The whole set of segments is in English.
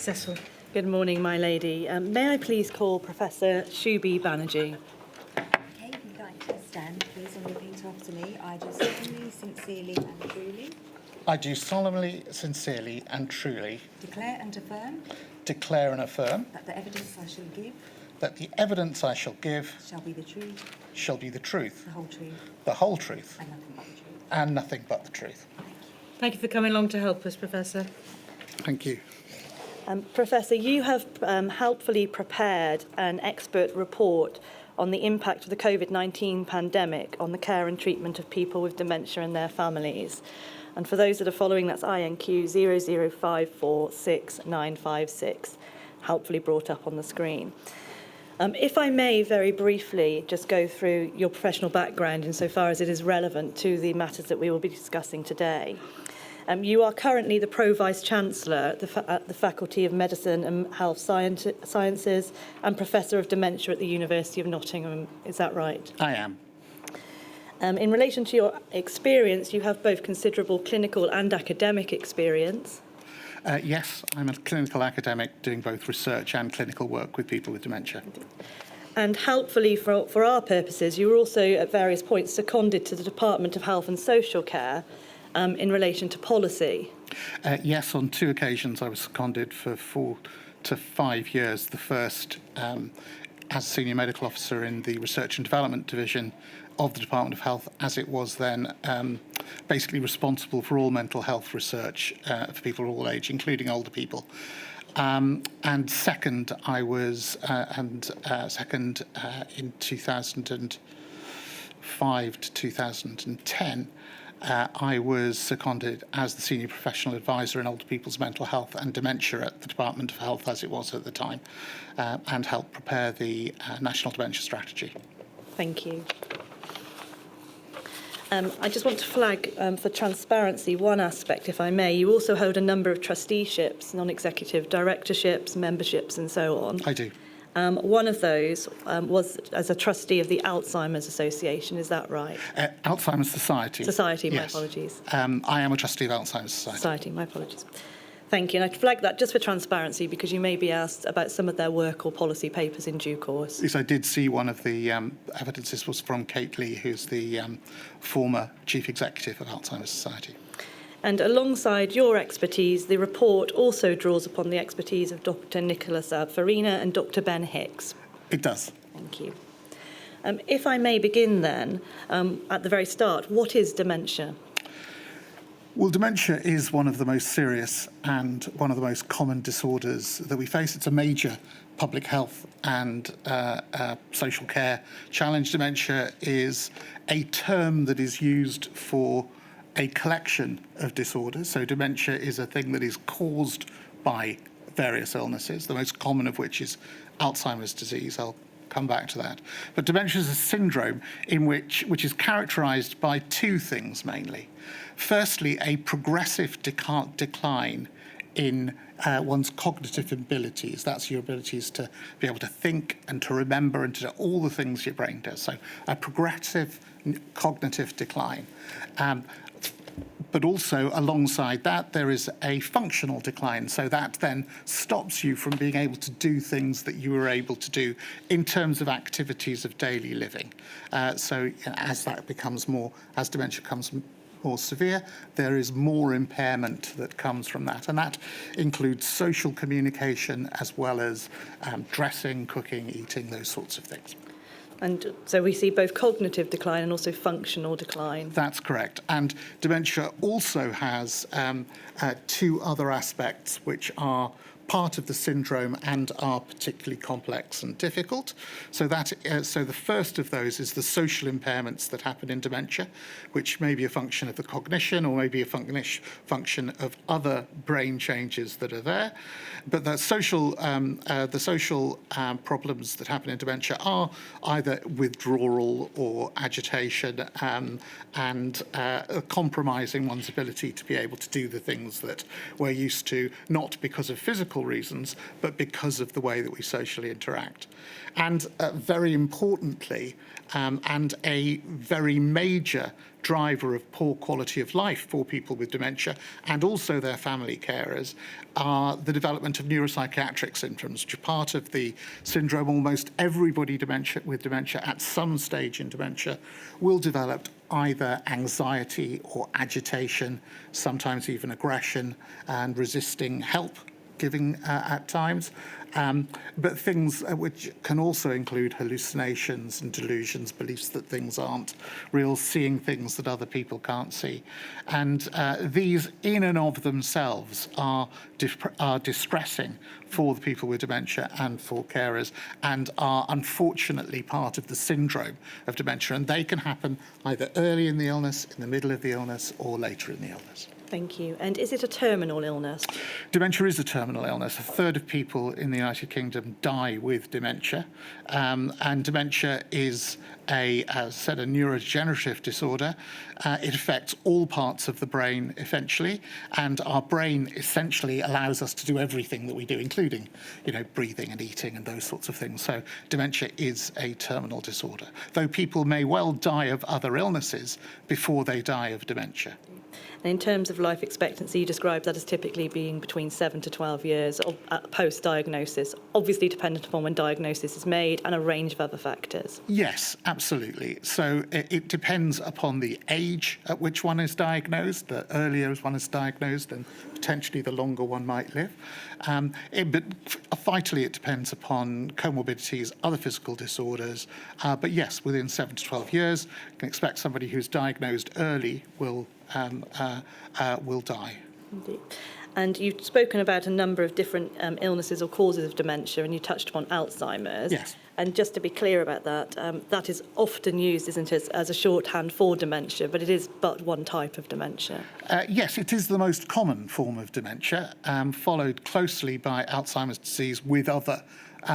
Cecil. Good morning, my lady. May I please call Professor Shubi Banerjee? Okay, if you'd like to stand, please, and repeat after me. I do solemnly, sincerely, and truly I do solemnly, sincerely, and truly declare and affirm declare and affirm that the evidence I shall give that the evidence I shall give shall be the truth, shall be the truth, the whole truth, the whole truth, and nothing but the truth. and nothing but the truth. Thank you for coming along to help us, Professor. Thank you. Professor, you have helpfully prepared an expert report on the impact of the COVID-19 pandemic on the care and treatment of people with dementia and their families. And for those that are following, that's INQ 00546956, helpfully brought up on the screen. If I may very briefly just go through your professional background insofar as it is relevant to the matters that we will be discussing today. You are currently the Pro-Vice-Chancellor at the Faculty of Medicine and Health Sciences and Professor of Dementia at the University of Nottingham. Is that right? I am. In relation to your experience, you have both considerable clinical and academic experience. Yes, I'm a clinical academic doing both research and clinical work with people with dementia. And helpfully for our purposes, you were also at various points seconded to the Department of Health and Social Care in relation to policy. Yes, on two occasions I was seconded for 4 to 5 years. The first as Senior Medical Officer in the Research and Development Division of the Department of Health, as it was then basically responsible for all mental health research for people of all age, including older people. And second, I was in 2005 to 2010. I was seconded as the Senior Professional Advisor in Older People's Mental Health and Dementia at the Department of Health, as it was at the time, and helped prepare the National Dementia Strategy. Thank you. I just want to flag for transparency one aspect, if I may. You also hold a number of trusteeships, non-executive directorships, memberships and so on. I do. One of those was as a trustee of the Alzheimer's Association, is that right? Alzheimer's Society. Society, my Yes. apologies. I am a trustee of Alzheimer's Society. Society, my apologies. Thank you. And I'd flag that just for transparency because you may be asked about some of their work or policy papers in due course. Yes, I did see one of the evidences was from Kate Lee, who's the former Chief Executive of Alzheimer's Society. And alongside your expertise, the report also draws upon the expertise of Dr. Nicholas Farina and Dr. Ben Hicks. It does. Thank you. If I may begin then, at the very start, what is dementia? Well, dementia is one of the most serious and one of the most common disorders that we face. It's a major public health and social care challenge. Dementia is a term that is used for a collection of disorders. So dementia is a thing that is caused by various illnesses, the most common of which is Alzheimer's disease. I'll come back to that. But dementia is a syndrome which is characterized by two things mainly. Firstly, a progressive decline in one's cognitive abilities. That's your abilities to be able to think and to remember and to do all the things your brain does. So a progressive cognitive decline. But also alongside that, there is a functional decline. So that then stops you from being able to do things that you were able to do in terms of activities of daily living. So as that becomes more, as dementia becomes more severe, there is more impairment that comes from that. And that includes social communication as well as dressing, cooking, eating, those sorts of things. And so we see both cognitive decline and also functional decline. That's correct. And dementia also has two other aspects which are part of the syndrome and are particularly complex and difficult. So the first of those is the social impairments that happen in dementia, which may be a function of the cognition or maybe a function of other brain changes that are there. But the social problems that happen in dementia are either withdrawal or agitation and compromising one's ability to be able to do the things that we're used to, not because of physical reasons, but because of the way that we socially interact. And very importantly, and a very major driver of poor quality of life for people with dementia and also their family carers are the development of neuropsychiatric symptoms, which are part of the syndrome. Almost everybody with dementia at some stage in dementia will develop either anxiety or agitation, sometimes even aggression, and resisting help giving at times. But things which can also include hallucinations and delusions, beliefs that things aren't real, seeing things that other people can't see. And these in and of themselves are distressing for the people with dementia and for carers, and are unfortunately part of the syndrome of dementia. And they can happen either early in the illness, in the middle of the illness, or later in the illness. Thank you. And is it a terminal illness? Dementia is a terminal illness. A third of people in the United Kingdom die with dementia. And dementia is as I said, a neurodegenerative disorder. It affects all parts of the brain eventually, and our brain essentially allows us to do everything that we do, including, breathing and eating and those sorts of things. So dementia is a terminal disorder, though people may well die of other illnesses before they die of dementia. And in terms of life expectancy, you describe that as typically being between 7 to 12 years post-diagnosis, obviously dependent upon when diagnosis is made and a range of other factors. Yes, absolutely. So it depends upon the age at which one is diagnosed. The earlier one is diagnosed, and potentially the longer one might live. But vitally, it depends upon comorbidities, other physical disorders. But yes, within 7 to 12 years, you can expect somebody who's diagnosed early will die. Indeed. And you've spoken about a number of different illnesses or causes of dementia, and you touched upon Alzheimer's. Yes. And just to be clear about that, that is often used, isn't it, as a shorthand for dementia, but it is but one type of dementia. Yes, it is the most common form of dementia, followed closely by Alzheimer's disease with other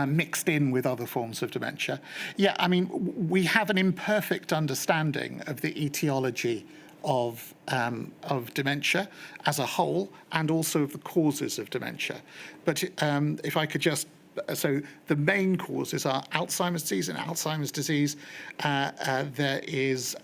mixed in with other forms of dementia. Yeah, I mean, we have an imperfect understanding of the etiology of dementia as a whole, and also of the causes of dementia. But if I could just, so the main causes are Alzheimer's disease. And Alzheimer's disease, there is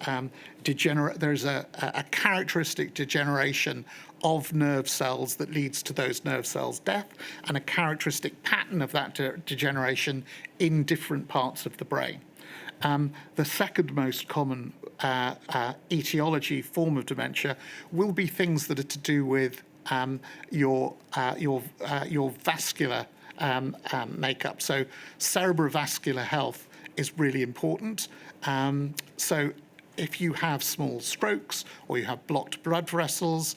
a characteristic degeneration of nerve cells that leads to those nerve cells' death, and a characteristic pattern of that degeneration in different parts of the brain. The second most common etiology form of dementia will be things that are to do with your vascular makeup. So cerebrovascular health is really important. So if you have small strokes or you have blocked blood vessels,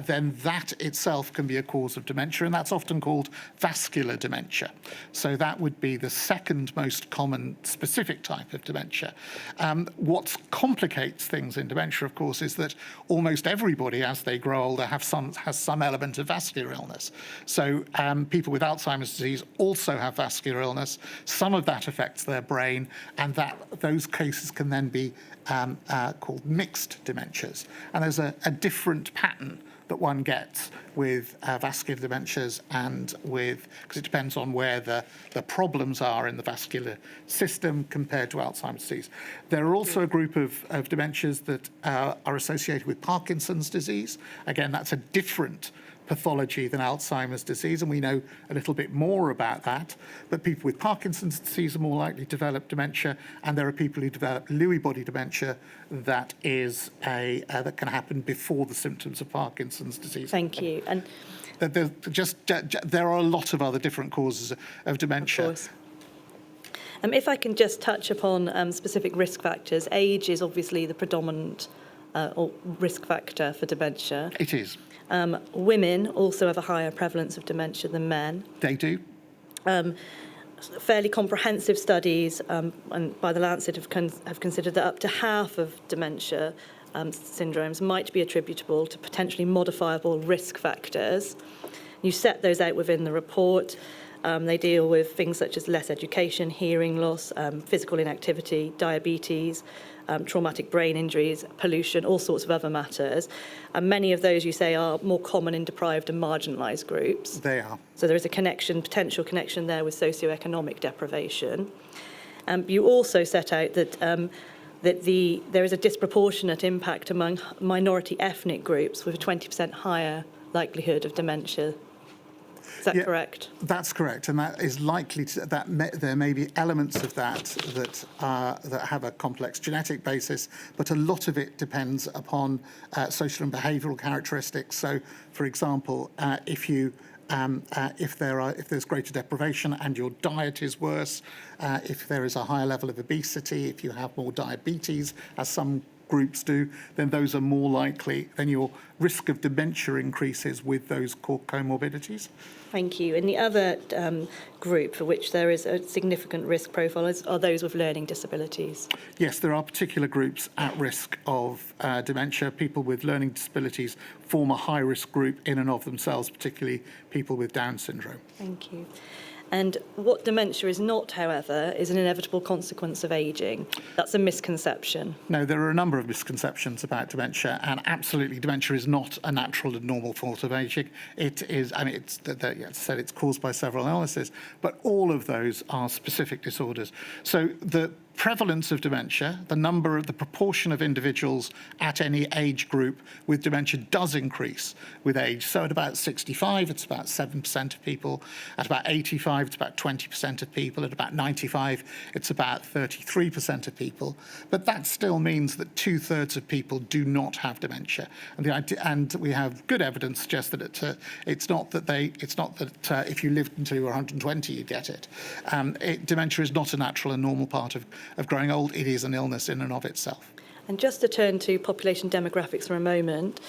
then that itself can be a cause of dementia, and that's often called vascular dementia. So that would be the second most common specific type of dementia. What complicates things in dementia, of course, is that almost everybody, as they grow older, has some element of vascular illness. So people with Alzheimer's disease also have vascular illness. Some of that affects their brain, and those cases can then be called mixed dementias. And there's a different pattern that one gets with vascular dementias and because it depends on where the problems are in the vascular system compared to Alzheimer's disease. There are also a group of dementias that are associated with Parkinson's disease. Again, that's a different pathology than Alzheimer's disease, and we know a little bit more about that. But people with Parkinson's disease are more likely to develop dementia, and there are people who develop Lewy body dementia that that can happen before the symptoms of Parkinson's disease. Thank you. And there are a lot of other different causes of dementia. of course. If I can just touch upon specific risk factors, age is obviously the predominant or risk factor for dementia. It is. Women also have a higher prevalence of dementia than men. They do. Fairly comprehensive studies and by the Lancet have considered that up to half of dementia syndromes might be attributable to potentially modifiable risk factors. You set those out within the report. They deal with things such as less education, hearing loss, physical inactivity, diabetes, traumatic brain injuries, pollution, all sorts of other matters. And many of those, you say, are more common in deprived and marginalised groups. They are. So there is a potential connection there with socioeconomic deprivation. You also set out that that there is a disproportionate impact among minority ethnic groups with a 20% higher likelihood of dementia. Is that correct? That's correct, and that is likely to, there may be elements of that that have a complex genetic basis, but a lot of it depends upon social and behavioural characteristics. So, for example, if there's greater deprivation and your diet is worse, if there is a higher level of obesity, if you have more diabetes, as some groups do, then those are more likely, then your risk of dementia increases with those comorbidities. Thank you. And the other group for which there is a significant risk profile are those with learning disabilities. Yes, there are particular groups at risk of dementia. People with learning disabilities form a high-risk group in and of themselves, particularly people with Down syndrome. Thank you. And what dementia is not, however, is an inevitable consequence of ageing. That's a misconception. No, there are a number of misconceptions about dementia, and absolutely, dementia is not a natural and normal fault of ageing. It is, I mean, it's caused by several illnesses, but all of those are specific disorders. So the prevalence of dementia, the proportion of individuals at any age group with dementia does increase with age. So at about 65, it's about 7% of people. At about 85, it's about 20% of people. At about 95, it's about 33% of people. But that still means that 2/3 of people do not have dementia. And we have good evidence to suggest that it's not that if you lived until you were 120, you'd get it. Dementia is not a natural and normal part of growing old. It is an illness in and of itself. And just to turn to population demographics for a moment,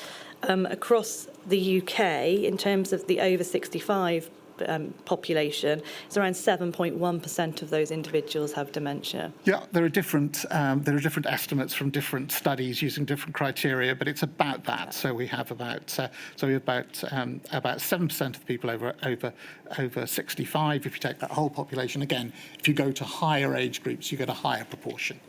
across the UK, in terms of the over 65 population, it's around 7.1% of those individuals have dementia. Yeah, there are different estimates from different studies using different criteria, but it's about that. So we have about 7% of people over 65. If you take that whole population, again, if you go to higher age groups, you get a higher proportion.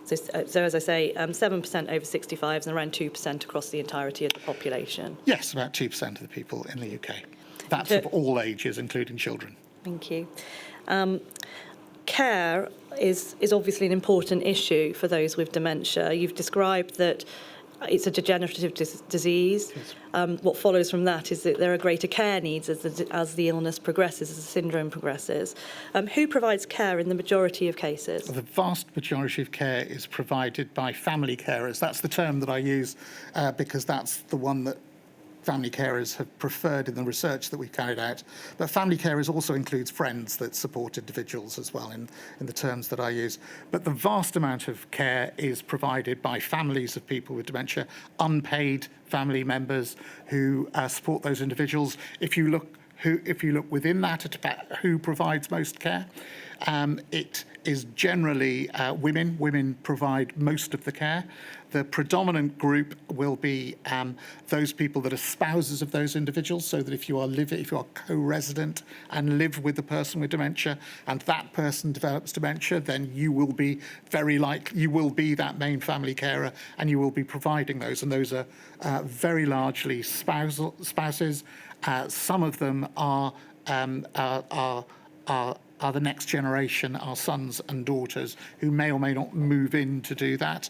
So as I say, 7% over 65s and around 2% across the entirety of the population. Yes, about 2% of the people in the UK. That's of all ages, including children. Thank you. Care is obviously an important issue for those with dementia. You've described that it's a degenerative disease. Yes. What follows from that is that there are greater care needs as the illness progresses, as the syndrome progresses. Who provides care in the majority of cases? The vast majority of care is provided by family carers. That's the term that I use because that's the one that family carers have preferred in the research that we've carried out. But family carers also includes friends that support individuals as well in the terms that I use. But the vast amount of care is provided by families of people with dementia, unpaid family members who support those individuals. If you look within that at about who provides most care, it is generally women. Women provide most of the care. The predominant group will be those people that are spouses of those individuals, so that if you are co-resident and live with the person with dementia and that person develops dementia, then you will be that main family carer and you will be providing those. And those are very largely spouses. Some of them are the next generation, our sons and daughters, who may or may not move in to do that.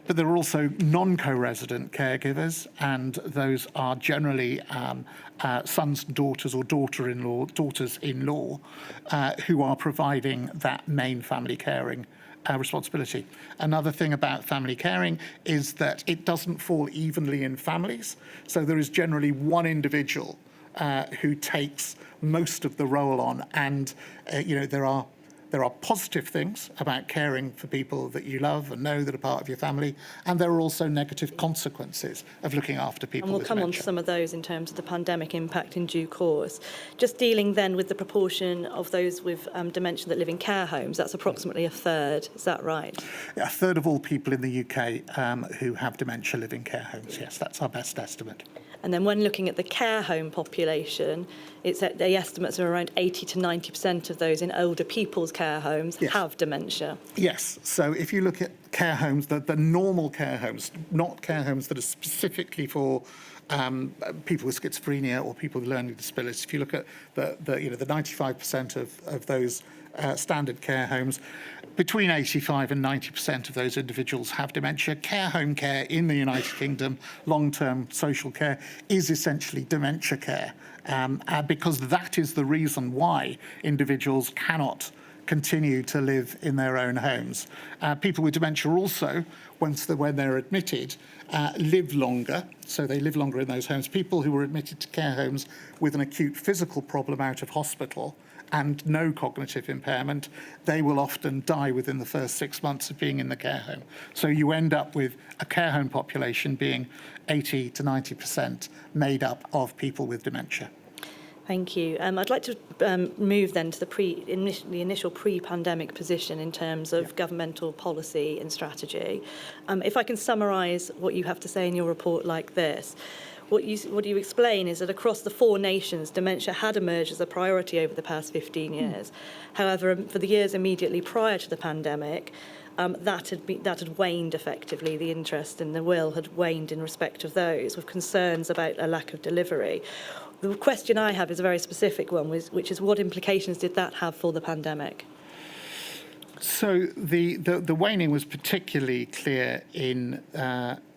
But there are also non-co-resident caregivers, and those are generally sons and daughters or daughters-in-law who are providing that main family caring responsibility. Another thing about family caring is that it doesn't fall evenly in families. So there is generally one individual who takes most of the role on, and there are positive things about caring for people that you love and know that are part of your family, and there are also negative consequences of looking after people with dementia. And we'll come on to some of those in terms of the pandemic impact in due course. Just dealing then with the proportion of those with dementia that live in care homes, that's approximately a third, is that right? Yeah, a third of all people in the UK who have dementia live in care homes, yes, that's our best estimate. And then when looking at the care home population, the estimates are around 80 to 90% of those in older people's care homes have dementia. Yes, so if you look at care homes, the normal care homes, not care homes that are specifically for people with schizophrenia or people with learning disabilities. If you look at the 95% of those standard care homes, between 85 and 90% of those individuals have dementia. Care home care in the United Kingdom, long-term social care, is essentially dementia care, because that is the reason why individuals cannot continue to live in their own homes. People with dementia also, when they're admitted, live longer, so they live longer in those homes. People who were admitted to care homes with an acute physical problem out of hospital and no cognitive impairment, they will often die within the first 6 months of being in the care home. So you end up with a care home population being 80 to 90% made up of people with dementia. Thank you. I'd like to move then to the initial pre-pandemic position in terms of governmental policy and strategy. If I can summarise what you have to say in your report like this. What you explain is that across the 4 nations, dementia had emerged as a priority over the past 15 years. However, for the years immediately prior to the pandemic, that had waned effectively. The interest and the will had waned in respect of those, with concerns about a lack of delivery. The question I have is a very specific one, which is what implications did that have for the pandemic? So the waning was particularly clear in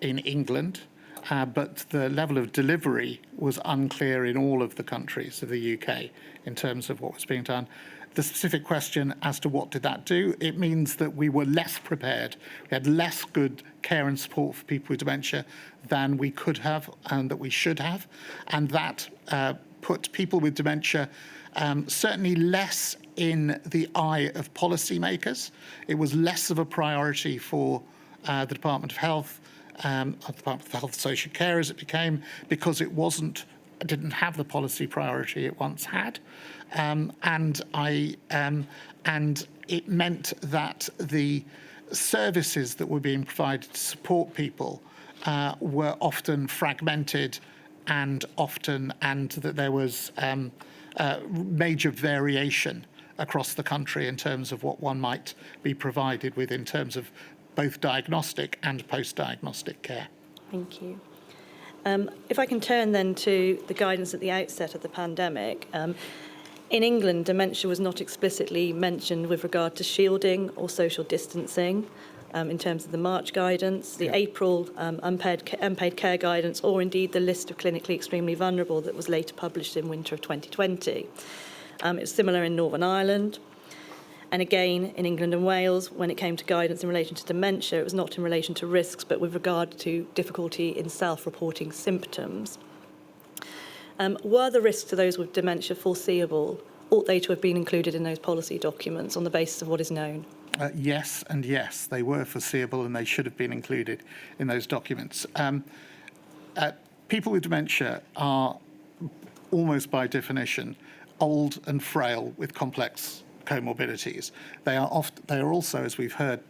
England. But the level of delivery was unclear in all of the countries of the UK in terms of what was being done. The specific question as to what did that do, it means that we were less prepared. We had less good care and support for people with dementia than we could have and that we should have. And that put people with dementia certainly less in the eye of policymakers. It was less of a priority for the Department of Health, the Department of Health and Social Care as it became, because it didn't have the policy priority it once had, and it meant that the services that were being provided to support people were often fragmented, and that there was major variation across the country in terms of what one might be provided with in terms of both diagnostic and post-diagnostic care. Thank you. If I can turn then to the guidance at the outset of the pandemic. In England, dementia was not explicitly mentioned with regard to shielding or social distancing in terms of the March guidance, the April unpaid care guidance, or indeed the list of clinically extremely vulnerable that was later published in winter of 2020. It's similar in Northern Ireland. And again, in England and Wales, when it came to guidance in relation to dementia, it was not in relation to risks, but with regard to difficulty in self-reporting symptoms. Were the risks to those with dementia foreseeable? Ought they to have been included in those policy documents on the basis of what is known? Yes, and yes, they were foreseeable and they should have been included in those documents. People with dementia are almost by definition old and frail with complex comorbidities. They are also, as we've heard,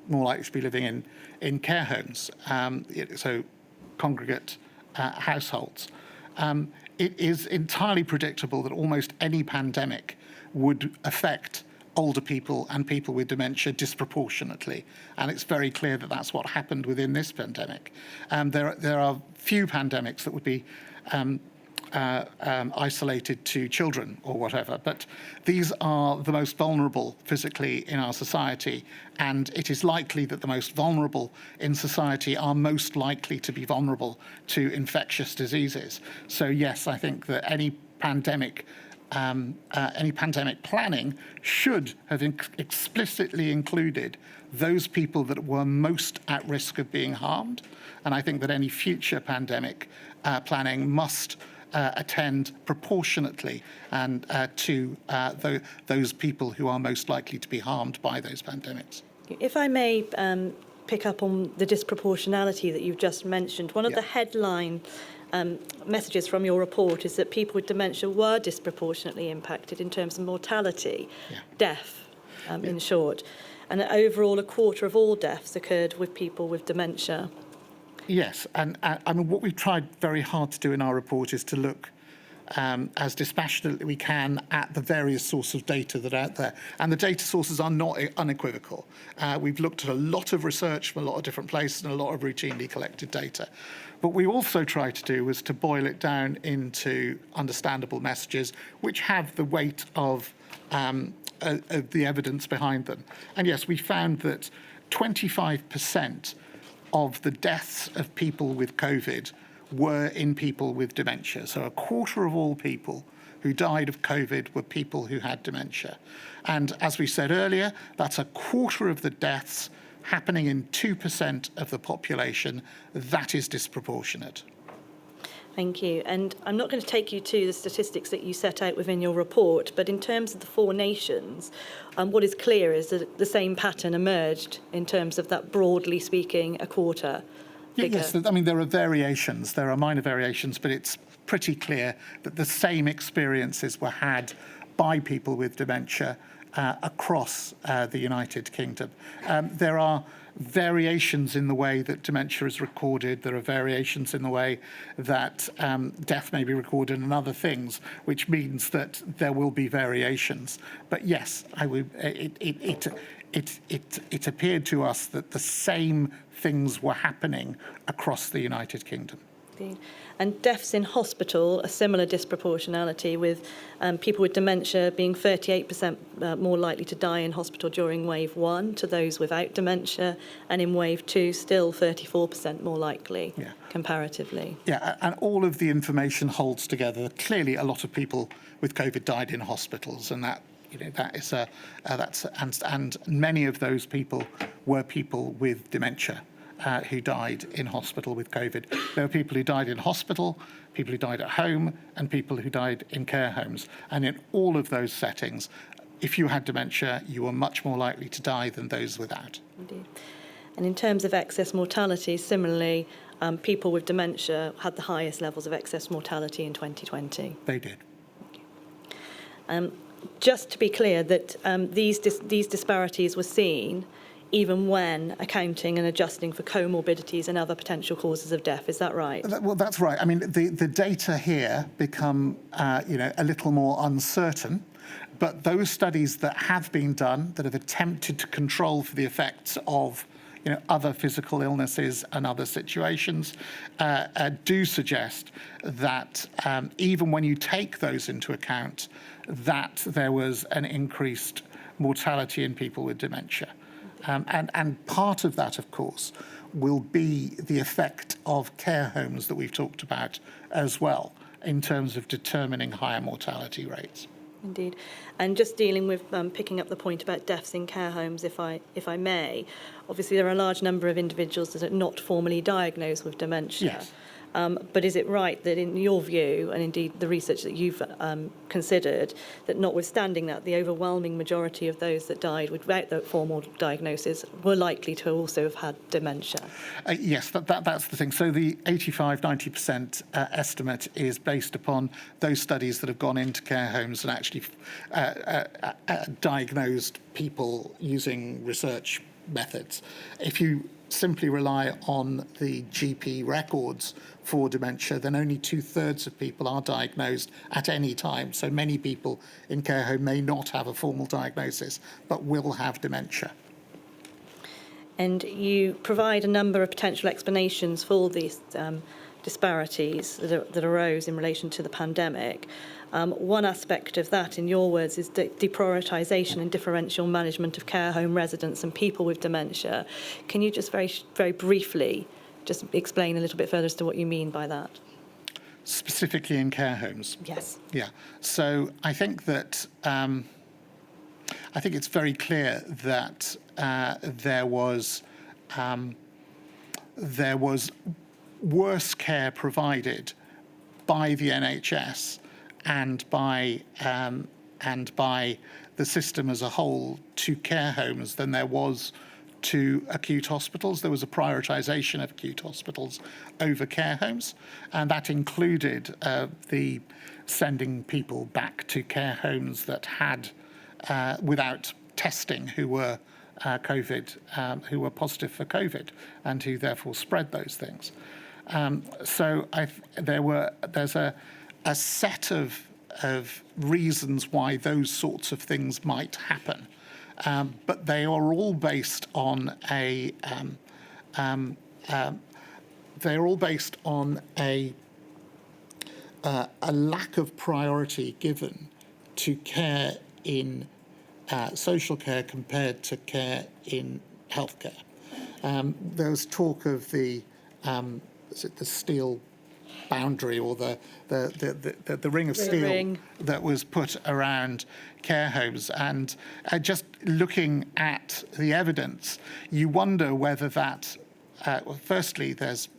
more likely to be living in care homes, so congregate households. It is entirely predictable that almost any pandemic would affect older people and people with dementia disproportionately, and it's very clear that that's what happened within this pandemic. There are few pandemics that would be isolated to children or whatever, but these are the most vulnerable physically in our society, and it is likely that the most vulnerable in society are most likely to be vulnerable to infectious diseases. So yes, I think that any pandemic planning should have explicitly included those people that were most at risk of being harmed, and I think that any future pandemic planning must attend proportionately and to those people who are most likely to be harmed by those pandemics. If I may pick up on the disproportionality that you've just mentioned, one of the headline messages from your report is that people with dementia were disproportionately impacted in terms of mortality, death, in short, and that overall a quarter of all deaths occurred with people with dementia. Yes, and I mean, what we've tried very hard to do in our report is to look as dispassionately we can at the various sources of data that are out there. And the data sources are not unequivocal. We've looked at a lot of research from a lot of different places and a lot of routinely collected data. What we also try to do is to boil it down into understandable messages which have the weight of the evidence behind them. And yes, we found that 25% of the deaths of people with COVID were in people with dementia. So a quarter of all people who died of COVID were people who had dementia. And as we said earlier, that's a quarter of the deaths happening in 2% of the population. That is disproportionate. Thank you. And I'm not going to take you to the statistics that you set out within your report, but in terms of the 4 nations, what is clear is that the same pattern emerged in terms of that, broadly speaking, a quarter figure. Yes, I mean, there are variations. There are minor variations, but it's pretty clear that the same experiences were had by people with dementia across the United Kingdom. There are variations in the way that dementia is recorded. There are variations in the way that death may be recorded and other things, which means that there will be variations. But yes, it appeared to us that the same things were happening across the United Kingdom. And deaths in hospital, a similar disproportionality, with people with dementia being 38% more likely to die in hospital during wave 1 to those without dementia, and in wave 2 still 34% more likely, comparatively. Yeah, and all of the information holds together. Clearly, a lot of people with COVID died in hospitals, and that is and many of those people were people with dementia. Who died in hospital with COVID. There were people who died in hospital, people who died at home, and people who died in care homes. And in all of those settings, if you had dementia, you were much more likely to die than those without. Indeed. And in terms of excess mortality, similarly, people with dementia had the highest levels of excess mortality in 2020. They did. Just to be clear, that these disparities were seen even when accounting and adjusting for comorbidities and other potential causes of death. Is that right? Well, that's right. I mean, the data here become, a little more uncertain, but those studies that have been done, that have attempted to control for the effects of other physical illnesses and other situations, do suggest that even when you take those into account, that there was an increased mortality in people with dementia. And part of that, of course, will be the effect of care homes that we've talked about as well, in terms of determining higher mortality rates. Indeed. And just dealing with picking up the point about deaths in care homes, if I may, obviously there are a large number of individuals that are not formally diagnosed with dementia. Yes. But is it right that in your view, and indeed the research that you've considered, that notwithstanding that, the overwhelming majority of those that died without the formal diagnosis were likely to also have had dementia? Yes, that's the thing. So the 85-90% estimate is based upon those studies that have gone into care homes and actually diagnosed people using research methods. If you simply rely on the GP records for dementia, then only 2/3 of people are diagnosed at any time. So many people in care home may not have a formal diagnosis, but will have dementia. And you provide a number of potential explanations for these disparities that arose in relation to the pandemic. One aspect of that, in your words, is deprioritisation and differential management of care home residents and people with dementia. Can you just very, very briefly just explain a little bit further as to what you mean by that? Specifically in care homes? Yes. Yeah. So I think that I think it's very clear that there was worse care provided by the NHS and by the system as a whole to care homes than there was to acute hospitals. There was a prioritisation of acute hospitals over care homes, and that included the sending people back to care homes that had, without testing, who were who were positive for COVID, and who therefore spread those things. So there's a a set of reasons why those sorts of things might happen, but they are all based on a lack of priority given to care in social care compared to care in healthcare. There was talk of the steel boundary or the ring of steel that was put around care homes, and just looking at the evidence, you wonder whether that. Well, firstly, there's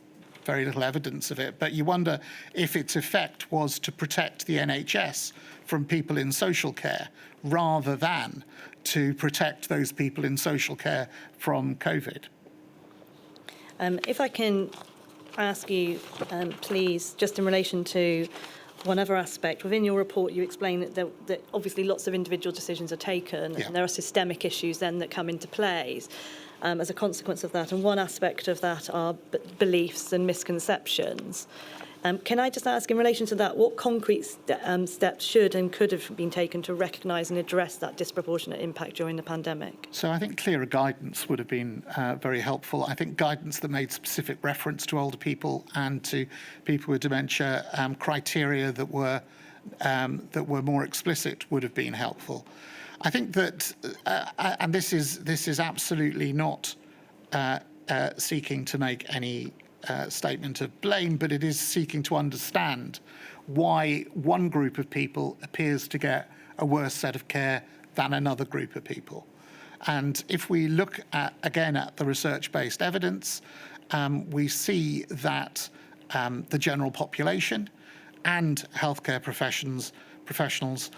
very little evidence of it, but you wonder if its effect was to protect the NHS from people in social care rather than to protect those people in social care from COVID. If I can ask you, please, just in relation to one other aspect, within your report you explain that obviously lots of individual decisions are taken, and there are systemic issues then that come into play as a consequence of that, and one aspect of that are beliefs and misconceptions. Can I just ask, in relation to that, what concrete steps should and could have been taken to recognise and address that disproportionate impact during the pandemic? So I think clearer guidance would have been very helpful. I think guidance that made specific reference to older people and to people with dementia, criteria that were more explicit would have been helpful. I think that, and this is absolutely not seeking to make any statement of blame, but it is seeking to understand why one group of people appears to get a worse set of care than another group of people. And if we look again at the research-based evidence, we see that the general population and healthcare professionals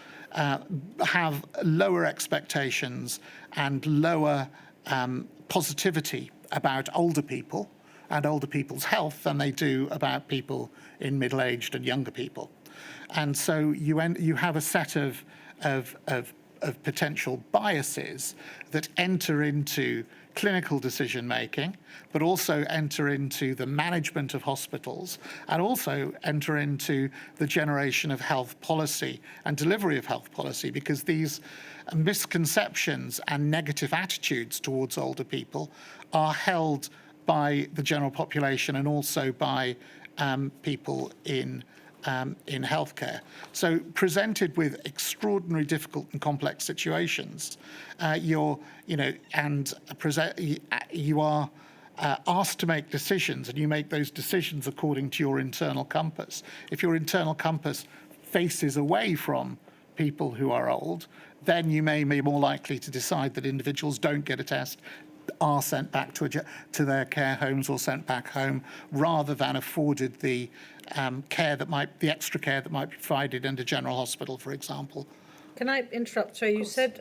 have lower expectations and lower positivity about older people and older people's health than they do about people in middle-aged and younger people. And so you have a set of potential biases that enter into clinical decision-making, but also enter into the management of hospitals and also enter into the generation of health policy and delivery of health policy, because these misconceptions and negative attitudes towards older people are held by the general population and also by people in healthcare. So presented with extraordinarily difficult and complex situations, you are asked to make decisions, and you make those decisions according to your internal compass. If your internal compass faces away from people who are old, then you may be more likely to decide that individuals don't get a test, are sent back to their care homes or sent back home, rather than afforded the extra care that might be provided in a general hospital, for example. Can I interrupt? So you said,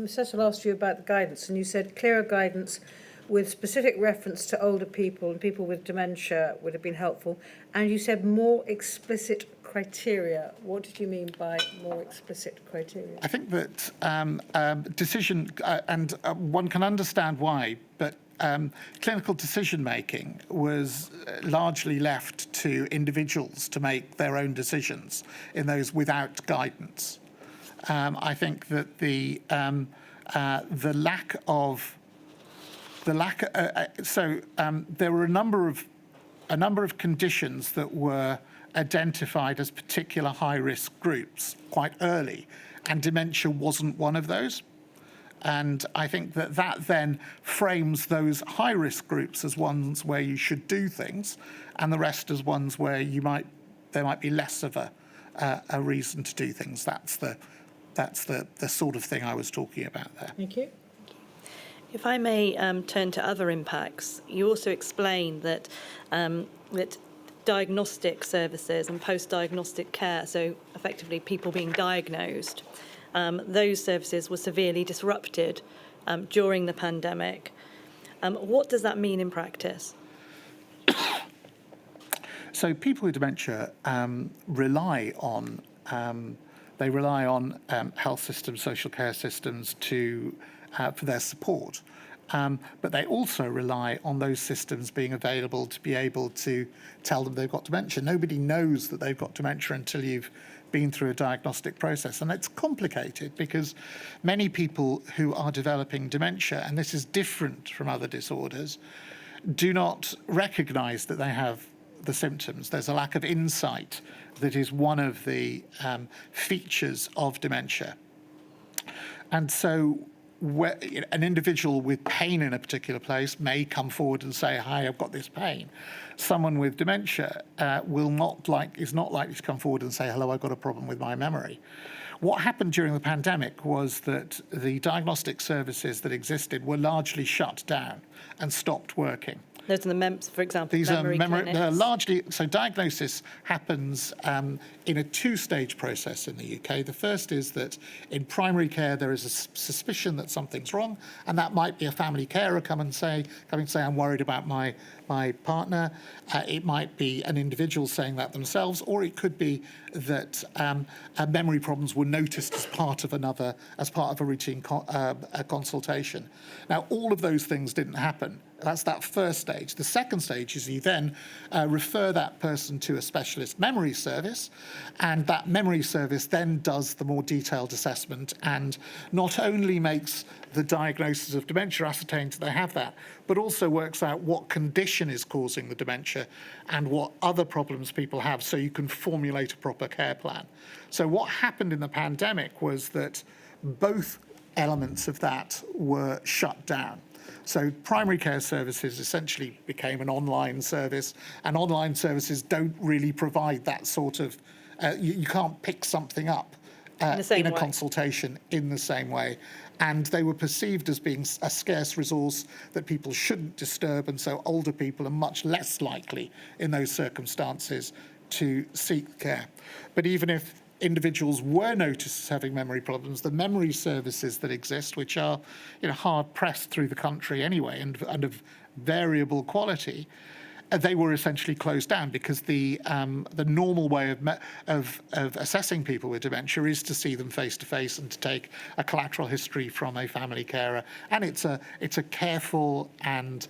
Cecil asked you about the guidance, and you said clearer guidance with specific reference to older people and people with dementia would have been helpful. And you said more explicit criteria. What did you mean by more explicit criteria? I think that decision, and one can understand why, but clinical decision-making was largely left to individuals to make their own decisions in those without guidance. I think that there were a number of conditions that were identified as particular high-risk groups quite early, and dementia wasn't one of those. And I think that then frames those high-risk groups as ones where you should do things, and the rest as ones where there might be less of a reason to do things. That's the sort of thing I was talking about there. Thank you. If I may turn to other impacts, you also explain that diagnostic services and post-diagnostic care, so effectively people being diagnosed, those services were severely disrupted during the pandemic. What does that mean in practice? So people with dementia rely on health systems, social care systems for their support. But they also rely on those systems being available to be able to tell them they've got dementia. Nobody knows that they've got dementia until you've been through a diagnostic process. And it's complicated because many people who are developing dementia, and this is different from other disorders, do not recognise that they have the symptoms. There's a lack of insight that is one of the features of dementia. And so an individual with pain in a particular place may come forward and say, hi, I've got this pain. Someone with dementia is not likely to come forward and say, hello, I've got a problem with my memory. What happened during the pandemic was that the diagnostic services that existed were largely shut down and stopped working. Those are for example, These memory are clinics. they're largely, so diagnosis happens in a two-stage process in the UK. The first is that in primary care there is a suspicion that something's wrong, and that might be a family carer coming and say, I'm worried about my partner. It might be an individual saying that themselves, or it could be that memory problems were noticed as part of a routine consultation. Now, all of those things didn't happen. That's that first stage. The second stage is you then refer that person to a specialist memory service, and that memory service then does the more detailed assessment and not only makes the diagnosis of dementia, ascertains that they have that, but also works out what condition is causing the dementia and what other problems people have, so you can formulate a proper care plan. So what happened in the pandemic was that both elements of that were shut down. So primary care services essentially became an online service, and online services don't really provide that sort of, you can't pick something up in a consultation in the same way. And they were perceived as being a scarce resource that people shouldn't disturb, and so older people are much less likely in those circumstances to seek care. But even if individuals were noticed as having memory problems, the memory services that exist, which are hard pressed through the country anyway and of variable quality, they were essentially closed down because the normal way of assessing people with dementia is to see them face to face and to take a collateral history from a family carer, and it's a careful and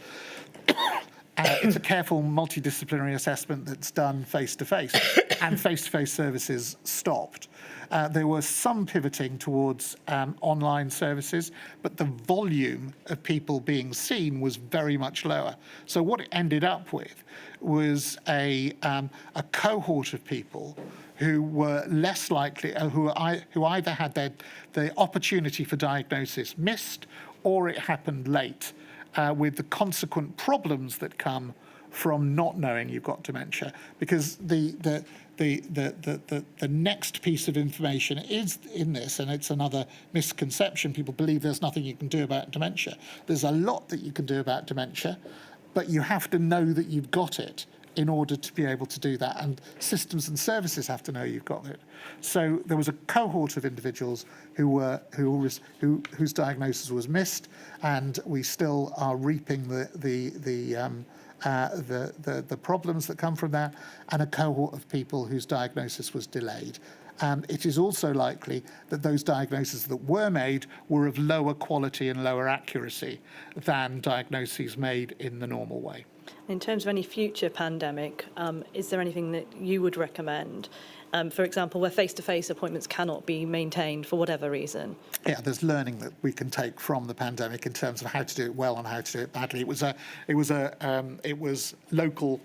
it's a careful multidisciplinary assessment that's done face-to-face, and face-to-face services stopped. There was some pivoting towards online services, but the volume of people being seen was very much lower. So what it ended up with was a cohort of people who were less likely, who either had the opportunity for diagnosis missed, or it happened late. With the consequent problems that come from not knowing you've got dementia, because the next piece of information is in this, and it's another misconception. People believe there's nothing you can do about dementia. There's a lot that you can do about dementia, but you have to know that you've got it in order to be able to do that, and systems and services have to know you've got it. So there was a cohort of individuals whose diagnosis was missed, and we still are reaping the problems that come from that, and a cohort of people whose diagnosis was delayed. It is also likely that those diagnoses that were made were of lower quality and lower accuracy than diagnoses made in the normal way. In terms of any future pandemic, is there anything that you would recommend? For example, where face-to-face appointments cannot be maintained for whatever reason? Yeah, there's learning that we can take from the pandemic in terms of how to do it well and how to do it badly. It was local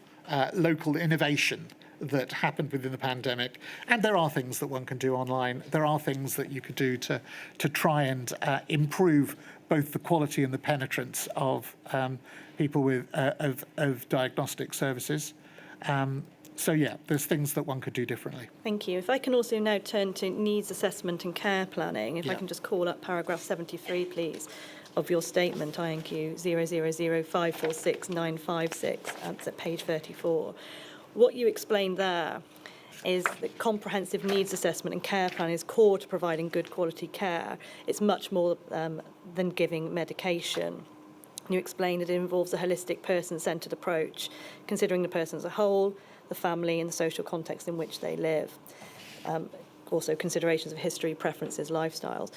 innovation that happened within the pandemic, and there are things that one can do online. There are things that you could do to try and improve both the quality and the penetrance of people with of diagnostic services. So yeah, there's things that one could do differently. Thank you. If I can also now turn to needs assessment and care planning, if I can just call up paragraph 73, please, of your statement, INQ 000546 it's at page 34. What you explained there is that comprehensive needs assessment and care plan is core to providing good quality care. It's much more than giving medication. You explained that it involves a holistic person-centred approach, considering the person as a whole, the family and the social context in which they live. Also considerations of history, preferences, lifestyles.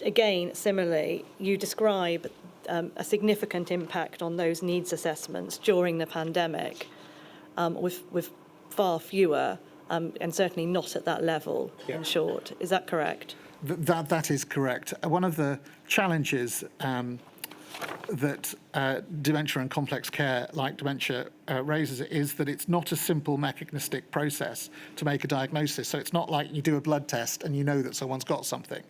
Again, similarly, you describe a significant impact on those needs assessments during the pandemic, with far fewer, and certainly not at that level, in short. Is that correct? That is correct. One of the challenges that dementia and complex care, like dementia, raises is that it's not a simple mechanistic process to make a diagnosis. So it's not like you do a blood test and you know that someone's got something.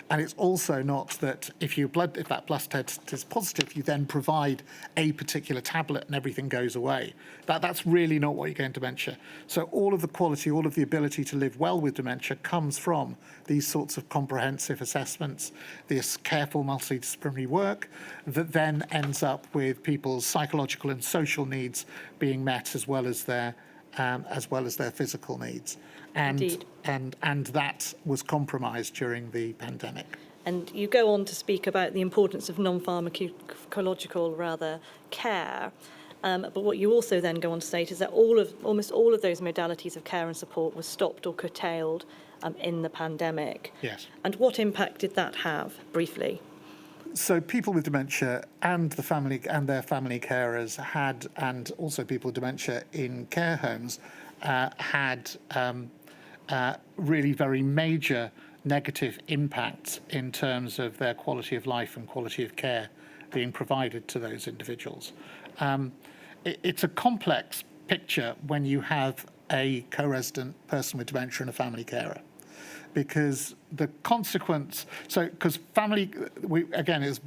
And it's also not that if that blood test is positive, you then provide a particular tablet and everything goes away. That's really not what you get in dementia. So all of the quality, all of the ability to live well with dementia comes from these sorts of comprehensive assessments, this careful multidisciplinary work that then ends up with people's psychological and social needs being met as well as their physical needs. Indeed. And that was compromised during the pandemic. And you go on to speak about the importance of non-pharmacological, care. But what you also then go on to state is that almost all of those modalities of care and support were stopped or curtailed in the pandemic. Yes. And what impact did that have, briefly? So people with dementia and their family carers had, and also people with dementia in care homes, had really very major negative impacts in terms of their quality of life and quality of care being provided to those individuals. It's a complex picture when you have a co-resident person with dementia and a family carer, because the consequence. Because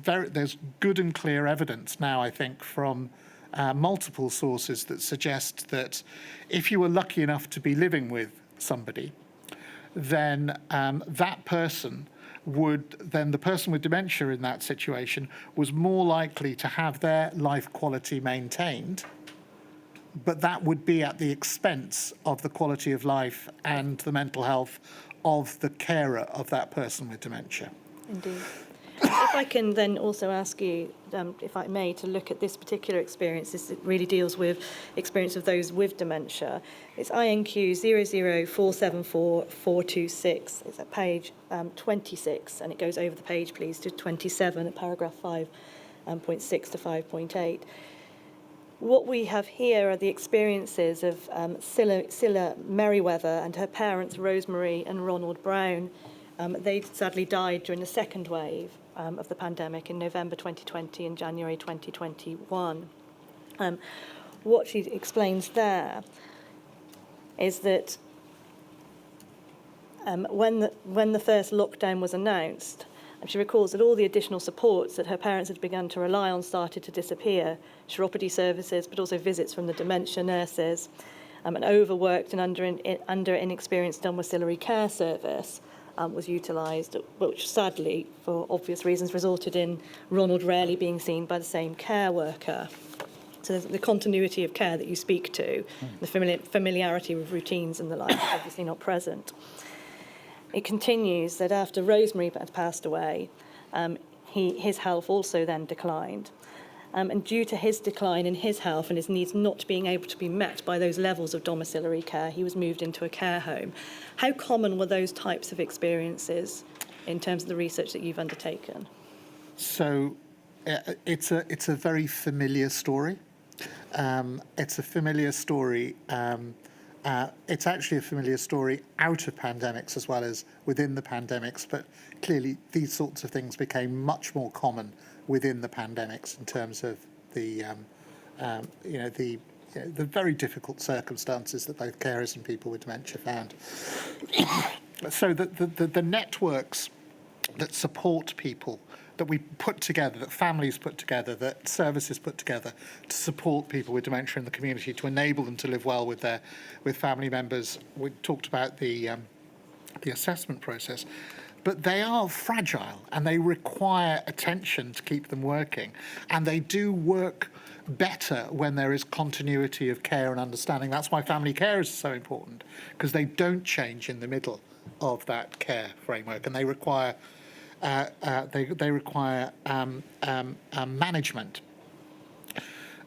there's good and clear evidence now, I think, from multiple sources that suggest that if you were lucky enough to be living with somebody, then the person with dementia in that situation was more likely to have their life quality maintained, but that would be at the expense of the quality of life and the mental health of the carer of that person with dementia. Indeed. If I can then also ask you, if I may, to look at this particular experience. This really deals with experience of those with dementia. It's INQ 00474-426. It's at page 26, and it goes over the page, please, to 27 at paragraph 5.6 to 5.8. What we have here are the experiences of Cilla Merriweather and her parents, Rosemary and Ronald Brown. They sadly died during the second wave of the pandemic in November 2020 and January 2021. What she explains there is that when the first lockdown was announced, she recalls that all the additional supports that her parents had begun to rely on started to disappear. Chiropody services, but also visits from the dementia nurses, an overworked and under inexperienced domiciliary care service was utilised, which sadly, for obvious reasons, resulted in Ronald rarely being seen by the same care worker. So the continuity of care that you speak to, the familiarity with routines and the like, is obviously not present. It continues that after Rosemary had passed away, his health also then declined. And due to his decline in his health and his needs not being able to be met by those levels of domiciliary care, he was moved into a care home. How common were those types of experiences in terms of the research that you've undertaken? So it's a very familiar story. It's a familiar story. It's actually a familiar story out of pandemics as well as within the pandemics, but clearly these sorts of things became much more common within the pandemics in terms of the very difficult circumstances that both carers and people with dementia found. So the networks that support people, that we put together, that families put together, that services put together to support people with dementia in the community, to enable them to live well with family members. We talked about the assessment process, but they are fragile and they require attention to keep them working, and they do work better when there is continuity of care and understanding. That's why family carers are so important, because they don't change in the middle of that care framework, and they require management.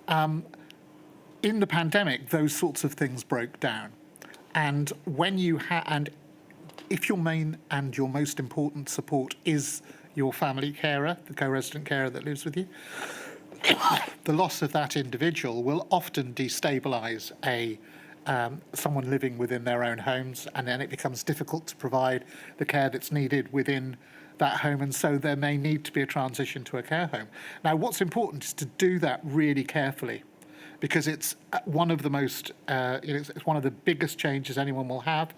In the pandemic, those sorts of things broke down, and when you and if your main and your most important support is your family carer, the co-resident carer that lives with you. The loss of that individual will often destabilise someone living within their own homes, and then it becomes difficult to provide the care that's needed within that home, and so there may need to be a transition to a care home. Now, what's important is to do that really carefully, because it's one of the most, it's one of the biggest changes anyone will have.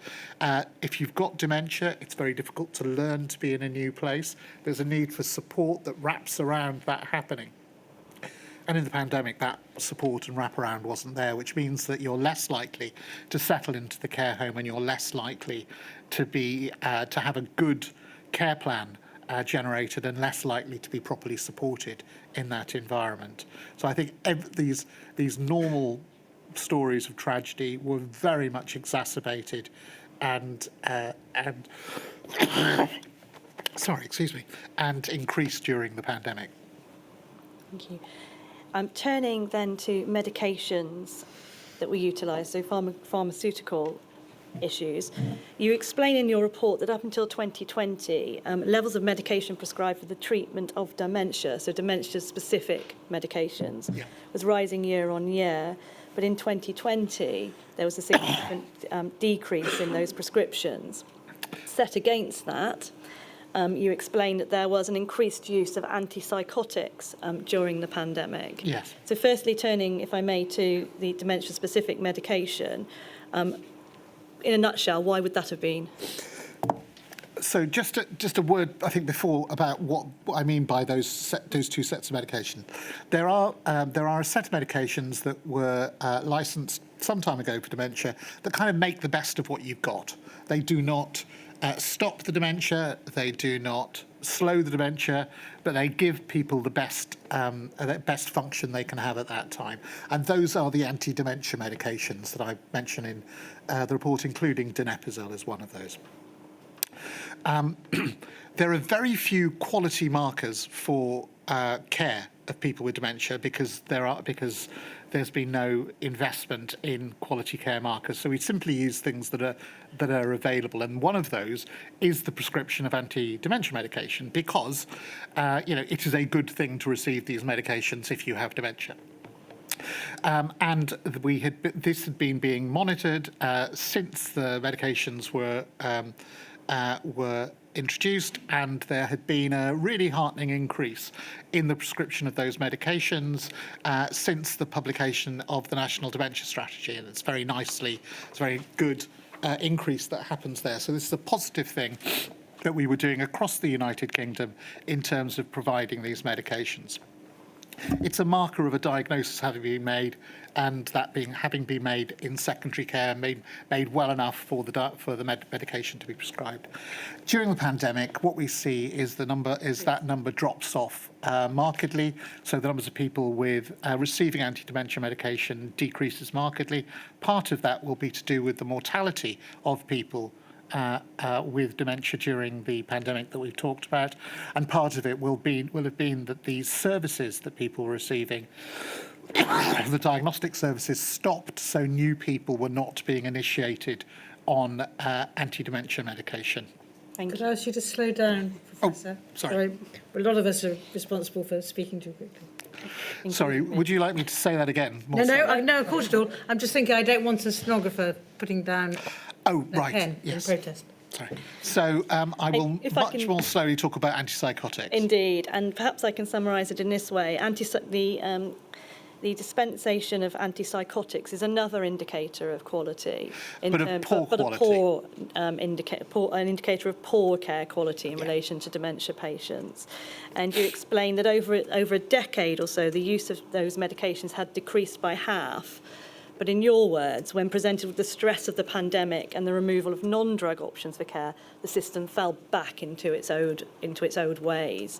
If you've got dementia, it's very difficult to learn to be in a new place. There's a need for support that wraps around that happening. And in the pandemic, that support and wraparound wasn't there, which means that you're less likely to settle into the care home, and you're less likely to be to have a good care plan generated, and less likely to be properly supported in that environment. So I think these normal stories of tragedy were very much exacerbated and and increased during the pandemic. Thank you. Turning then to medications that we utilise, so pharmaceutical issues. You explain in your report that up until 2020, levels of medication prescribed for the treatment of dementia, so dementia-specific medications, was rising year on year. But in 2020, there was a significant decrease in those prescriptions. Set against that, you explained that there was an increased use of antipsychotics during the pandemic. Yes. So firstly, turning, if I may, to the dementia-specific medication, in a nutshell, why would that have been? So just a word, I think, before about what I mean by those two sets of medication. There are a set of medications that were licensed some time ago for dementia that kind of make the best of what you've got. They do not stop the dementia, they do not slow the dementia, but they give people the best function they can have at that time. And those are the anti-dementia medications that I mention in the report, including donepezil is one of those. There are very few quality markers for care of people with dementia because there's been no investment in quality care markers. So we simply use things that are available, and one of those is the prescription of anti-dementia medication, because it is a good thing to receive these medications if you have dementia. And this had been being monitored since the medications were introduced, and there had been a really heartening increase in the prescription of those medications since the publication of the National Dementia Strategy, and it's very good increase that happens there. So this is a positive thing that we were doing across the United Kingdom in terms of providing these medications. It's a marker of a diagnosis having been made, and that having been made in secondary care, made well enough for the medication to be prescribed. During the pandemic, what we see is that number drops off markedly. So the numbers of people with receiving anti-dementia medication decreases markedly. Part of that will be to do with the mortality of people with dementia during the pandemic that we've talked about, and part of it will have been that the services that people were receiving, the diagnostic services, stopped, so new people were not being initiated on anti-dementia medication. Thank Could you. I ask you to slow down, Professor? Sorry. A lot of us are responsible for speaking too quickly. Sorry, would you like me to say that again? No, of course not. I'm just thinking I don't want a stenographer putting down Oh, a right, pen yes. in protest. Sorry. So I will If I can- more slowly talk about antipsychotics. Indeed, and perhaps I can summarise it in this way. The dispensation of antipsychotics is another indicator of quality. But of poor quality. A poor, an indicator of poor care quality in relation to dementia patients. And you explain that over a decade or so, the use of those medications had decreased by half. But in your words, when presented with the stress of the pandemic and the removal of non-drug options for care, the system fell back into its old ways.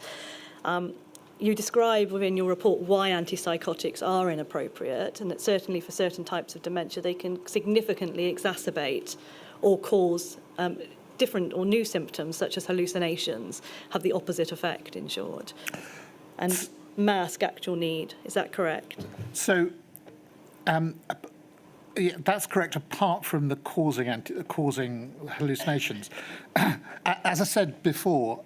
You describe within your report why antipsychotics are inappropriate, and that certainly for certain types of dementia they can significantly exacerbate or cause different or new symptoms such as hallucinations, have the opposite effect, in short, and mask actual need. Is that correct? So Yeah, that's correct, apart from the causing hallucinations. As I said before,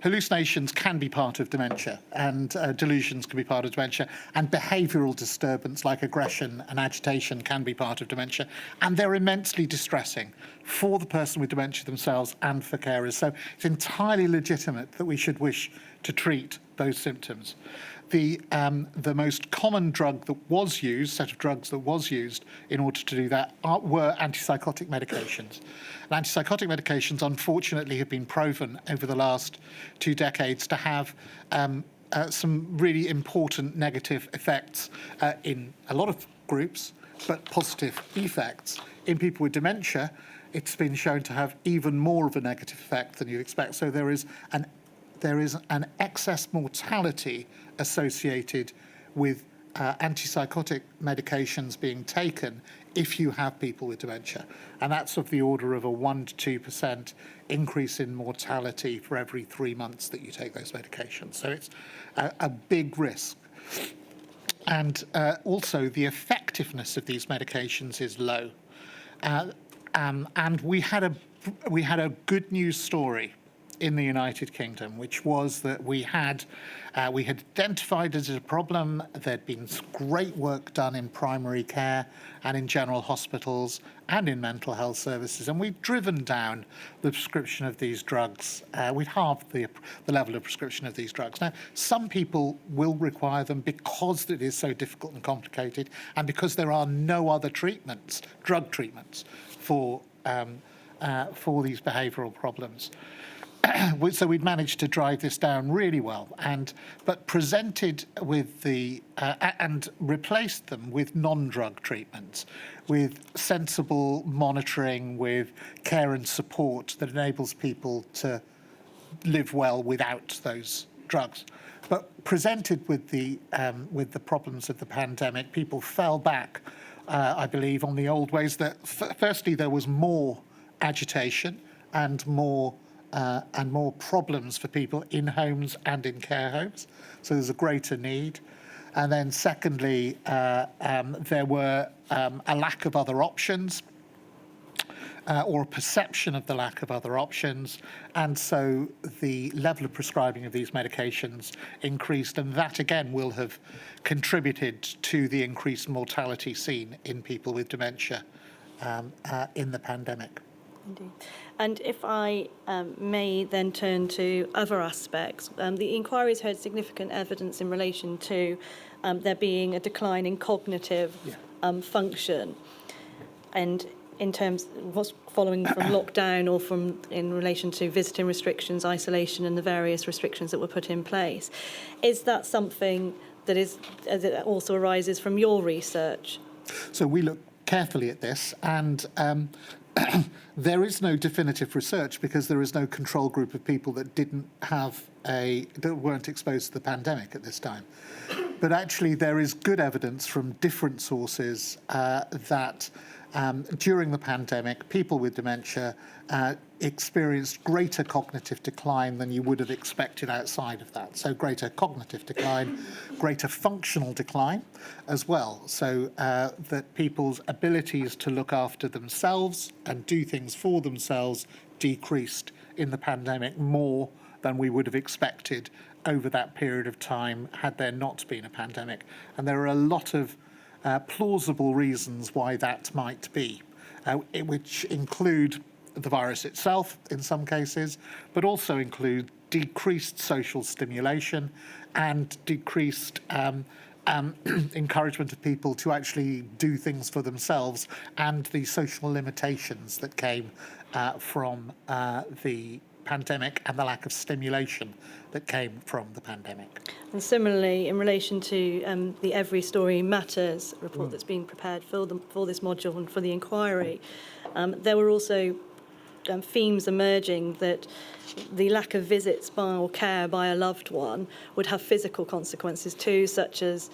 hallucinations can be part of dementia, and delusions can be part of dementia, and behavioural disturbance like aggression and agitation can be part of dementia, and they're immensely distressing for the person with dementia themselves and for carers. So it's entirely legitimate that we should wish to treat those symptoms. The most common drug that was used, set of drugs that was used in order to do that were antipsychotic medications. And antipsychotic medications, unfortunately, have been proven over the last 2 decades to have some really important negative effects in a lot of groups, but positive effects. In people with dementia, it's been shown to have even more of a negative effect than you expect. So there is an excess mortality associated with antipsychotic medications being taken if you have people with dementia. And that's of the order of a 1 to 2% increase in mortality for every 3 months that you take those medications. So it's a big risk. And also the effectiveness of these medications is low. And we had a good news story in the United Kingdom, which was that we had identified it as a problem. There'd been great work done in primary care and in general hospitals and in mental health services, and we'd driven down the prescription of these drugs. We'd halved the level of prescription of these drugs. Now, some people will require them because it is so difficult and complicated, and because there are no other treatments, drug treatments, for these behavioural problems. So we'd managed to drive this down really well, but presented with and replaced them with non-drug treatments, with sensible monitoring, with care and support that enables people to live well without those drugs. But presented with the problems of the pandemic, people fell back, I believe, on the old ways. That firstly there was more agitation and more problems for people in homes and in care homes. So there's a greater need. And then secondly, there were a lack of other options, or a perception of the lack of other options. And so the level of prescribing of these medications increased, and that again will have contributed to the increased mortality seen in people with dementia in the pandemic. Indeed. And if I may then turn to other aspects, the inquiry has heard significant evidence in relation to there being a decline in cognitive function, and in terms of what's following from lockdown or from in relation to visiting restrictions, isolation, and the various restrictions that were put in place. Is that something that also arises from your research? So we look carefully at this, and there is no definitive research because there is no control group of people that that weren't exposed to the pandemic at this time. But actually there is good evidence from different sources that during the pandemic, people with dementia experienced greater cognitive decline than you would have expected outside of that. So greater cognitive decline, greater functional decline as well. So that people's abilities to look after themselves and do things for themselves decreased in the pandemic more than we would have expected over that period of time had there not been a pandemic. And there are a lot of plausible reasons why that might be, which include the virus itself in some cases, but also include decreased social stimulation and decreased encouragement of people to actually do things for themselves, and the social limitations that came from the pandemic and the lack of stimulation that came from the pandemic. And similarly, in relation to the Every Story Matters report that's been prepared for this module and for the inquiry, there were also themes emerging that the lack of visits or care by a loved one would have physical consequences too, such as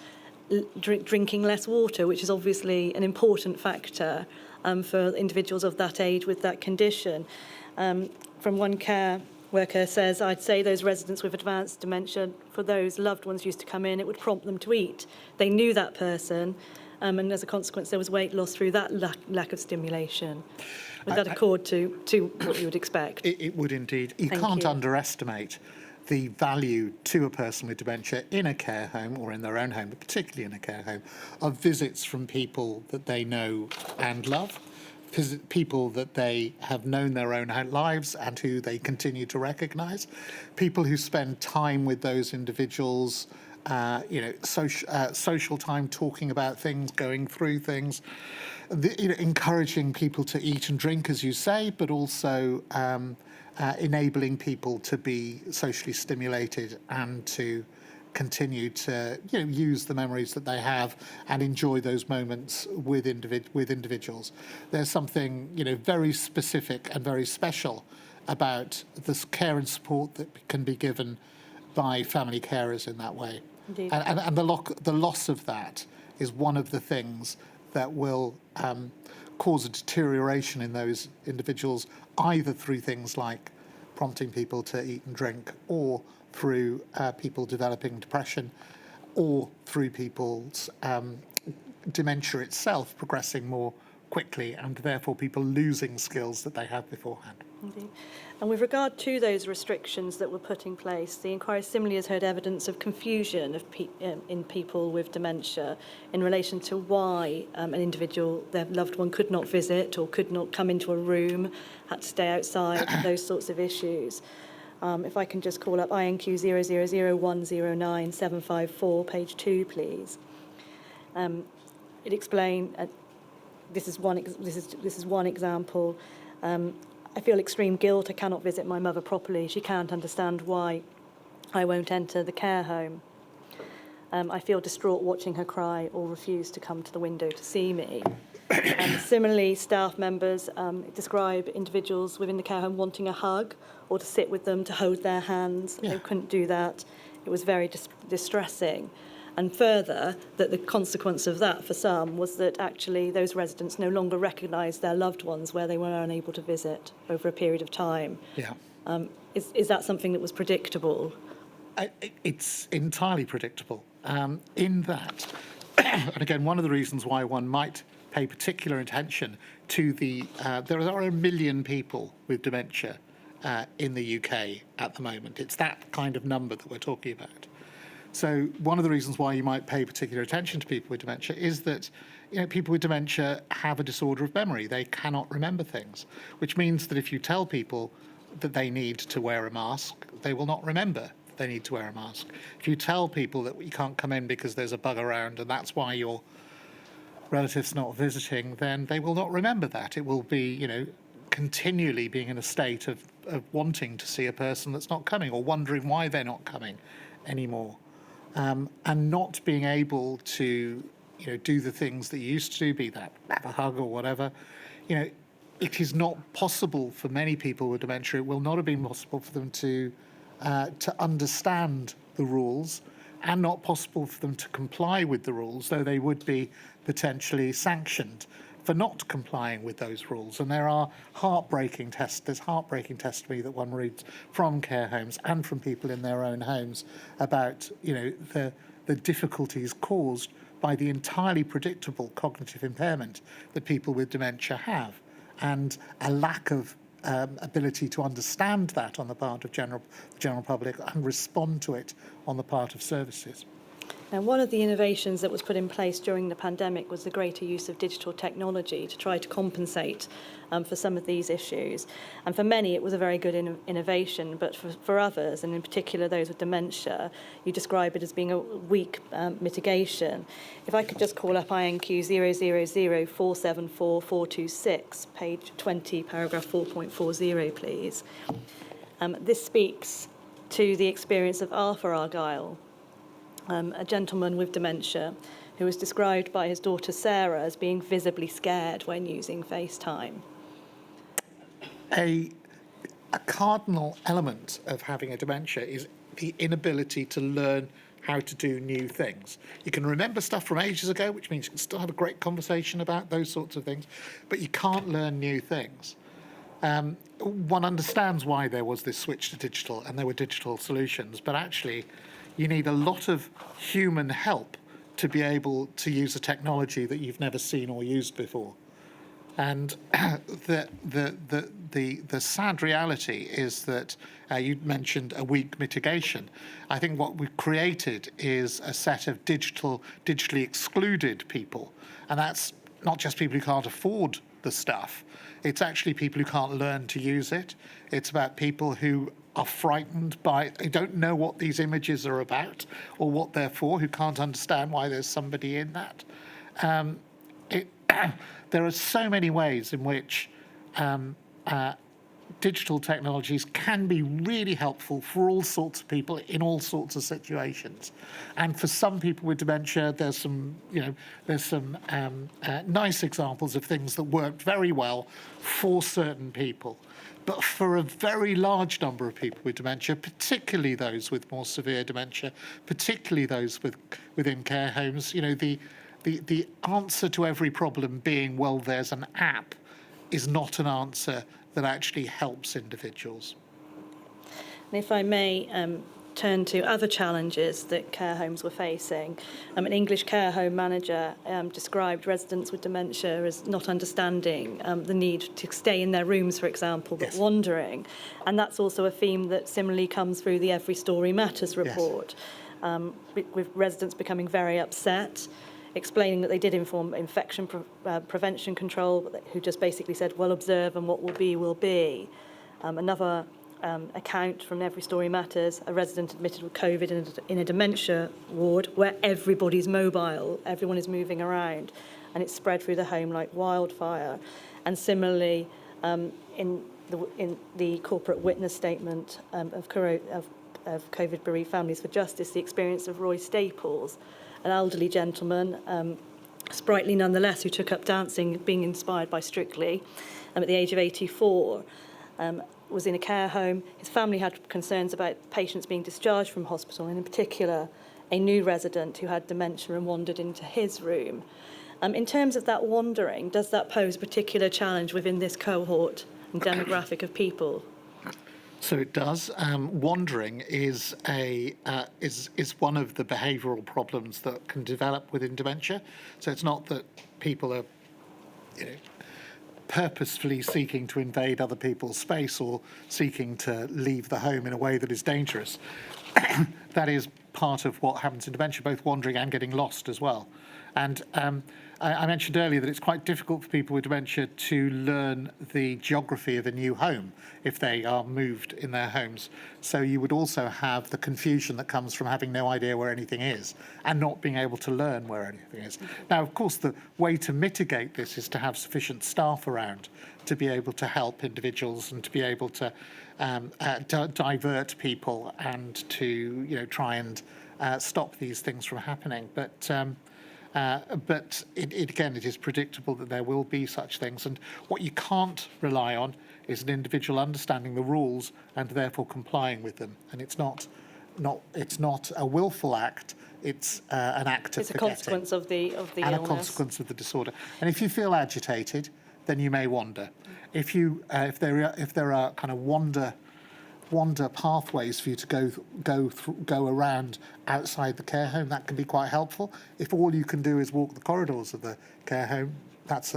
drinking less water, which is obviously an important factor for individuals of that age with that condition. From one care worker says, I'd say those residents with advanced dementia, for those loved ones used to come in, it would prompt them to eat. They knew that person, and as a consequence, there was weight loss through that lack of stimulation. Would that accord to what you would expect? It would indeed. You Thank can't you. underestimate the value to a person with dementia in a care home or in their own home, but particularly in a care home, of visits from people that they know and love, people that they have known their own lives and who they continue to recognise, people who spend time with those individuals, social time, talking about things, going through things, encouraging people to eat and drink, as you say, but also enabling people to be socially stimulated and to continue to use the memories that they have and enjoy those moments with individuals. There's something very specific and very special about this care and support that can be given by family carers in that way. Indeed. And the loss of that is one of the things that will cause a deterioration in those individuals, either through things like prompting people to eat and drink, or through people developing depression, or through people's dementia itself progressing more quickly, and therefore people losing skills that they had beforehand. Indeed. And with regard to those restrictions that were put in place, the inquiry similarly has heard evidence of confusion in people with dementia in relation to why an individual, their loved one, could not visit or could not come into a room, had to stay outside, those sorts of issues. If I can just call up INQ 000109-754, page 2, please. It explained. This is one example. I feel extreme guilt. I cannot visit my mother properly. She can't understand why I won't enter the care home. I feel distraught watching her cry or refuse to come to the window to see me. Similarly, staff members describe individuals within the care home wanting a hug or to sit with them, to hold their hands. Yeah. They couldn't do that. It was very distressing. And further, that the consequence of that for some was that actually those residents no longer recognised their loved ones where they were unable to visit over a period of time. Yeah. Is that something that was predictable? It's entirely predictable in that, and again, one of the reasons why one might pay particular attention to there are 1 million people with dementia in the UK at the moment. It's that kind of number that we're talking about. So one of the reasons why you might pay particular attention to people with dementia is that people with dementia have a disorder of memory. They cannot remember things, which means that if you tell people that they need to wear a mask, they will not remember that they need to wear a mask. If you tell people that you can't come in because there's a bug around and that's why your relative's not visiting, then they will not remember that. It will be, continually being in a state of wanting to see a person that's not coming or wondering why they're not coming anymore. And not being able to, do the things that you used to do, be that have a hug or whatever, it is not possible for many people with dementia. It will not have been possible for them to understand the rules, and not possible for them to comply with the rules, though they would be potentially sanctioned for not complying with those rules. And there's heartbreaking testimony that one reads from care homes and from people in their own homes about, the difficulties caused by the entirely predictable cognitive impairment that people with dementia have, and a lack of ability to understand that on the part of general public and respond to it on the part of services. Now, one of the innovations that was put in place during the pandemic was the greater use of digital technology to try to compensate for some of these issues. And for many, it was a very good innovation, but for others, and in particular those with dementia, you describe it as being a weak mitigation. If I could just call up INQ 000474-426, page 20, paragraph 4.40, please. This speaks to the experience of Arthur Argyle, a gentleman with dementia who was described by his daughter Sarah as being visibly scared when using FaceTime. A cardinal element of having a dementia is the inability to learn how to do new things. You can remember stuff from ages ago, which means you can still have a great conversation about those sorts of things, but you can't learn new things. One understands why there was this switch to digital and there were digital solutions, but actually you need a lot of human help to be able to use a technology that you've never seen or used before. And the sad reality is that you mentioned a weak mitigation. I think what we've created is a set of digitally excluded people, and that's not just people who can't afford the stuff. It's actually people who can't learn to use it. It's about people who are frightened by, who don't know what these images are about or what they're for, who can't understand why there's somebody in that. There are so many ways in which digital technologies can be really helpful for all sorts of people in all sorts of situations. And for some people with dementia, there's some nice examples of things that worked very well for certain people. But for a very large number of people with dementia, particularly those with more severe dementia, particularly those within care homes, the answer to every problem being, well, there's an app, is not an answer that actually helps individuals. And if I may turn to other challenges that care homes were facing, an English care home manager described residents with dementia as not understanding the need to stay in their rooms, for example, but yes. wandering. And that's also a theme that similarly comes through the Every Story Matters report, yes. With residents becoming very upset, explaining that they did inform infection prevention control, but who just basically said, well, observe and what will be, will be. Another account from Every Story Matters, a resident admitted with COVID in a dementia ward where everybody's mobile, everyone is moving around, and it's spread through the home like wildfire. And similarly, in the corporate witness statement of COVID bereaved families for justice, the experience of Roy Staples, an elderly gentleman, sprightly nonetheless, who took up dancing, being inspired by Strictly, at the age of 84, was in a care home. His family had concerns about patients being discharged from hospital, and in particular, a new resident who had dementia and wandered into his room. In terms of that wandering, does that pose a particular challenge within this cohort and demographic of people? So it does. Wandering is one of the behavioural problems that can develop within dementia. So it's not that people are, purposefully seeking to invade other people's space or seeking to leave the home in a way that is dangerous. That is part of what happens in dementia, both wandering and getting lost as well. And I mentioned earlier that it's quite difficult for people with dementia to learn the geography of a new home if they are moved in their homes. So you would also have the confusion that comes from having no idea where anything is and not being able to learn where anything is. Now, of course, the way to mitigate this is to have sufficient staff around to be able to help individuals and to be able to divert people and to try and stop these things from happening. But it is predictable that there will be such things. And what you can't rely on is an individual understanding the rules and therefore complying with them. And it's not a willful act. It's an act of forgetting. It's a consequence of the and illness. A consequence of the disorder. And if you feel agitated, then you may wander. If there are kind of wander pathways for you to go around outside the care home, that can be quite helpful. If all you can do is walk the corridors of the care home, that's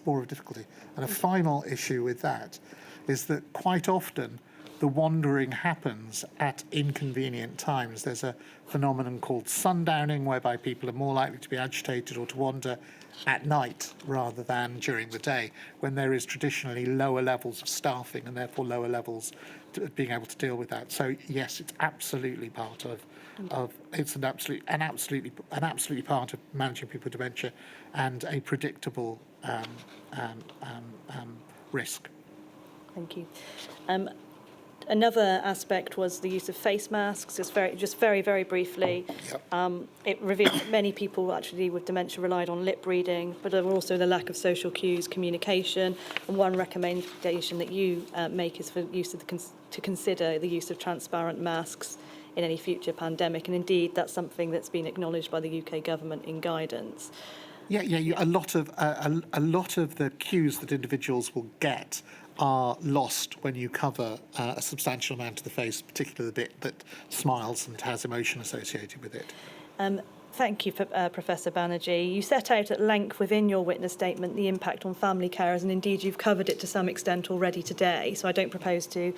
more of a difficulty. And a final issue with that is that quite often the wandering happens at inconvenient times. There's a phenomenon called sundowning, whereby people are more likely to be agitated or to wander at night rather than during the day, when there is traditionally lower levels of staffing and therefore lower levels of being able to deal with that. So yes, it's absolutely part of it's an absolutely part of managing people with dementia and a predictable risk. Thank you. Another aspect was the use of face masks. Just very, very briefly. Yep. It revealed that many people actually with dementia relied on lip reading, but also the lack of social cues, communication. And one recommendation that you make is for use of to consider the use of transparent masks in any future pandemic. And indeed, that's something that's been acknowledged by the UK government in guidance. Yeah. A lot of the cues that individuals will get are lost when you cover a substantial amount of the face, particularly the bit that smiles and has emotion associated with it. Thank you, Professor Banerjee. You set out at length within your witness statement the impact on family carers, and indeed you've covered it to some extent already today, so I don't propose to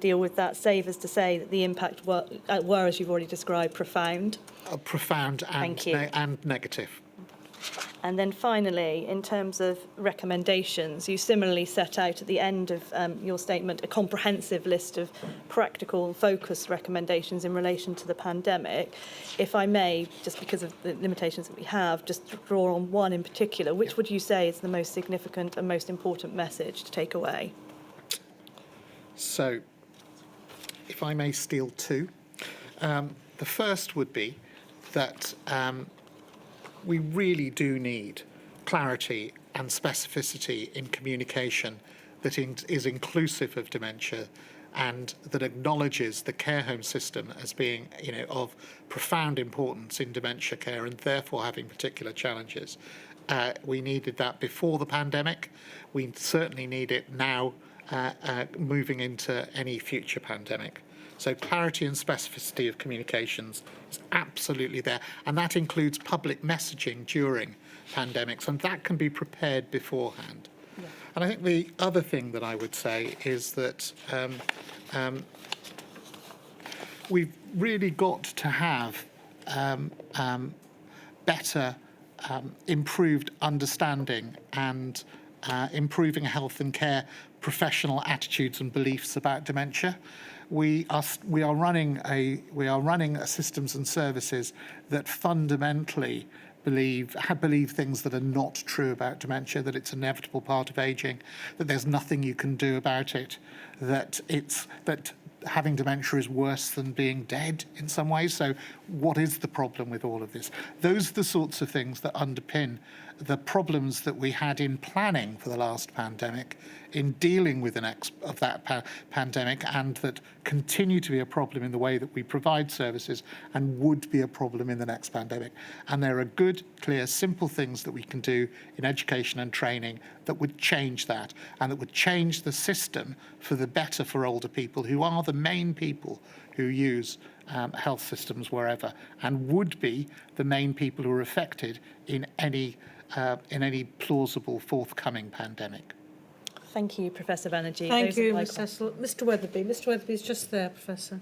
deal with that, save as to say that the impact were, as you've already described, profound. Profound and, and negative. And then finally, in terms of recommendations, you similarly set out at the end of your statement a comprehensive list of practical and focused recommendations in relation to the pandemic. If I may, just because of the limitations that we have, just draw on one in particular, which would you say is the most significant and most important message to take away? So, if I may steal two. The first would be that we really do need clarity and specificity in communication that is inclusive of dementia and that acknowledges the care home system as being, of profound importance in dementia care and therefore having particular challenges. We needed that before the pandemic. We certainly need it now, moving into any future pandemic. So clarity and specificity of communications is absolutely there. And that includes public messaging during pandemics, and that can be prepared beforehand. Yeah. And I think the other thing that I would say is that we've really got to have better, improved understanding and improving health and care professional attitudes and beliefs about dementia. We are running systems and services that fundamentally believe things that are not true about dementia, that it's an inevitable part of aging, that there's nothing you can do about it, that having dementia is worse than being dead in some ways. So what is the problem with all of this? Those are the sorts of things that underpin the problems that we had in planning for the last pandemic, in dealing with that pandemic, and that continue to be a problem in the way that we provide services and would be a problem in the next pandemic. And there are good, clear, simple things that we can do in education and training that would change that, and that would change the system for the better for older people, who are the main people who use health systems wherever, and would be the main people who are affected in any plausible forthcoming pandemic. Thank you, Professor Banerjee. Thank you, Ms Cecil. Mr Weatherby. Mr Weatherby's just there, Professor.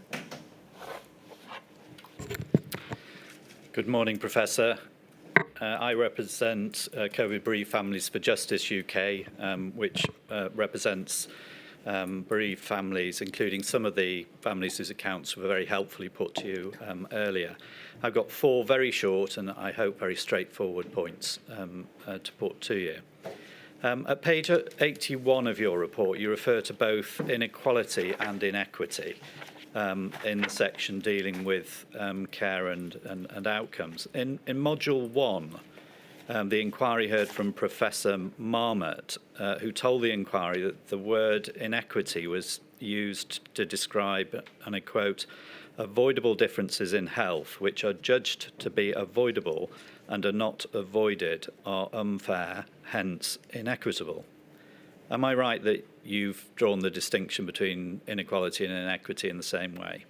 Good morning, Professor. I represent COVID Bereaved Families for Justice UK, which represents bereaved families, including some of the families whose accounts were very helpfully put to you earlier. I've got four very short and I hope very straightforward points to put to you. At page 81 of your report, you refer to both inequality and inequity in the section dealing with care and outcomes. In Module 1, the inquiry heard from Professor Marmot, who told the inquiry that the word inequity was used to describe, and I quote, avoidable differences in health which are judged to be avoidable and are not avoided are unfair, hence inequitable. Am I right that you've drawn the distinction between inequality and inequity in the same way?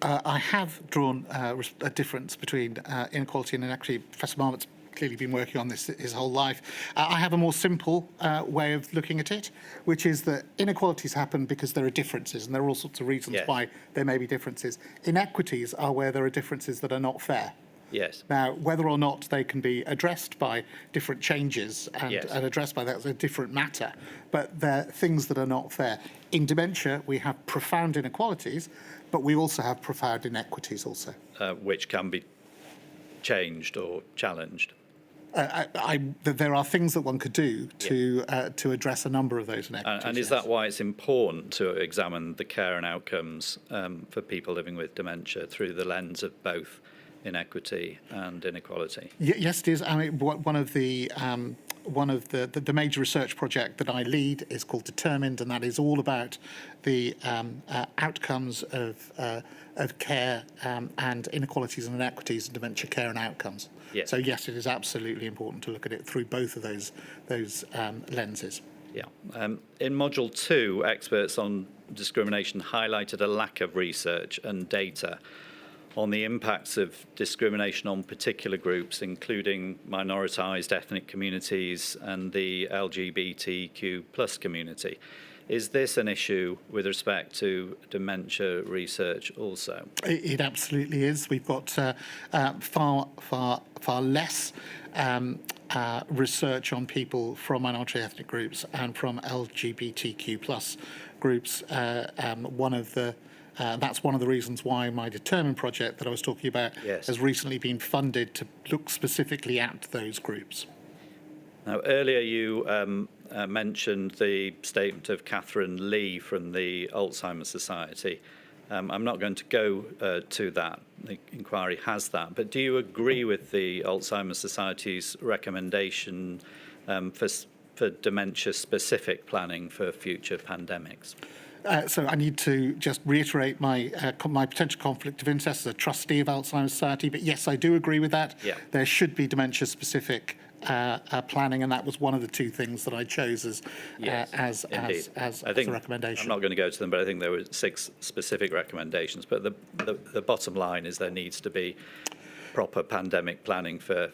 I have drawn a difference between inequality and inequity. Professor Marmot's clearly been working on this his whole life. I have a more simple way of looking at it, which is that inequalities happen because there are differences, and there are all sorts of reasons why there may be differences. Inequities are where there are differences that are not fair. Yes. Now, whether or not they can be addressed by different changes and addressed by that is a different matter, but they're things that are not fair. In dementia, we have profound inequalities, but we also have profound inequities also. Which can be changed or challenged. There are things that one could do to address a number of those inequities. And is that why it's important to examine the care and outcomes for people living with dementia through the lens of both inequity and inequality? Yes, it is. I mean, one of the major research project that I lead is called Determined, and that is all about the outcomes of care and inequalities and inequities in dementia care and outcomes. Yes. So yes, it is absolutely important to look at it through both of those lenses. Yeah. In Module 2, experts on discrimination highlighted a lack of research and data on the impacts of discrimination on particular groups, including minoritised ethnic communities and the LGBTQ plus community. Is this an issue with respect to dementia research also? It absolutely is. We've got far less research on people from minority ethnic groups and from LGBTQ plus groups. That's one of the reasons why my Determine project that I was talking about has recently been funded to look specifically at those groups. Now, earlier you mentioned the statement of Catherine Lee from the Alzheimer's Society. I'm not going to go to that. The inquiry has that. But do you agree with the Alzheimer's Society's recommendation for dementia-specific planning for future pandemics? So I need to just reiterate my potential conflict of interest as a trustee of Alzheimer's Society. But yes, I do agree with that. Yeah. There should be dementia-specific planning, and that was one of the two things that I chose as a recommendation. I'm not going to go to them, but I think there were 6 specific recommendations. But the bottom line is there needs to be proper pandemic planning that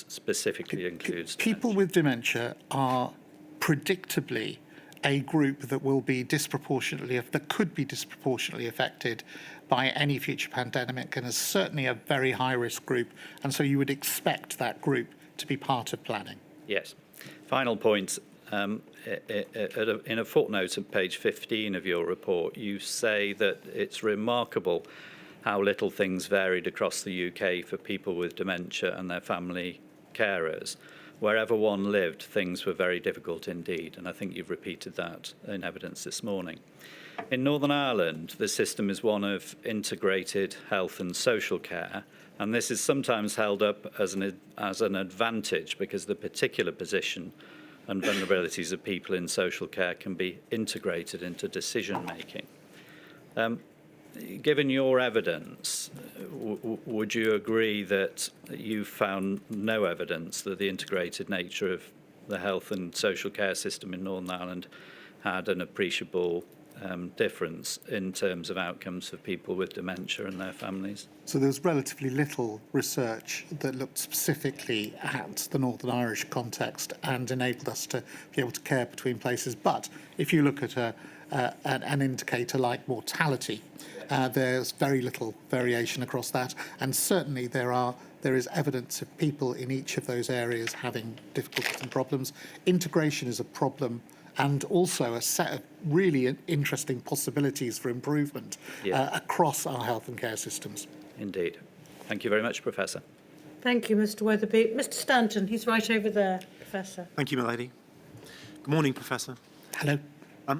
specifically includes people with dementia are predictably a group that could be disproportionately affected by any future pandemic, and is certainly a very high-risk group, and so you would expect that group to be part of planning. Yes. Final point. In a footnote on page 15 of your report, you say that it's remarkable how little things varied across the UK for people with dementia and their family carers. Wherever one lived, things were very difficult indeed, and I think you've repeated that in evidence this morning. In Northern Ireland, the system is one of integrated health and social care, and this is sometimes held up as an advantage because the particular position and vulnerabilities of people in social care can be integrated into decision-making. Given your evidence, would you agree that you found no evidence that the integrated nature of the health and social care system in Northern Ireland had an appreciable difference in terms of outcomes for people with dementia and their families? So there was relatively little research that looked specifically at the Northern Irish context and enabled us to be able to care between places. But if you look at an indicator like mortality, there's very little variation across that, and certainly there is evidence of people in each of those areas having difficulties and problems. Integration is a problem, and also a set of really interesting possibilities for improvement across our health and care systems. Indeed. Thank you very much, Professor. Thank you, Mr. Weatherby. Mr. Stanton, he's right over there, Professor. Thank you, my lady. Good morning, Professor. Hello.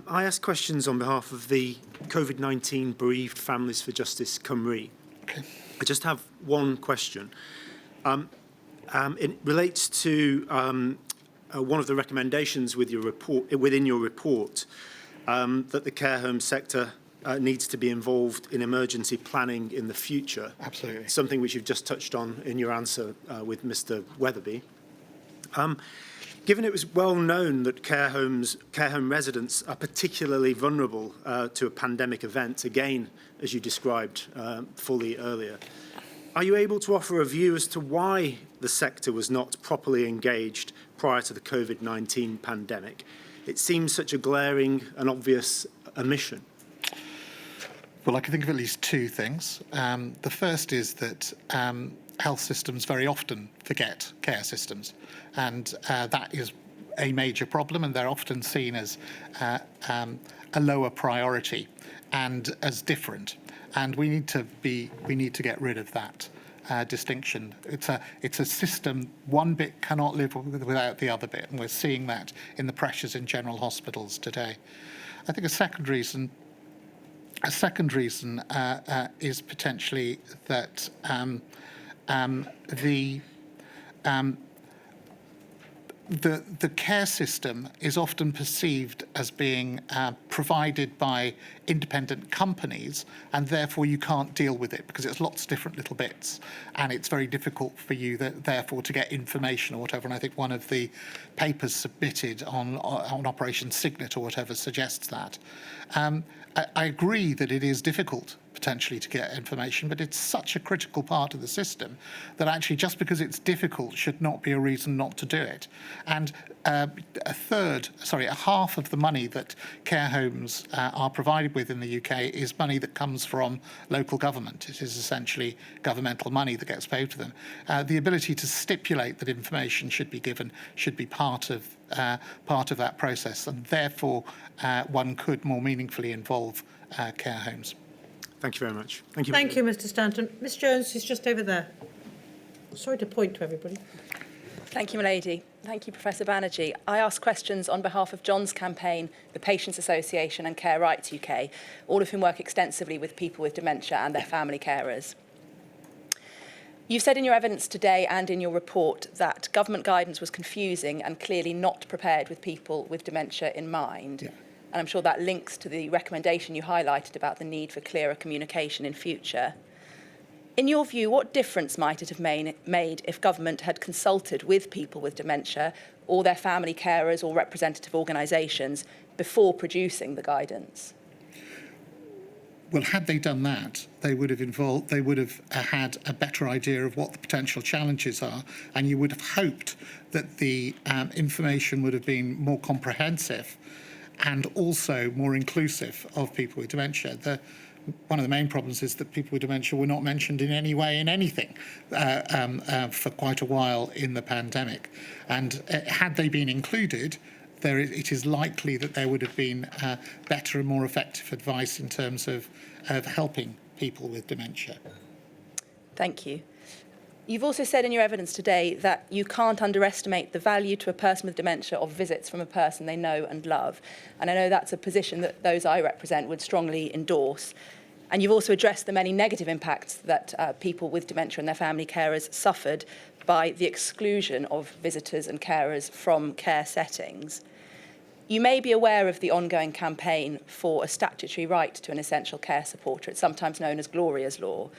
I ask questions on behalf of the COVID-19 Bereaved Families for Justice Cymru. Okay. I just have one question. It relates to one of the recommendations within your report, that the care home sector needs to be involved in emergency planning in the future. Absolutely. Something which you've just touched on in your answer with Mr. Weatherby. Given it was well known that care home residents are particularly vulnerable to a pandemic event, again, as you described fully earlier, are you able to offer a view as to why the sector was not properly engaged prior to the COVID-19 pandemic? It seems such a glaring and obvious omission. Well, I can think of at least two things. The first is that health systems very often forget care systems, and that is a major problem, and they're often seen as a lower priority and as different. And we need to get rid of that distinction. It's a system. One bit cannot live without the other bit, and we're seeing that in the pressures in general hospitals today. I think a second reason is potentially that the care system is often perceived as being provided by independent companies, and therefore you can't deal with it because it's lots of different little bits, and it's very difficult for you therefore to get information or whatever. And I think one of the papers submitted on Operation Signet or whatever suggests that. I agree that it is difficult potentially to get information, but it's such a critical part of the system that actually just because it's difficult should not be a reason not to do it. And a half of the money that care homes are provided with in the UK is money that comes from local government. It is essentially governmental money that gets paid to them. The ability to stipulate that information should be given should be part of that process, and therefore one could more meaningfully involve care homes. Thank you very much. Thank you. Thank you, Mr. Stanton. Miss Jones is just over there. Sorry to point to everybody. Thank you, Milady. Thank you, Professor Banerjee. I ask questions on behalf of John's campaign, the Patients Association and Care Rights UK, all of whom work extensively with people with dementia and their family carers. You've said in your evidence today and in your report that government guidance was confusing and clearly not prepared with people with dementia in mind. Yeah. And I'm sure that links to the recommendation you highlighted about the need for clearer communication in future. In your view, what difference might it have made if government had consulted with people with dementia or their family carers or representative organisations before producing the guidance? Well, had they done that, they would have had a better idea of what the potential challenges are, and you would have hoped that the information would have been more comprehensive and also more inclusive of people with dementia. One of the main problems is that people with dementia were not mentioned in any way in anything for quite a while in the pandemic. And had they been included, it is likely that there would have been better and more effective advice in terms of helping people with dementia. Thank you. You've also said in your evidence today that you can't underestimate the value to a person with dementia of visits from a person they know and love. And I know that's a position that those I represent would strongly endorse. And you've also addressed the many negative impacts that people with dementia and their family carers suffered by the exclusion of visitors and carers from care settings. You may be aware of the ongoing campaign for a statutory right to an essential care supporter. It's sometimes known as Gloria's Law,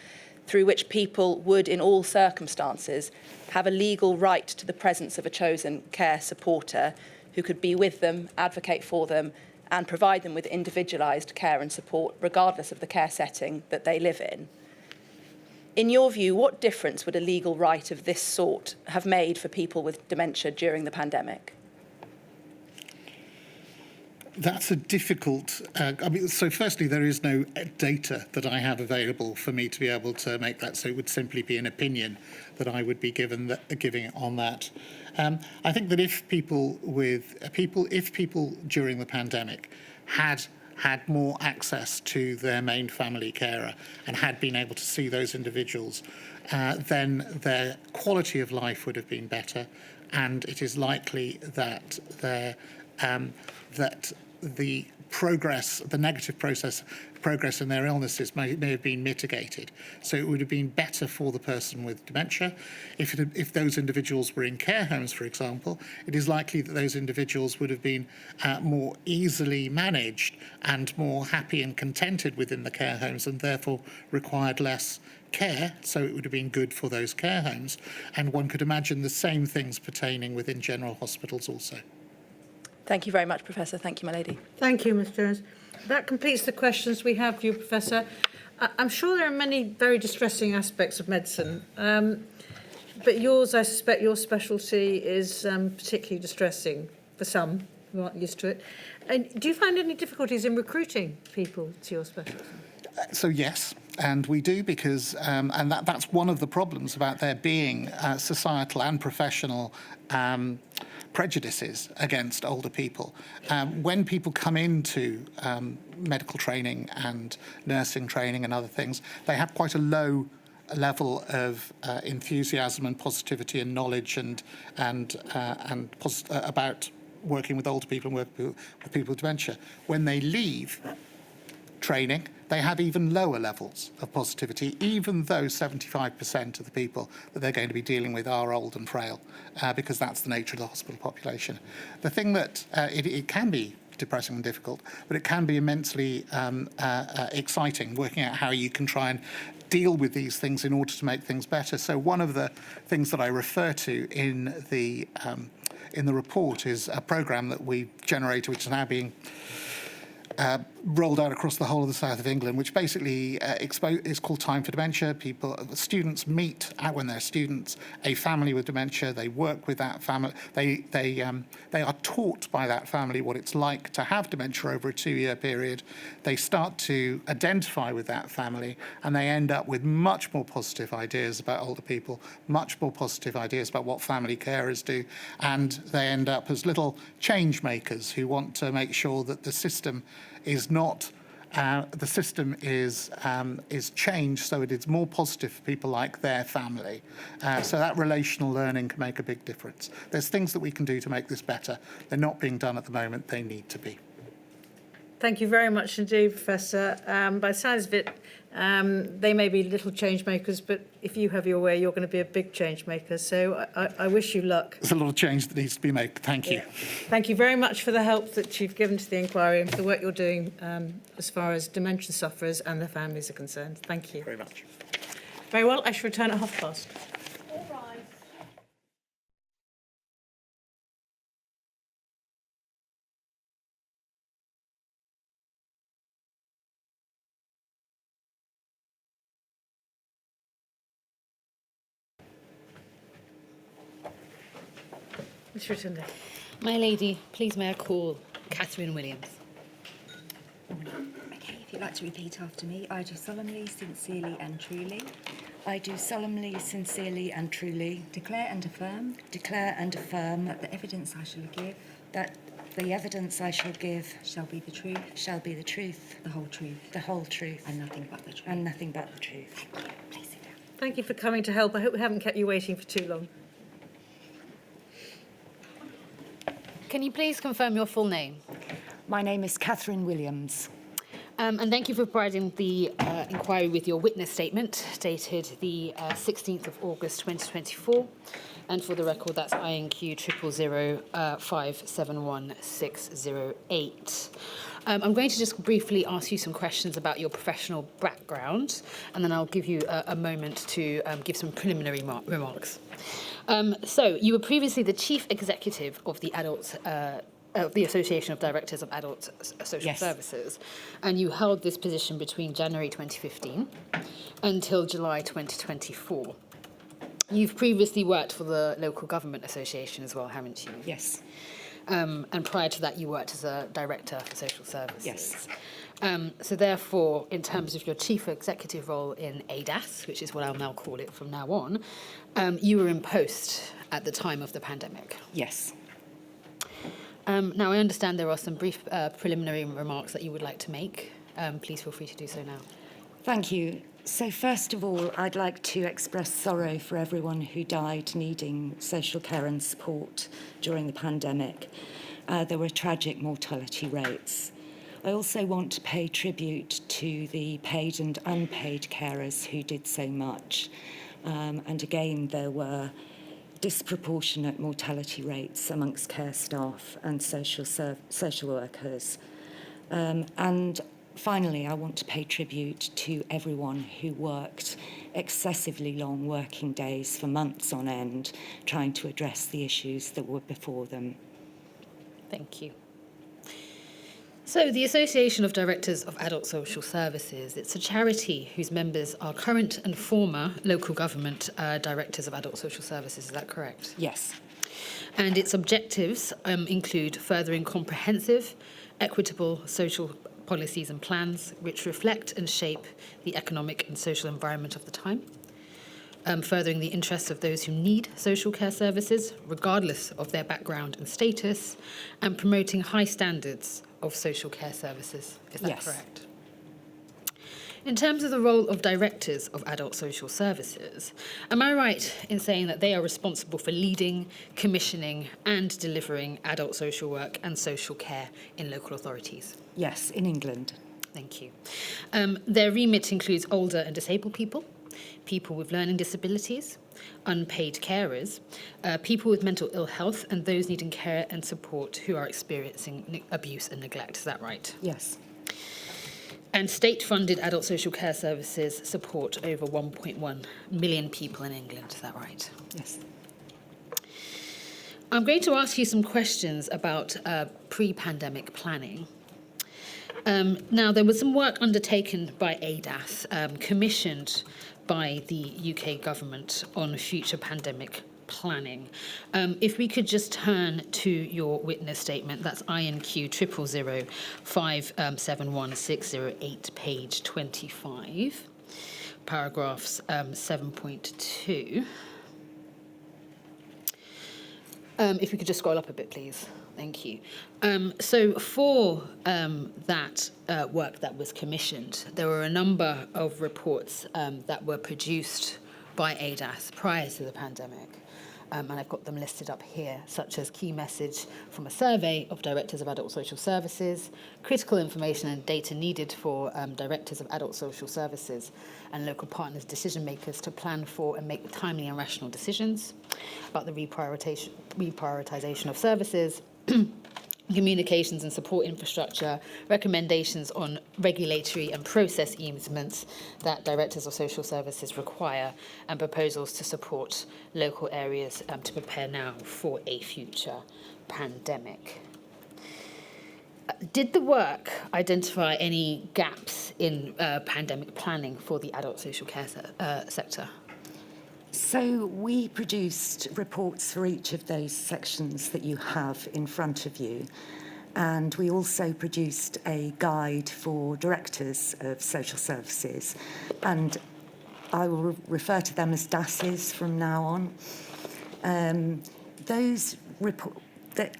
through which people would, in all circumstances, have a legal right to the presence of a chosen care supporter who could be with them, advocate for them, and provide them with individualised care and support, regardless of the care setting that they live in. In your view, what difference would a legal right of this sort have made for people with dementia during the pandemic? That's a difficult... so firstly, there is no data that I have available for me to be able to make that, so it would simply be an opinion that I would be giving on that. I think that if people during the pandemic had more access to their main family carer and had been able to see those individuals, then their quality of life would have been better, and it is likely that the negative progress in their illnesses may have been mitigated. So it would have been better for the person with dementia. If those individuals were in care homes, for example, it is likely that those individuals would have been more easily managed and more happy and contented within the care homes, and therefore required less care, so it would have been good for those care homes. And one could imagine the same things pertaining within general hospitals also. Thank you very much, Professor. Thank you, my lady. Thank you, Ms Jones. That completes the questions we have for you, Professor. I'm sure there are many very distressing aspects of medicine, but yours, I suspect your specialty is particularly distressing for some who aren't used to it. And do you find any difficulties in recruiting people to your specialty? So yes, and we do, because and that's one of the problems about there being societal and professional prejudices against older people. When people come into medical training and nursing training and other things, they have quite a low level of enthusiasm and positivity and knowledge about working with older people and working with people with dementia. When they leave training, they have even lower levels of positivity, even though 75% of the people that they're going to be dealing with are old and frail, because that's the nature of the hospital population. The thing that it can be depressing and difficult, but it can be immensely exciting, working out how you can try and deal with these things in order to make things better. So one of the things that I refer to in the report is a programme that we've generated, which is now being rolled out across the whole of the south of England, which basically is called Time for Dementia. Students meet when they're students a family with dementia. They work with that family. They are taught by that family what it's like to have dementia over a 2-year period. They start to identify with that family, and they end up with much more positive ideas about older people, much more positive ideas about what family carers do, and they end up as little change makers who want to make sure that the system is not is changed so it is more positive for people like their family. So that relational learning can make a big difference. There's things that we can do to make this better. They're not being done at the moment. They need to be. Thank you very much indeed, Professor. By the sounds of it, they may be little change makers, but if you have your way, you're going to be a big change maker. So I wish you luck. There's a lot of change that needs to be made. Thank you. Thank you very much for the help that you've given to the inquiry and for the work you're doing as far as dementia sufferers and their families are concerned. Thank you. Very much. Very well. I shall return at 12:30. Mr. Tunde. My lady, please may I call Catherine Williams? Okay, if you'd like to repeat after me, I do solemnly, sincerely and truly. I do solemnly, sincerely and truly. Declare and affirm. Declare and affirm. That the evidence I shall give. That the evidence I shall give. Shall be the truth. Shall be the truth. The whole truth. The whole truth. And nothing but the truth. And nothing but the truth. Thank you. Please sit down. Thank you for coming to help. I hope we haven't kept you waiting for too long. Can you please confirm your full name? My name is Catherine Williams. And thank you for providing the inquiry with your witness statement dated the 16th of August 2024. And for the record, that's INQ 000571608. I'm going to just briefly ask you some questions about your professional background, and then I'll give you a moment to give some preliminary remarks. So, you were previously the chief executive of the the Association of Directors of Adult Social Services, and you held this position between January 2015 until July 2024. You've previously worked for the Local Government Association as well, haven't you? Yes. And prior to that, you worked as a director for social services. Yes. So therefore, in terms of your chief executive role in ADAS, which is what I'll now call it from now on, you were in post at the time of the pandemic. Yes. Now, I understand there are some brief preliminary remarks that you would like to make. Please feel free to do so now. Thank you. So first of all, I'd like to express sorrow for everyone who died needing social care and support during the pandemic. There were tragic mortality rates. I also want to pay tribute to the paid and unpaid carers who did so much. And again, there were disproportionate mortality rates amongst care staff and social workers. And finally, I want to pay tribute to everyone who worked excessively long working days for months on end, trying to address the issues that were before them. Thank you. So, the Association of Directors of Adult Social Services, it's a charity whose members are current and former local government directors of adult social services, is that correct? Yes. And its objectives include furthering comprehensive, equitable social policies and plans which reflect and shape the economic and social environment of the time, furthering the interests of those who need social care services, regardless of their background and status, and promoting high standards of social care services. Is that correct? In terms of the role of directors of adult social services, am I right in saying that they are responsible for leading, commissioning, and delivering adult social work and social care in local authorities? Yes, in England. Thank you. Their remit includes older and disabled people, people with learning disabilities, unpaid carers, people with mental ill health, and those needing care and support who are experiencing abuse and neglect. Is that right? Yes. And state-funded adult social care services support over 1.1 million people in England. Is that right? Yes. I'm going to ask you some questions about pre-pandemic planning. Now, there was some work undertaken by ADAS, commissioned by the UK government on future pandemic planning. If we could just turn to your witness statement, that's INQ 000571608, page 25, paragraphs 7.2. If we could just scroll up a bit, please. Thank you. So for that work that was commissioned, there were a number of reports that were produced by ADAS prior to the pandemic. And I've got them listed up here, such as key message from a survey of directors of adult social services, critical information and data needed for directors of adult social services and local partners, decision makers to plan for and make timely and rational decisions about the reprioritization of services, communications and support infrastructure, recommendations on regulatory and process easements that directors of social services require, and proposals to support local areas to prepare now for a future pandemic. Did the work identify any gaps in pandemic planning for the adult social care sector? So we produced reports for each of those sections that you have in front of you. And we also produced a guide for directors of social services. And I will refer to them as DASs from now on. Those reports,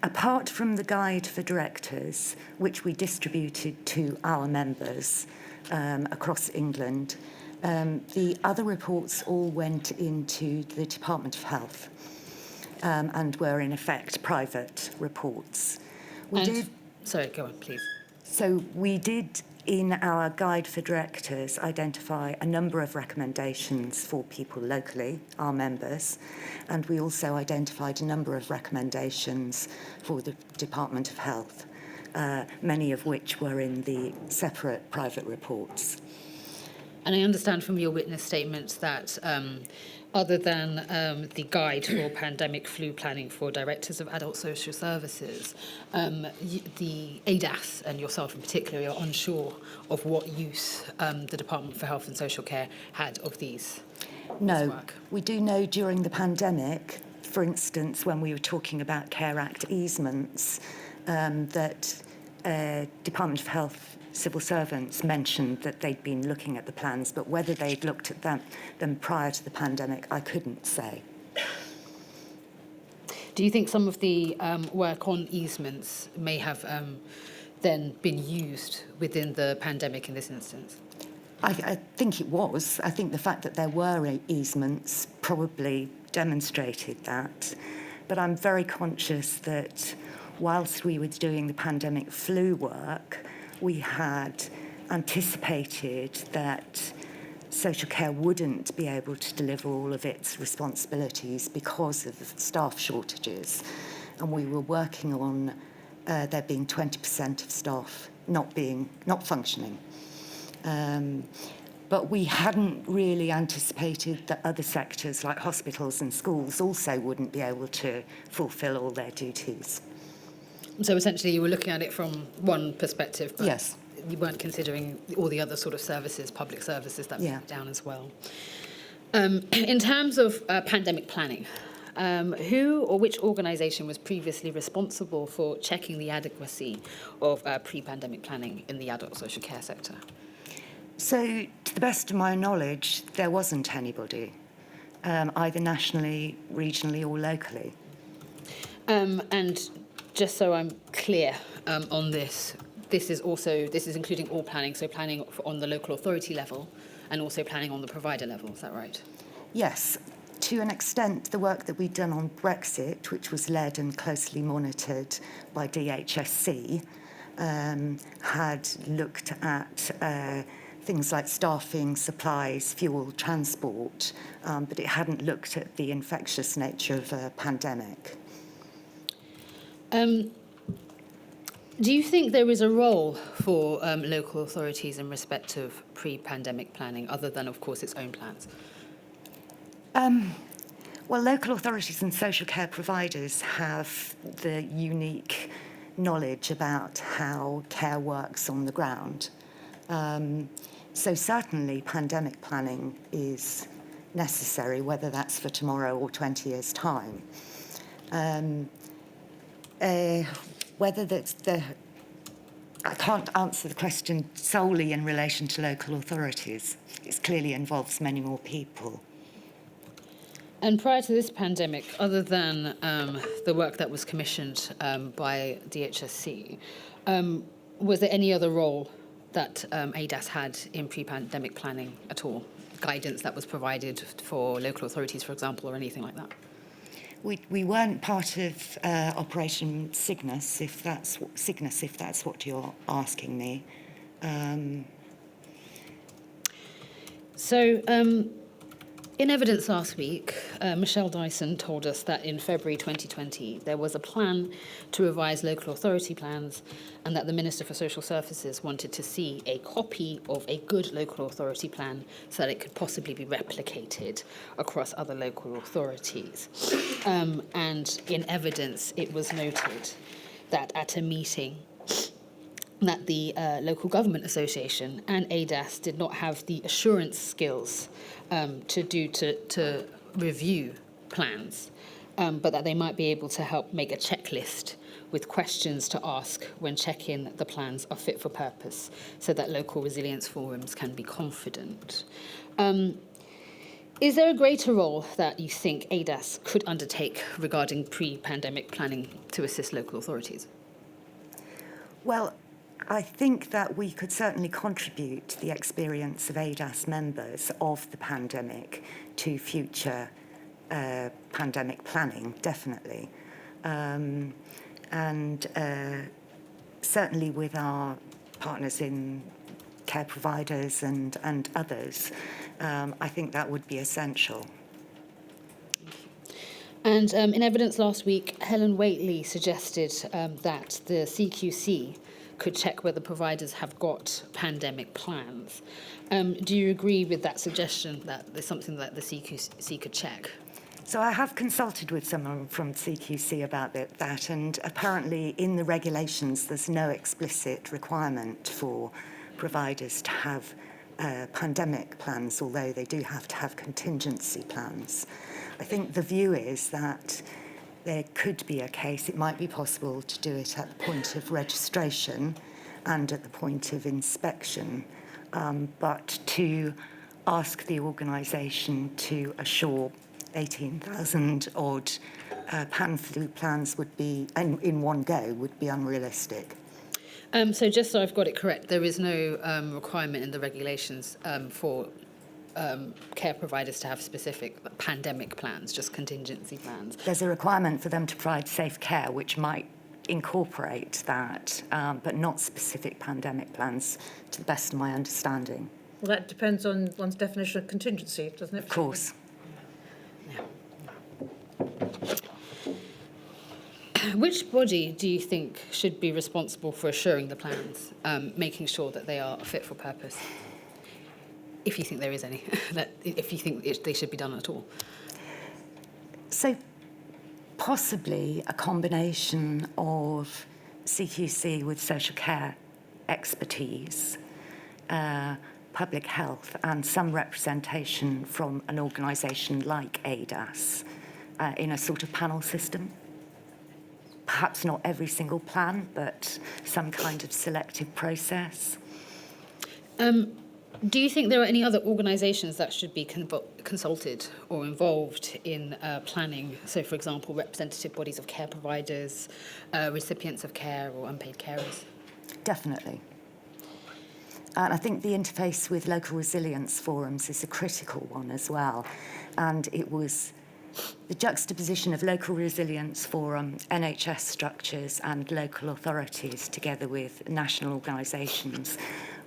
apart from the guide for directors, which we distributed to our members across England, the other reports all went into the Department of Health and were in effect private reports. Sorry, go on, please. So we did, in our guide for directors, identify a number of recommendations for people locally, our members, and we also identified a number of recommendations for the Department of Health, many of which were in the separate private reports. And I understand from your witness statements that other than the guide for pandemic flu planning for directors of adult social services, the ADAS and yourself in particular are unsure of what use the Department for Health and Social Care had of these. No, we do know during the pandemic, for instance, when we were talking about Care Act easements, that Department of Health civil servants mentioned that they'd been looking at the plans, but whether they'd looked at them prior to the pandemic, I couldn't say. Do you think some of the work on easements may have then been used within the pandemic in this instance? I think it was. I think the fact that there were easements probably demonstrated that. But I'm very conscious that whilst we were doing the pandemic flu work, we had anticipated that social care wouldn't be able to deliver all of its responsibilities because of staff shortages. And we were working on there being 20% of staff not functioning. But we hadn't really anticipated that other sectors like hospitals and schools also wouldn't be able to fulfil all their duties. So essentially you were looking at it from one perspective, but yes, you weren't considering all the other sort of services, public services that were down as well. In terms of pandemic planning, who or which organisation was previously responsible for checking the adequacy of pre-pandemic planning in the adult social care sector? So, to the best of my knowledge, there wasn't anybody, either nationally, regionally or locally. And just so I'm clear on this, this is including all planning, so planning on the local authority level and also planning on the provider level, is that right? Yes. To an extent, the work that we'd done on Brexit, which was led and closely monitored by DHSC, had looked at things like staffing, supplies, fuel, transport, but it hadn't looked at the infectious nature of a pandemic. Do you think there is a role for local authorities in respect of pre-pandemic planning, other than, of course, its own plans? Well, local authorities and social care providers have the unique knowledge about how care works on the ground. So certainly pandemic planning is necessary, whether that's for tomorrow or 20 years' time. Whether that's I can't answer the question solely in relation to local authorities. It clearly involves many more people. And prior to this pandemic, other than the work that was commissioned by DHSC, was there any other role that ADAS had in pre-pandemic planning at all? Guidance that was provided for local authorities, for example, or anything like that? We weren't part of Operation Cygnus, if that's what you're asking me. In evidence last week, Michelle Dyson told us that in February 2020, there was a plan to revise local authority plans and that the Minister for Social Services wanted to see a copy of a good local authority plan so that it could possibly be replicated across other local authorities. And in evidence, it was noted that at a meeting that the Local Government Association and ADAS did not have the assurance skills to review plans, but that they might be able to help make a checklist with questions to ask when checking that the plans are fit for purpose so that local resilience forums can be confident. Is there a greater role that you think ADAS could undertake regarding pre-pandemic planning to assist local authorities? Well, I think that we could certainly contribute to the experience of ADAS members of the pandemic to future pandemic planning, definitely. Certainly with our partners in care providers and others, I think that would be essential. And in evidence last week, Helen Whately suggested that the CQC could check whether providers have got pandemic plans. Do you agree with that suggestion that there's something that the CQC could check? So I have consulted with someone from CQC about that, and apparently in the regulations there's no explicit requirement for providers to have pandemic plans, although they do have to have contingency plans. I think the view is that there could be a case, it might be possible to do it at the point of registration and at the point of inspection, but to ask the organisation to assure 18,000 odd pan-flu plans would be, and in one go, would be unrealistic. So just so I've got it correct, there is no requirement in the regulations for care providers to have specific pandemic plans, just contingency plans. There's a requirement for them to provide safe care, which might incorporate that, but not specific pandemic plans, to the best of my understanding. Well, that depends on one's definition of contingency, doesn't it? Of course. Which body do you think should be responsible for assuring the plans, making sure that they are fit for purpose? If you think there is any, if you think they should be done at all. So possibly a combination of CQC with social care expertise, public health, and some representation from an organisation like ADAS in a sort of panel system. Perhaps not every single plan, but some kind of selective process. Do you think there are any other organisations that should be consulted or involved in planning? So, for example, representative bodies of care providers, recipients of care or unpaid carers? Definitely. And I think the interface with local resilience forums is a critical one as well. And it was the juxtaposition of local resilience forum, NHS structures and local authorities together with national organisations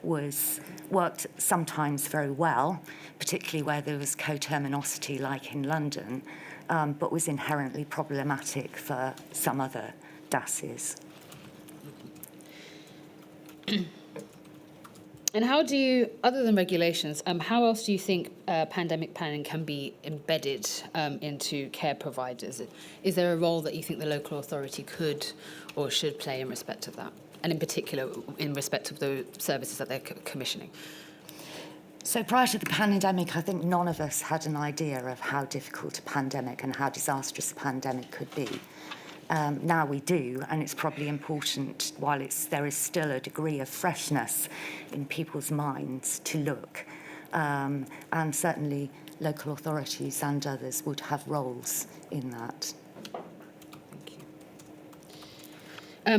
worked sometimes very well, particularly where there was coterminosity like in London, but was inherently problematic for some other DASs. And how do you, other than regulations, how else do you think pandemic planning can be embedded into care providers? Is there a role that you think the local authority could or should play in respect of that? And in particular, in respect of the services that they're commissioning? So prior to the pandemic, I think none of us had an idea of how difficult a pandemic and how disastrous a pandemic could be. Now we do, and it's probably important, while there is still a degree of freshness in people's minds, to look. And certainly local authorities and others would have roles in that. Thank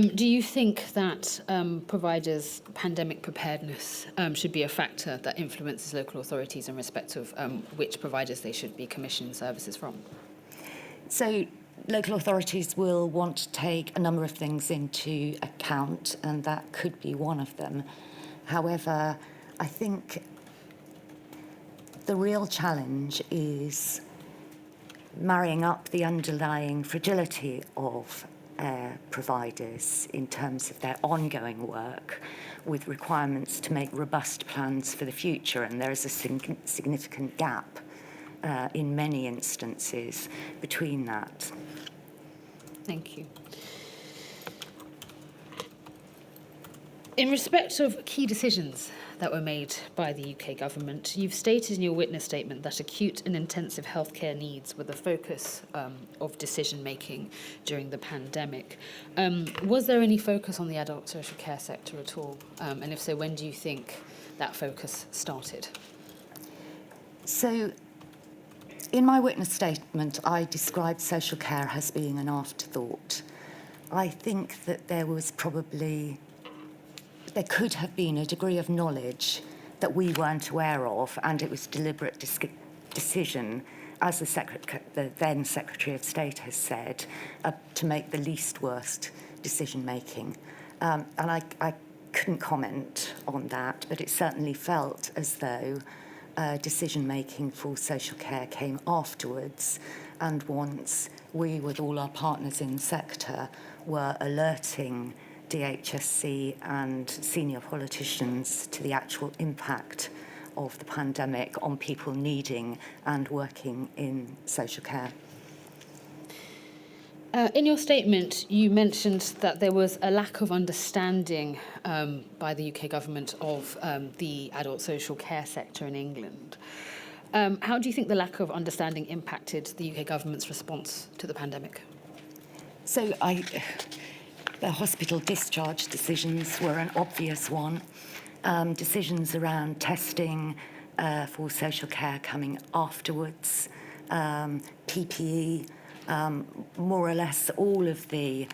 you. Do you think that providers' pandemic preparedness should be a factor that influences local authorities in respect of which providers they should be commissioning services from? So local authorities will want to take a number of things into account, and that could be one of them. However, I think the real challenge is marrying up the underlying fragility of providers in terms of their ongoing work with requirements to make robust plans for the future, and there is a significant gap in many instances between that. Thank you. In respect of key decisions that were made by the UK government, you've stated in your witness statement that acute and intensive healthcare needs were the focus of decision-making during the pandemic. Was there any focus on the adult social care sector at all? And if so, when do you think that focus started? So, in my witness statement, I described social care as being an afterthought. I think that there could have been a degree of knowledge that we weren't aware of, and it was deliberate decision, as the then Secretary of State has said, to make the least worst decision-making. And I couldn't comment on that, but it certainly felt as though decision-making for social care came afterwards, and once we, with all our partners in the sector, were alerting DHSC and senior politicians to the actual impact of the pandemic on people needing and working in social care. In your statement, you mentioned that there was a lack of understanding by the UK government of the adult social care sector in England. How do you think the lack of understanding impacted the UK government's response to the pandemic? So the hospital discharge decisions were an obvious one. Decisions around testing for social care coming afterwards, PPE, more or less all of the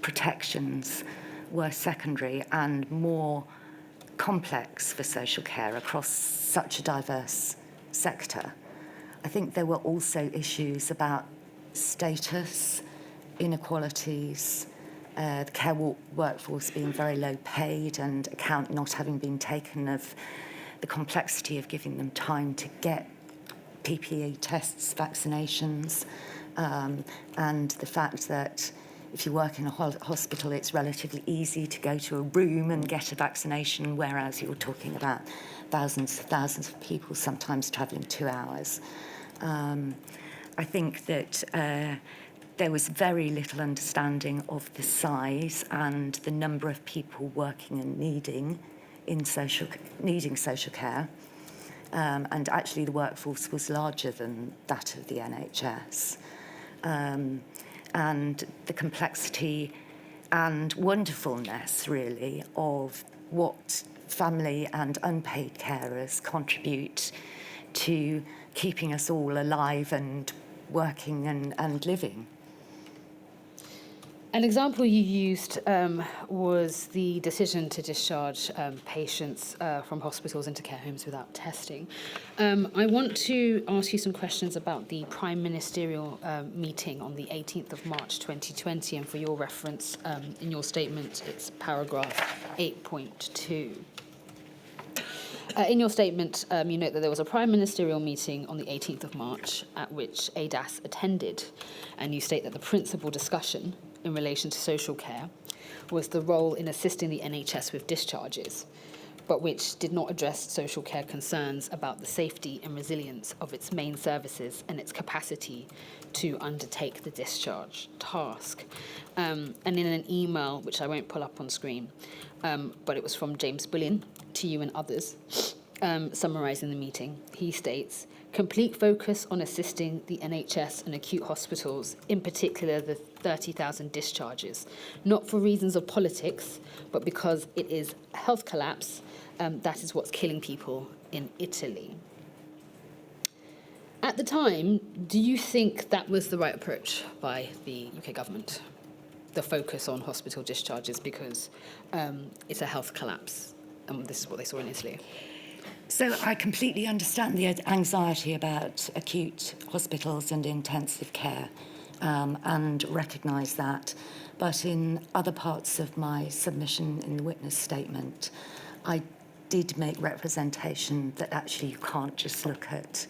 protections were secondary and more complex for social care across such a diverse sector. I think there were also issues about status, inequalities, the care workforce being very low paid and account not having been taken of the complexity of giving them time to get PPE tests, vaccinations, and the fact that if you work in a hospital, it's relatively easy to go to a room and get a vaccination, whereas you're talking about thousands of people sometimes travelling 2 hours. I think that there was very little understanding of the size and the number of people working and needing social care. And actually the workforce was larger than that of the NHS. And the complexity and wonderfulness, really, of what family and unpaid carers contribute to keeping us all alive and working and living. An example you used was the decision to discharge patients from hospitals into care homes without testing. I want to ask you some questions about the Prime Ministerial meeting on the 18th of March 2020, and for your reference, in your statement, it's paragraph 8.2. In your statement, you note that there was a Prime Ministerial meeting on the 18th of March at which ADAS attended, and you state that the principal discussion in relation to social care was the role in assisting the NHS with discharges. but which did not address social care concerns about the safety and resilience of its main services and its capacity to undertake the discharge task. And in an email, which I won't pull up on screen, but it was from James Bullion to you and others, summarising the meeting, he states, complete focus on assisting the NHS and acute hospitals, in particular the 30,000 discharges, not for reasons of politics, but because it is a health collapse. That is what's killing people in Italy. At the time, do you think that was the right approach by the UK government? The focus on hospital discharges because it's a health collapse, and this is what they saw in Italy. So I completely understand the anxiety about acute hospitals and intensive care and recognise that. But in other parts of my submission in the witness statement, I did make representation that actually you can't just look at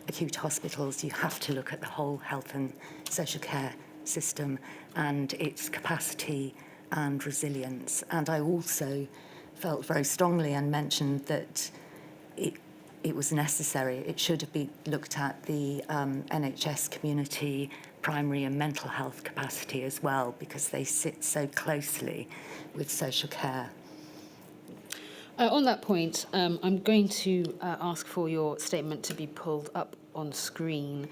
acute hospitals, you have to look at the whole health and social care system and its capacity and resilience. And I also felt very strongly and mentioned that it was necessary. It should have been looked at the NHS community, primary and mental health capacity as well, because they sit so closely with social care. On that point, I'm going to ask for your statement to be pulled up on screen.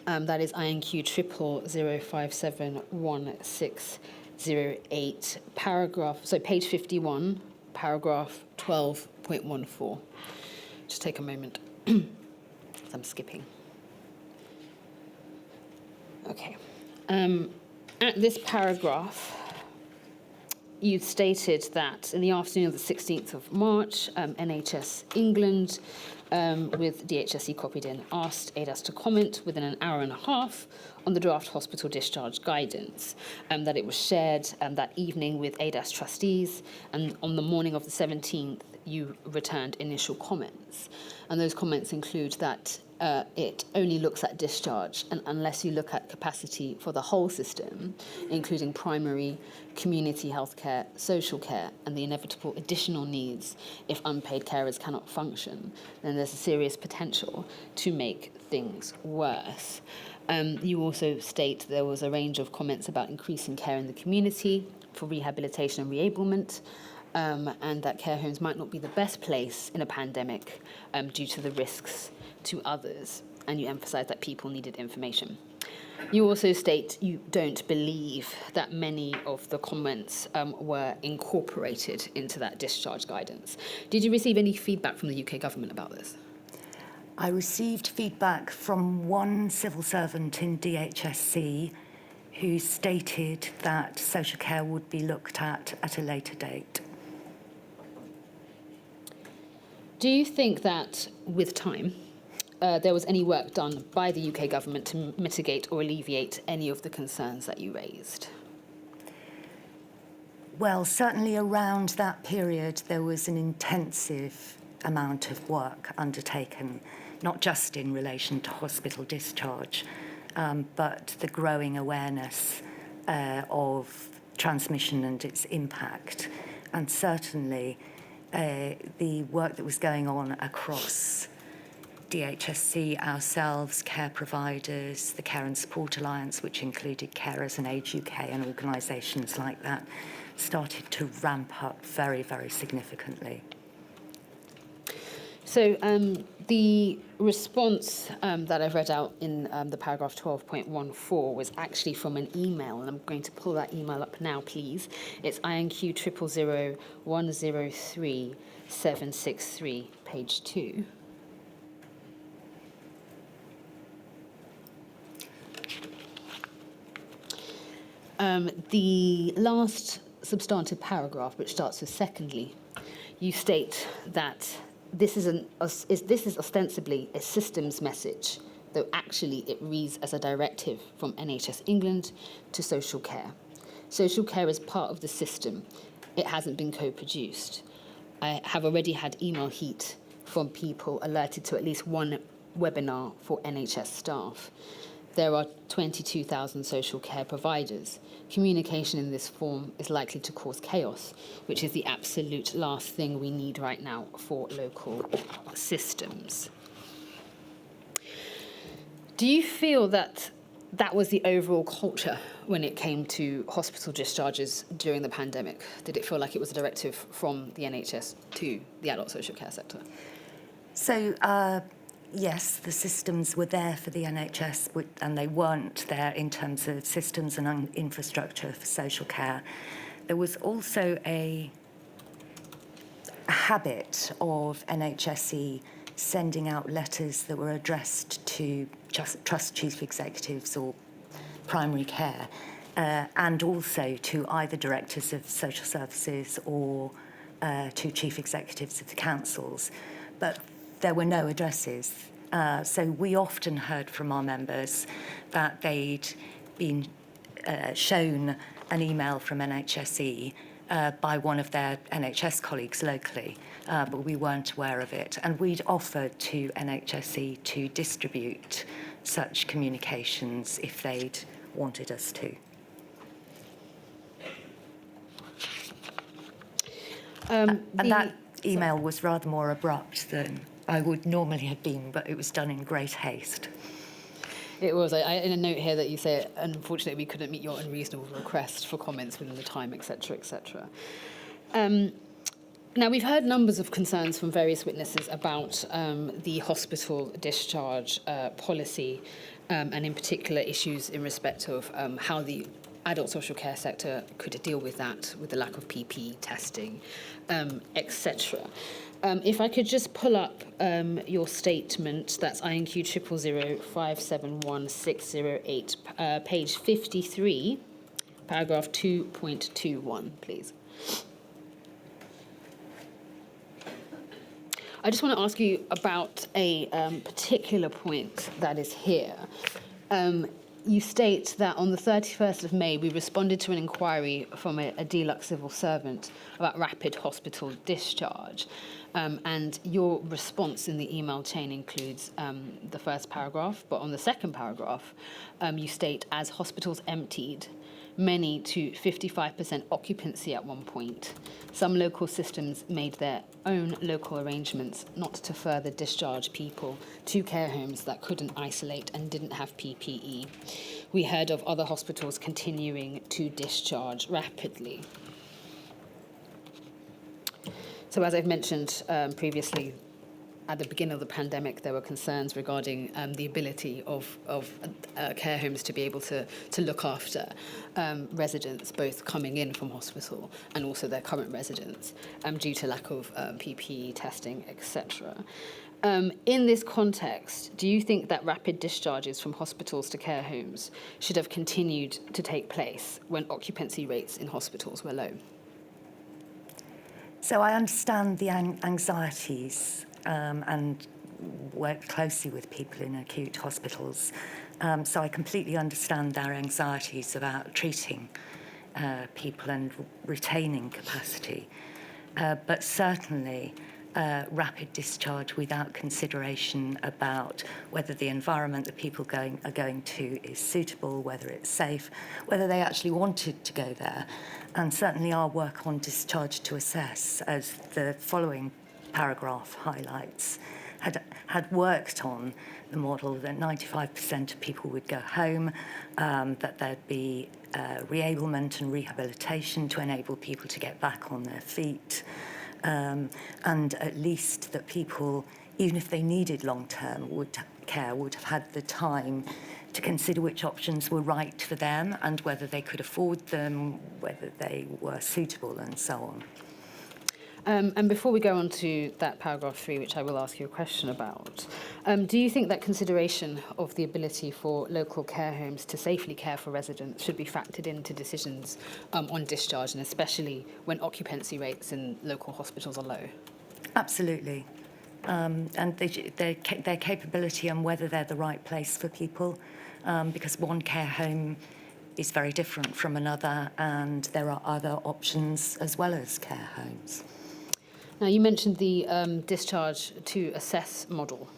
That is INQ 000571608, page 51, paragraph 12.14. Just take a moment. I'm skipping. Okay. At this paragraph, you stated that in the afternoon of the 16th of March, NHS England, with DHSE copied in, asked ADAS to comment within an hour and a half on the draft hospital discharge guidance, that it was shared that evening with ADAS trustees, and on the morning of the 17th, you returned initial comments. And those comments include that it only looks at discharge, and unless you look at capacity for the whole system, including primary, community healthcare, social care, and the inevitable additional needs if unpaid carers cannot function, then there's a serious potential to make things worse. You also state there was a range of comments about increasing care in the community for rehabilitation and reablement, and that care homes might not be the best place in a pandemic due to the risks to others, and you emphasize that people needed information. You also state you don't believe that many of the comments were incorporated into that discharge guidance. Did you receive any feedback from the UK government about this? I received feedback from one civil servant in DHSC who stated that social care would be looked at a later date. Do you think that with time, there was any work done by the UK government to mitigate or alleviate any of the concerns that you raised? Well, certainly around that period, there was an intensive amount of work undertaken, not just in relation to hospital discharge, but the growing awareness of transmission and its impact. And certainly the work that was going on across DHSC, ourselves, care providers, the Care and Support Alliance, which included Carers and Age UK and organisations like that, started to ramp up very, very significantly. So the response that I've read out in the paragraph 12.14 was actually from an email, and I'm going to pull that email up now, please. It's INQ 000103763, page 2. The last substantive paragraph, which starts with secondly, you state that this is ostensibly a systems message, though actually it reads as a directive from NHS England to social care. Social care is part of the system. It hasn't been co-produced. I have already had email heat from people alerted to at least one webinar for NHS staff. there are 22,000 social care providers. Communication in this form is likely to cause chaos, which is the absolute last thing we need right now for local systems. Do you feel that that was the overall culture when it came to hospital discharges during the pandemic? Did it feel like it was a directive from the NHS to the adult social care sector? So, yes, the systems were there for the NHS, and they weren't there in terms of systems and infrastructure for social care. There was also a habit of NHSE sending out letters that were addressed to trust chief executives or primary care, and also to either directors of social services or to chief executives of the councils. But there were no addresses. So we often heard from our members that they'd been shown an email from NHSE by one of their NHS colleagues locally, but we weren't aware of it. And we'd offered to NHSE to distribute such communications if they'd wanted us to. And that email was rather more abrupt than I would normally have been, but it was done in great haste. It was. In a note here that you say, unfortunately, we couldn't meet your unreasonable request for comments within the time, etc., etc. Now, we've heard numbers of concerns from various witnesses about the hospital discharge policy, and in particular issues in respect of how the adult social care sector could deal with that, with the lack of PPE testing, etc. If I could just pull up your statement, that's INQ 000571608, page 53, paragraph 2.21, please. I just want to ask you about a particular point that is here. You state that on the 31st of May, we responded to an inquiry from a Deluxe civil servant about rapid hospital discharge. And your response in the email chain includes the first paragraph, but on the second paragraph, you state, as hospitals emptied, many to 55% occupancy at one point, some local systems made their own local arrangements not to further discharge people to care homes that couldn't isolate and didn't have PPE. We heard of other hospitals continuing to discharge rapidly. So as I've mentioned previously, at the beginning of the pandemic, there were concerns regarding the ability of care homes to be able to look after residents, both coming in from hospital and also their current residents, due to lack of PPE testing, etc. In this context, do you think that rapid discharges from hospitals to care homes should have continued to take place when occupancy rates in hospitals were low? So I understand the anxieties and work closely with people in acute hospitals. So I completely understand their anxieties about treating people and retaining capacity. But certainly rapid discharge without consideration about whether the environment that people are going to is suitable, whether it's safe, whether they actually wanted to go there. And certainly our work on discharge to assess, as the following paragraph highlights, had worked on the model that 95% of people would go home, that there'd be reablement and rehabilitation to enable people to get back on their feet, and at least that people, even if they needed long-term care, would have had the time to consider which options were right for them and whether they could afford them, whether they were suitable, and so on. And before we go on to that paragraph 3, which I will ask you a question about, do you think that consideration of the ability for local care homes to safely care for residents should be factored into decisions on discharge, and especially when occupancy rates in local hospitals are low? Absolutely. And their capability and whether they're the right place for people, because one care home is very different from another, and there are other options as well as care homes. Now, you mentioned the discharge to assess model.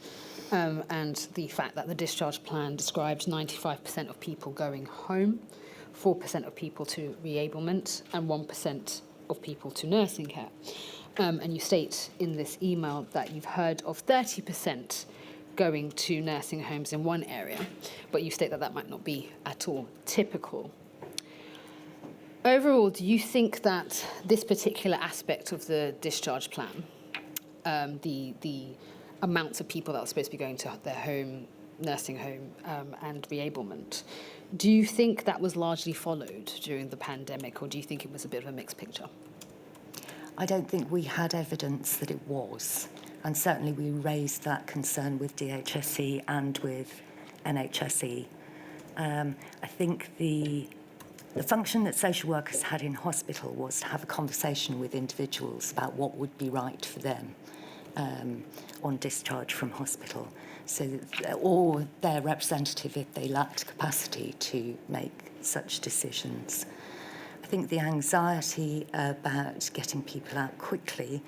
and the fact that the discharge plan described 95% of people going home, 4% of people to reablement, and 1% of people to nursing care. And you state in this email that you've heard of 30% going to nursing homes in one area, but you state that that might not be at all typical. Overall, do you think that this particular aspect of the discharge plan, the amounts of people that are supposed to be going to their home, nursing home, and reablement, do you think that was largely followed during the pandemic, or do you think it was a bit of a mixed picture? I don't think we had evidence that it was. And certainly we raised that concern with DHSE and with NHSE. I think the function that social workers had in hospital was to have a conversation with individuals about what would be right for them on discharge from hospital, so that, or their representative if they lacked capacity to make such decisions. I think the anxiety about getting people out quickly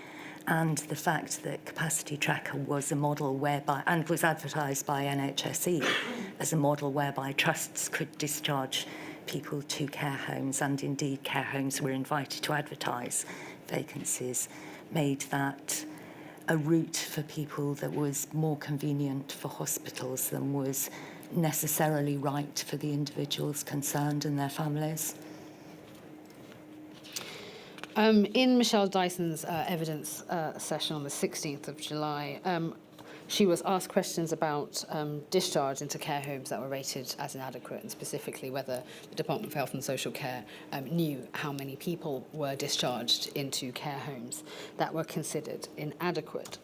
and the fact that Capacity Tracker was a model whereby, and was advertised by NHSE as a model whereby trusts could discharge people to care homes, and indeed care homes were invited to advertise vacancies, made that a route for people that was more convenient for hospitals than was necessarily right for the individuals concerned and their families. In Michelle Dyson's evidence session on the 16th of July, she was asked questions about discharge into care homes that were rated as inadequate, and specifically whether the Department for Health and Social Care knew how many people were discharged into care homes that were considered inadequate.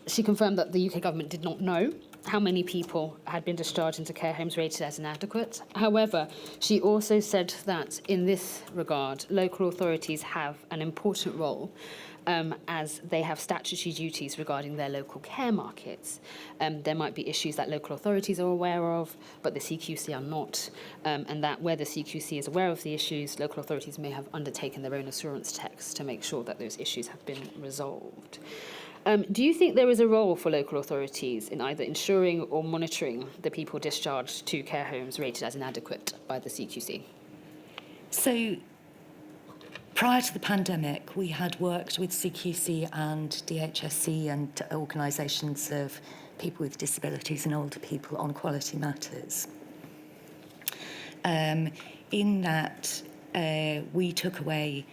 She confirmed that the UK government did not know how many people had been discharged into care homes rated as inadequate. However, she also said that in this regard, local authorities have an important role as they have statutory duties regarding their local care markets. There might be issues that local authorities are aware of, but the CQC are not, and that where the CQC is aware of the issues, local authorities may have undertaken their own assurance checks to make sure that those issues have been resolved. Do you think there is a role for local authorities in either ensuring or monitoring the people discharged to care homes rated as inadequate by the CQC? So, prior to the pandemic, we had worked with CQC and DHSE and organisations of people with disabilities and older people on quality matters. In that, we took away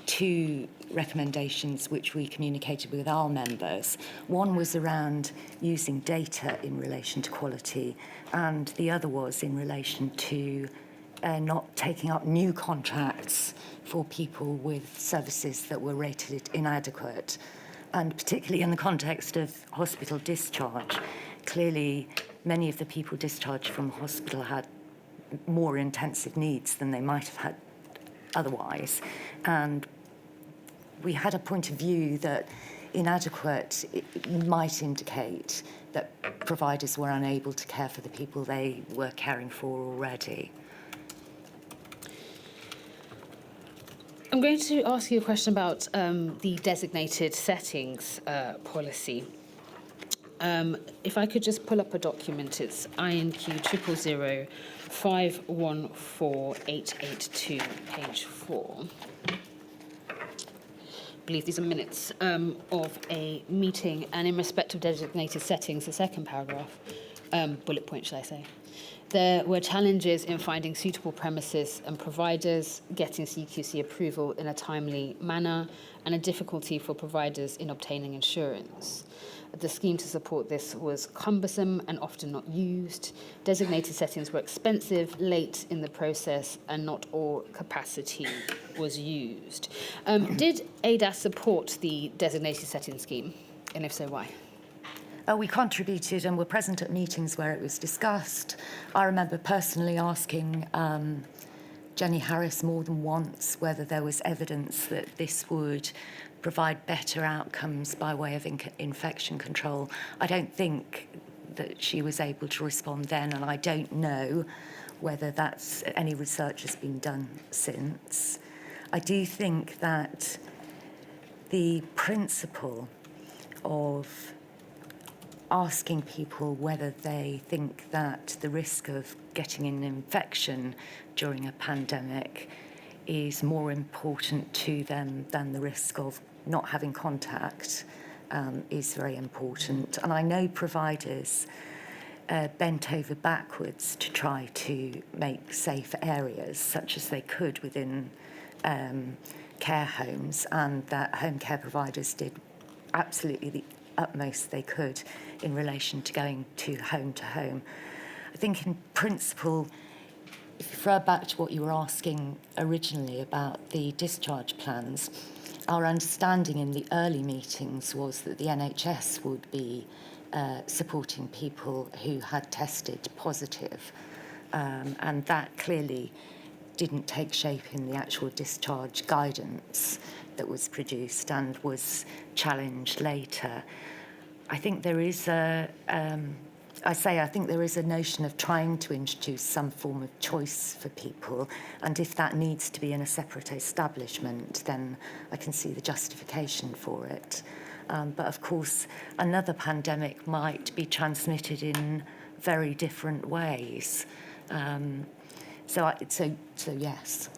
2 recommendations which we communicated with our members. One was around using data in relation to quality, and the other was in relation to not taking up new contracts for people with services that were rated inadequate. And particularly in the context of hospital discharge, clearly many of the people discharged from hospital had more intensive needs than they might have had otherwise. And we had a point of view that inadequate might indicate that providers were unable to care for the people they were caring for already. I'm going to ask you a question about the designated settings policy. If I could just pull up a document, it's INQ 000 514882, page 4. I believe these are minutes of a meeting, and in respect of designated settings, the second paragraph, bullet point, shall I say, there were challenges in finding suitable premises and providers, getting CQC approval in a timely manner, and a difficulty for providers in obtaining insurance. The scheme to support this was cumbersome and often not used. Designated settings were expensive, late in the process, and not all capacity was used. Did ADAS support the designated setting scheme? And if so, why? We contributed and were present at meetings where it was discussed. I remember personally asking Jenny Harris more than once whether there was evidence that this would provide better outcomes by way of infection control. I don't think that she was able to respond then, and I don't know whether that's any research has been done since. I do think that the principle of asking people whether they think that the risk of getting an infection during a pandemic is more important to them than the risk of not having contact is very important. And I know providers bent over backwards to try to make safe areas such as they could within care homes, and that home care providers did absolutely the utmost they could in relation to going to home. I think in principle, if you refer back to what you were asking originally about the discharge plans, our understanding in the early meetings was that the NHS would be supporting people who had tested positive, and that clearly didn't take shape in the actual discharge guidance that was produced and was challenged later. I think there is I think there is a notion of trying to introduce some form of choice for people, and if that needs to be in a separate establishment, then I can see the justification for it. But of course, another pandemic might be transmitted in very different ways. So yes.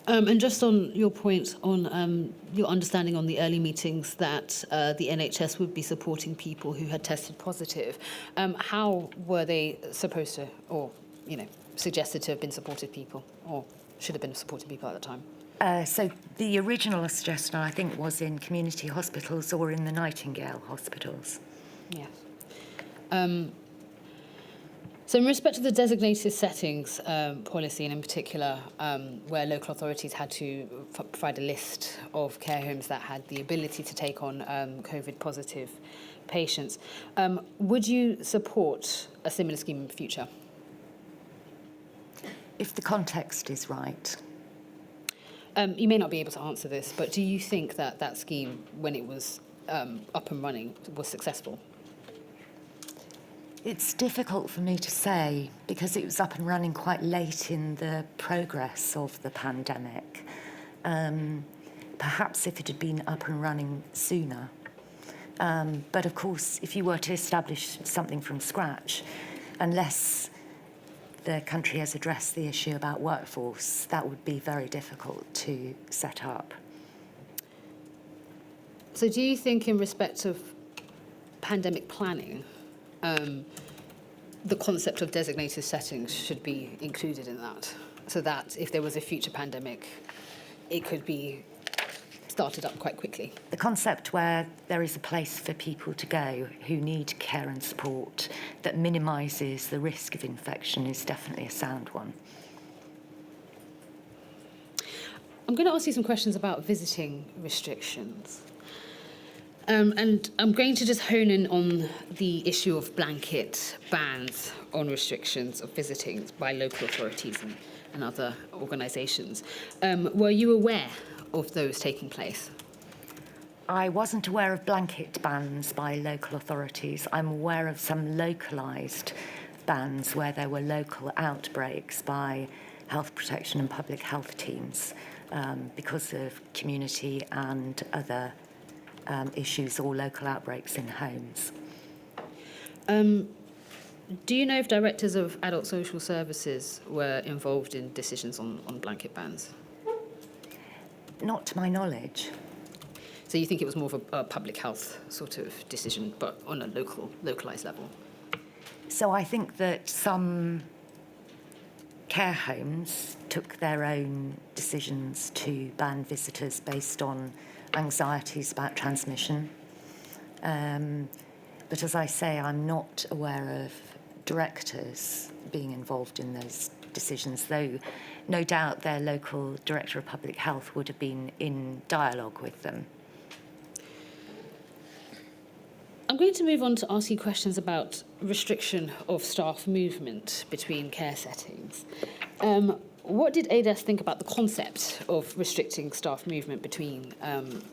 And just on your point on your understanding on the early meetings that the NHS would be supporting people who had tested positive, how were they supposed to, or suggested to have been supported people, or should have been supported people at the time? So the original suggestion, I think, was in community hospitals or in the Nightingale hospitals. Yes. So in respect to the designated settings policy, and in particular where local authorities had to provide a list of care homes that had the ability to take on COVID-positive patients, would you support a similar scheme in the future? If the context is right. You may not be able to answer this, but do you think that that scheme, when it was up and running, was successful? It's difficult for me to say because it was up and running quite late in the progress of the pandemic. Perhaps if it had been up and running sooner. But of course, if you were to establish something from scratch, unless the country has addressed the issue about workforce, that would be very difficult to set up. So do you think in respect of pandemic planning, the concept of designated settings should be included in that, so that if there was a future pandemic, it could be started up quite quickly? The concept where there is a place for people to go who need care and support that minimises the risk of infection is definitely a sound one. I'm going to ask you some questions about visiting restrictions. And I'm going to just hone in on the issue of blanket bans on restrictions of visiting by local authorities and other organisations. Were you aware of those taking place? I wasn't aware of blanket bans by local authorities. I'm aware of some localised bans where there were local outbreaks by health protection and public health teams because of community and other issues or local outbreaks in homes. Do you know if directors of adult social services were involved in decisions on blanket bans? Not to my knowledge. So you think it was more of a public health sort of decision, but on a localised level? So I think that some care homes took their own decisions to ban visitors based on anxieties about transmission. But as I say, I'm not aware of directors being involved in those decisions, though no doubt their local director of public health would have been in dialogue with them. I'm going to move on to ask you questions about restriction of staff movement between care settings. What did ADES think about the concept of restricting staff movement between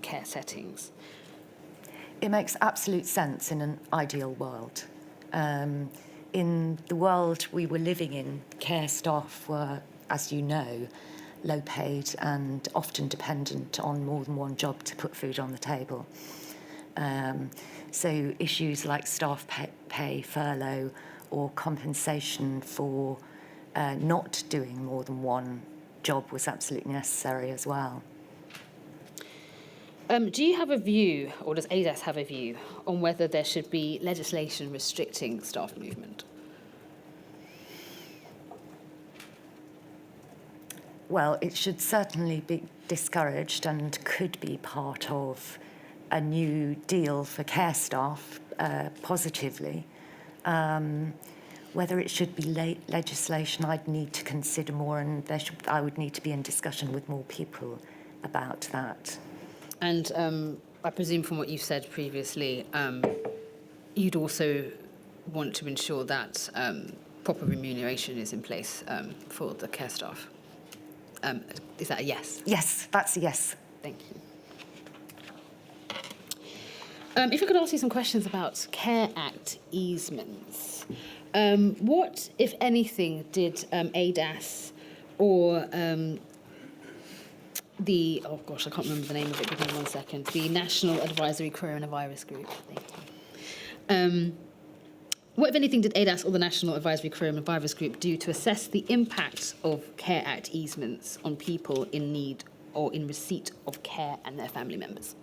care settings? It makes absolute sense in an ideal world. In the world we were living in, care staff were, as you know, low paid and often dependent on more than one job to put food on the table. So issues like staff pay, furlough, or compensation for not doing more than one job was absolutely necessary as well. Do you have a view, or does ADAS have a view, on whether there should be legislation restricting staff movement? Well, it should certainly be discouraged and could be part of a new deal for care staff positively. Whether it should be legislation, I'd need to consider more, and I would need to be in discussion with more people about that. And I presume from what you've said previously, you'd also want to ensure that proper remuneration is in place for the care staff. Is that a yes? Yes, that's a yes. Thank you. If I could ask you some questions about Care Act easements. What, if anything, did ADAS or the, oh gosh, I can't remember the name of it, give me 1 second, the National Advisory Coronavirus Group, thank you. What, if anything, did ADAS or the National Advisory Coronavirus Group do to assess the impact of Care Act easements on people in need or in receipt of care and their family members?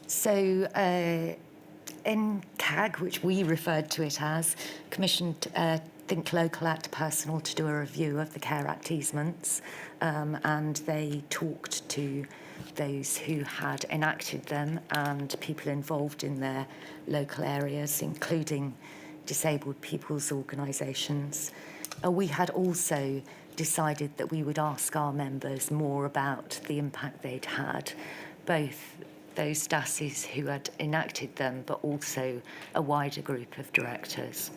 So NCAG, which we referred to it as, commissioned Think Local Act personnel to do a review of the Care Act easements, and they talked to those who had enacted them and people involved in their local areas, including disabled people's organisations. We had also decided that we would ask our members more about the impact they'd had, both those DASs who had enacted them, but also a wider group of directors.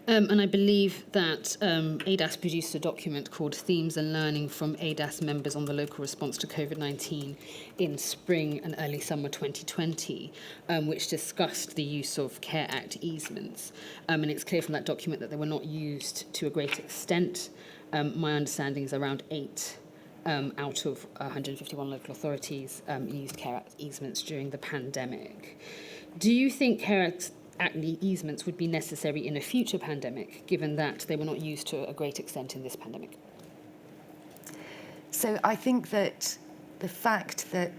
And I believe that ADAS produced a document called Themes and Learning from ADAS Members on the Local Response to COVID-19 in spring and early summer 2020, which discussed the use of Care Act easements. And it's clear from that document that they were not used to a great extent. My understanding is around 8 out of 151 local authorities used Care Act easements during the pandemic. Do you think Care Act easements would be necessary in a future pandemic, given that they were not used to a great extent in this pandemic? So I think that the fact that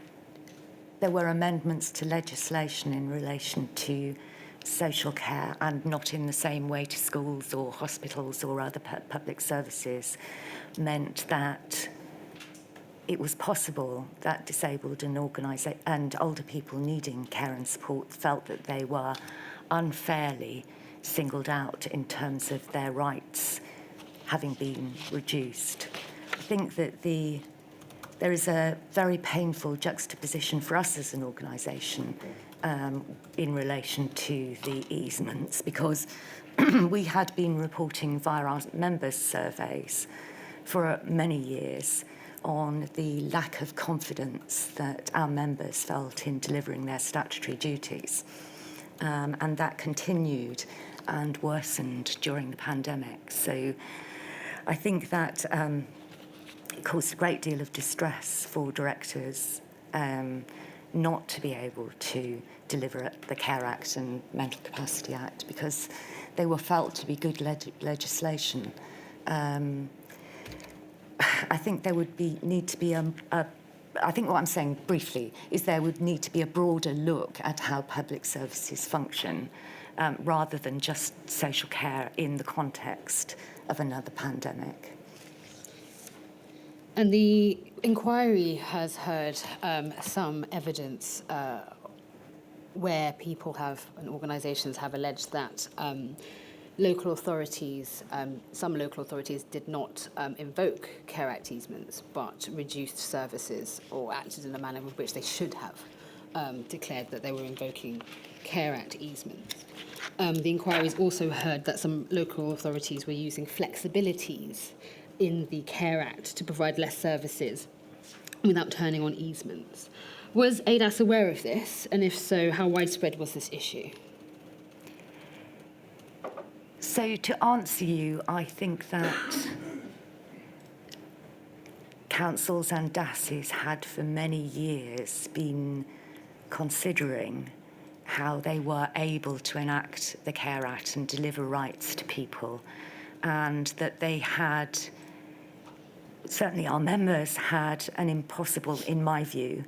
there were amendments to legislation in relation to social care and not in the same way to schools or hospitals or other public services meant that it was possible that disabled and older people needing care and support felt that they were unfairly singled out in terms of their rights having been reduced. I think that there is a very painful juxtaposition for us as an organisation in relation to the easements, because we had been reporting via our members' surveys for many years on the lack of confidence that our members felt in delivering their statutory duties. And that continued and worsened during the pandemic. So I think that it caused a great deal of distress for directors not to be able to deliver the Care Act and Mental Capacity Act, because they were felt to be good legislation. I think there would need to be I think what I'm saying briefly is there would need to be a broader look at how public services function rather than just social care in the context of another pandemic. And the inquiry has heard some evidence where people have and organisations have alleged that local authorities, some local authorities did not invoke Care Act easements, but reduced services or acted in a manner in which they should have declared that they were invoking Care Act easements. The inquiries also heard that some local authorities were using flexibilities in the Care Act to provide less services without turning on easements. Was ADAS aware of this? And if so, how widespread was this issue? So to answer you, I think that councils and DASs had for many years been considering how they were able to enact the Care Act and deliver rights to people, and that they had, certainly our members had an impossible, in my view,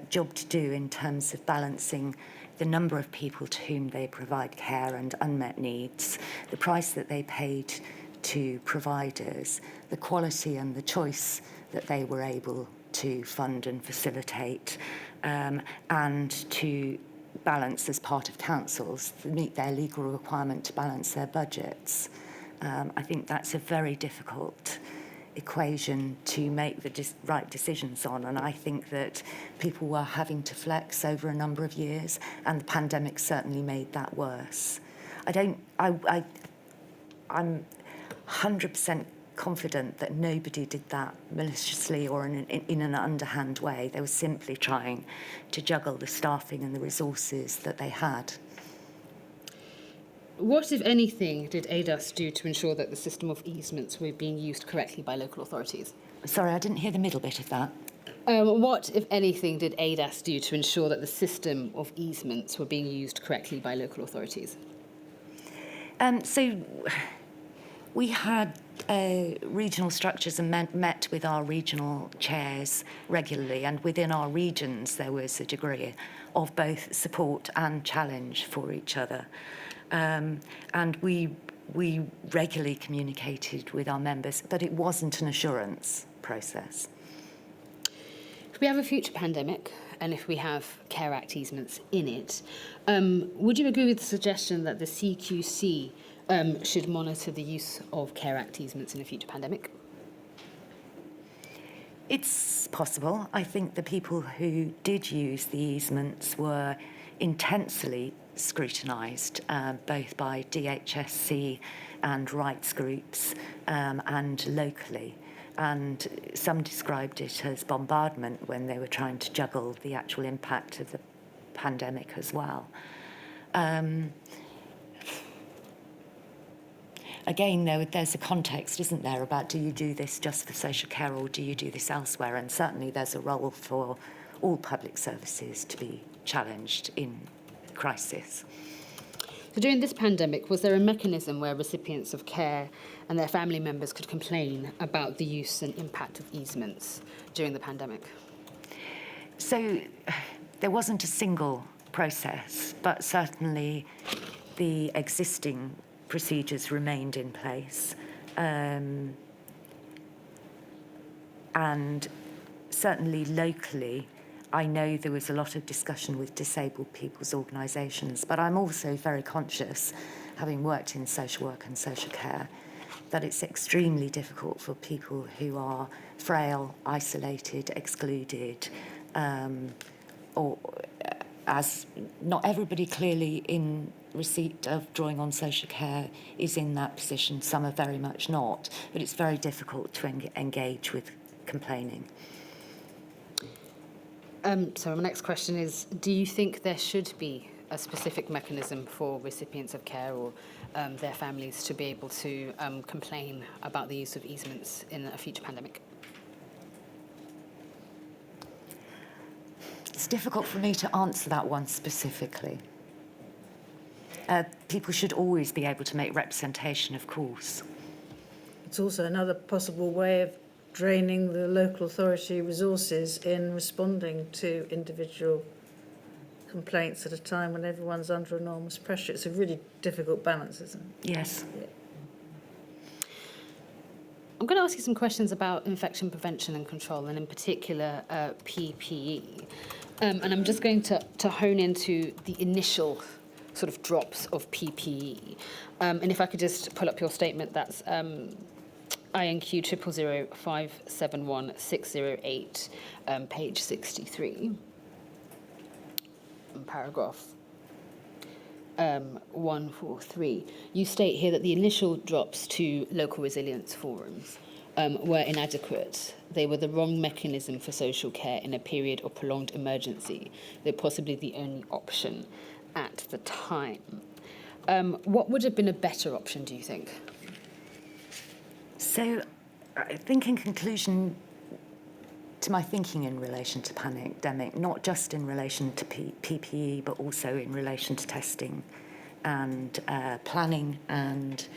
job to do in terms of balancing the number of people to whom they provide care and unmet needs, the price that they paid to providers, the quality and the choice that they were able to fund and facilitate, and to balance as part of councils, meet their legal requirement to balance their budgets. I think that's a very difficult equation to make the right decisions on, and I think that people were having to flex over a number of years, and the pandemic certainly made that worse. I'm 100% confident that nobody did that maliciously or in an underhand way. They were simply trying to juggle the staffing and the resources that they had. What, if anything, did ADAS do to ensure that the system of easements were being used correctly by local authorities? Sorry, I didn't hear the middle bit of that. What, if anything, did ADAS do to ensure that the system of easements were being used correctly by local authorities? So we had regional structures and met with our regional chairs regularly, and within our regions there was a degree of both support and challenge for each other. And we regularly communicated with our members, but it wasn't an assurance process. If we have a future pandemic, and if we have Care Act easements in it, would you agree with the suggestion that the CQC should monitor the use of Care Act easements in a future pandemic? It's possible. I think the people who did use the easements were intensely scrutinised, both by DHSC and rights groups, and locally. And some described it as bombardment when they were trying to juggle the actual impact of the pandemic as well. Again, there's a context, isn't there, about do you do this just for social care or do you do this elsewhere? And certainly there's a role for all public services to be challenged in crisis. So during this pandemic, was there a mechanism where recipients of care and their family members could complain about the use and impact of easements during the pandemic? So there wasn't a single process, but certainly the existing procedures remained in place. And certainly locally, I know there was a lot of discussion with disabled people's organisations, but I'm also very conscious, having worked in social work and social care, that it's extremely difficult for people who are frail, isolated, excluded, or as not everybody clearly in receipt of drawing on social care is in that position. Some are very much not, but it's very difficult to engage with complaining. So my next question is, do you think there should be a specific mechanism for recipients of care or their families to be able to complain about the use of easements in a future pandemic? It's difficult for me to answer that one specifically. People should always be able to make representation, of course. It's also another possible way of draining the local authority resources in responding to individual complaints at a time when everyone's under enormous pressure. It's a really difficult balance, isn't it? Yes. Yeah. I'm going to ask you some questions about infection prevention and control, and in particular PPE. And I'm just going to hone into the initial sort of drops of PPE. And if I could just pull up your statement, that's INQ 000571608, page 63, paragraph 143. You state here that the initial drops to local resilience forums were inadequate. They were the wrong mechanism for social care in a period of prolonged emergency. They're possibly the only option at the time. What would have been a better option, do you think? So I think in conclusion, to my thinking in relation to pandemic, not just in relation to PPE, but also in relation to testing and planning and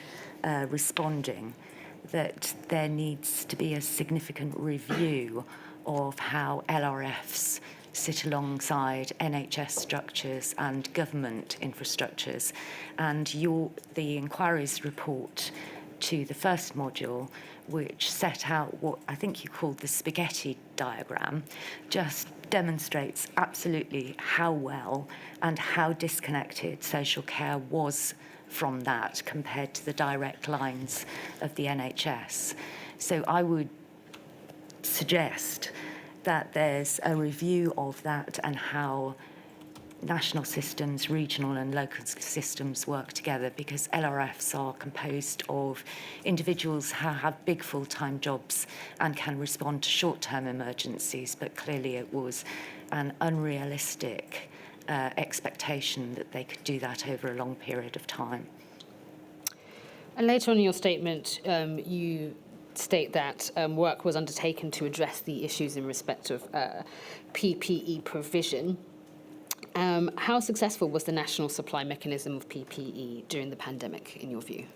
responding, that there needs to be a significant review of how LRFs sit alongside NHS structures and government infrastructures. And the inquiry's report to the first module, which set out what I think you called the spaghetti diagram, just demonstrates absolutely how well and how disconnected social care was from that compared to the direct lines of the NHS. So I would suggest that there's a review of that and how national systems, regional and local systems work together, because LRFs are composed of individuals who have big full-time jobs and can respond to short-term emergencies, but clearly it was an unrealistic expectation that they could do that over a long period of time. And later on in your statement, you state that work was undertaken to address the issues in respect of PPE provision. How successful was the national supply mechanism of PPE during the pandemic, in your view?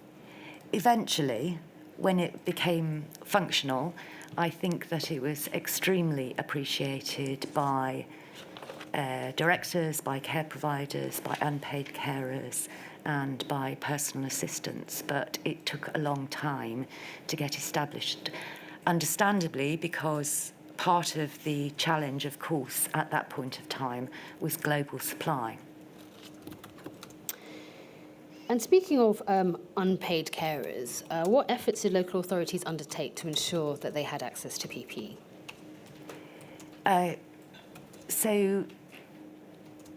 Eventually, when it became functional, I think that it was extremely appreciated by directors, by care providers, by unpaid carers, and by personal assistants, but it took a long time to get established. Understandably, because part of the challenge, of course, at that point of time was global supply. And speaking of unpaid carers, what efforts did local authorities undertake to ensure that they had access to PPE? So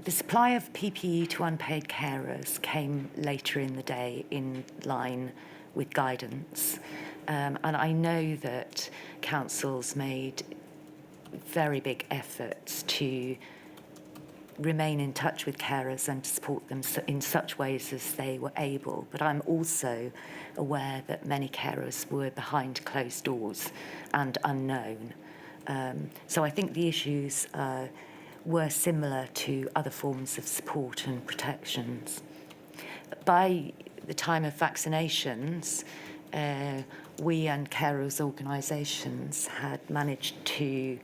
the supply of PPE to unpaid carers came later in the day in line with guidance. And I know that councils made very big efforts to remain in touch with carers and to support them in such ways as they were able. But I'm also aware that many carers were behind closed doors and unknown. So I think the issues were similar to other forms of support and protections. By the time of vaccinations, we and carers organisations had managed to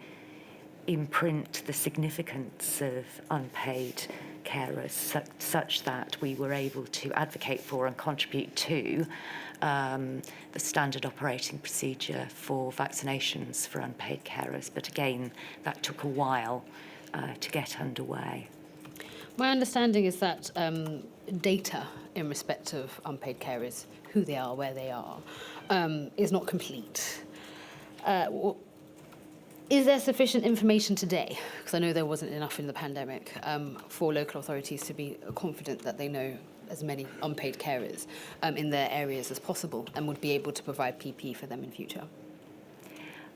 imprint the significance of unpaid carers such that we were able to advocate for and contribute to the standard operating procedure for vaccinations for unpaid carers. But again, that took a while to get underway. My understanding is that data in respect of unpaid carers, who they are, where they are, is not complete. Is there sufficient information today, because I know there wasn't enough in the pandemic, for local authorities to be confident that they know as many unpaid carers in their areas as possible and would be able to provide PPE for them in future?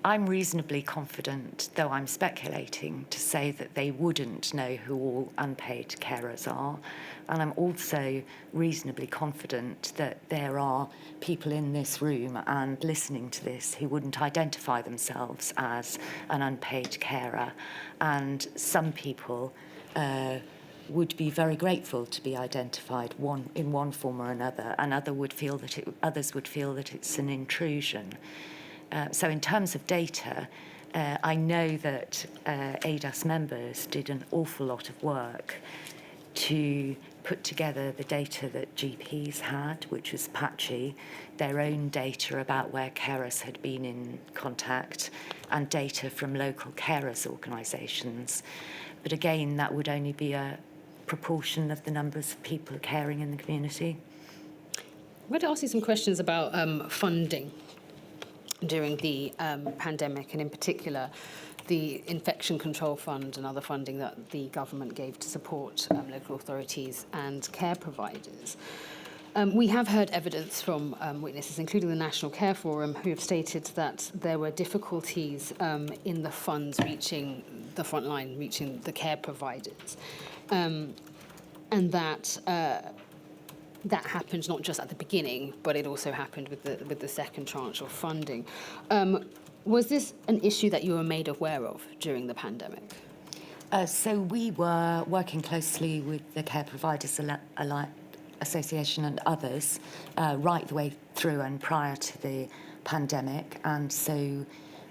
I'm reasonably confident, though I'm speculating, to say that they wouldn't know who all unpaid carers are. And I'm also reasonably confident that there are people in this room and listening to this who wouldn't identify themselves as an unpaid carer. And some people would be very grateful to be identified in one form or another, and others would feel that it's an intrusion. So in terms of data, I know that ADAS members did an awful lot of work to put together the data that GPs had, which was patchy, their own data about where carers had been in contact, and data from local carers organisations. But again, that would only be a proportion of the numbers of people caring in the community. I'm going to ask you some questions about funding during the pandemic, and in particular the Infection Control Fund and other funding that the government gave to support local authorities and care providers. We have heard evidence from witnesses, including the National Care Forum, who have stated that there were difficulties in the funds reaching the front line, reaching the care providers, and that that happened not just at the beginning, but it also happened with the second tranche of funding. Was this an issue that you were made aware of during the pandemic? So we were working closely with the Care Providers Association and others right the way through and prior to the pandemic, and so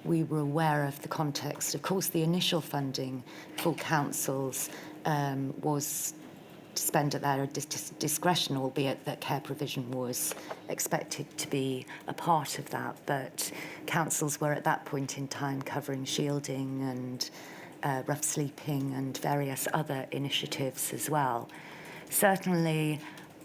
we were aware of the context. Of course, the initial funding for councils was to spend at their discretion, albeit that care provision was expected to be a part of that. But councils were at that point in time covering shielding and rough sleeping and various other initiatives as well. Certainly,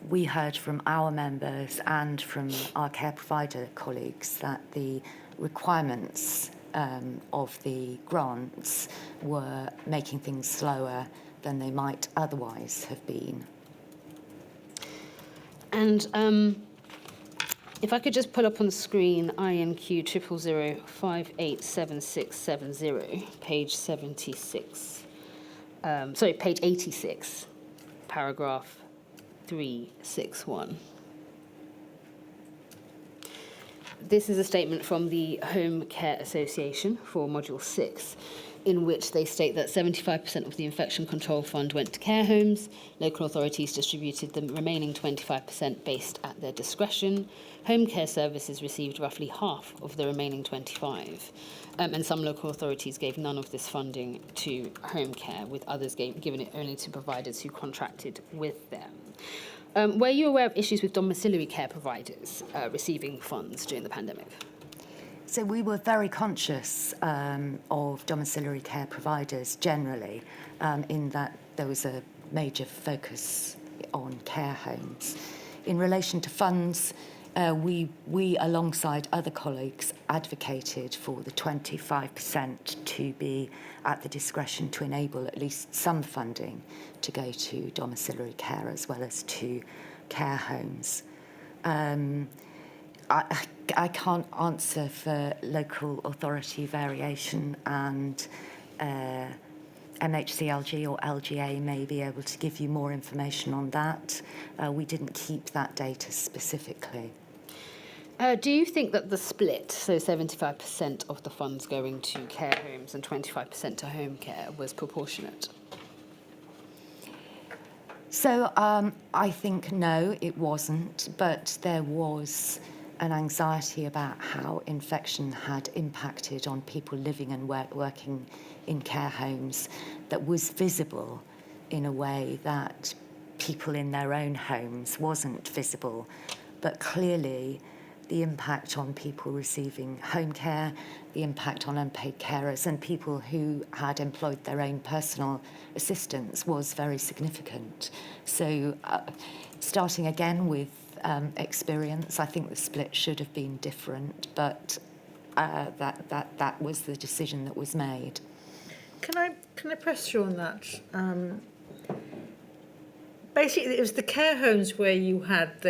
we heard from our members and from our care provider colleagues that the requirements of the grants were making things slower than they might otherwise have been. And if I could just pull up on the screen INQ 000587670, page 76. Page 86, paragraph 361. This is a statement from the Home Care Association for Module 6, in which they state that 75% of the infection control fund went to care homes. Local authorities distributed the remaining 25% based at their discretion. Home care services received roughly half of the remaining 25%. And some local authorities gave none of this funding to home care, with others giving it only to providers who contracted with them. Were you aware of issues with domiciliary care providers receiving funds during the pandemic? So we were very conscious of domiciliary care providers generally, in that there was a major focus on care homes. In relation to funds, we alongside other colleagues advocated for the 25% to be at the discretion to enable at least some funding to go to domiciliary care as well as to care homes. I can't answer for local authority variation, and MHCLG or LGA may be able to give you more information on that. We didn't keep that data specifically. Do you think that the split, so 75% of the funds going to care homes and 25% to home care, was proportionate? So I think no, it wasn't, but there was an anxiety about how infection had impacted on people living and working in care homes that was visible in a way that people in their own homes wasn't visible. But clearly, the impact on people receiving home care, the impact on unpaid carers and people who had employed their own personal assistants was very significant. So starting again with experience, I think the split should have been different, but that was the decision that was made. Can I press you on that? Basically, it was the care homes where you had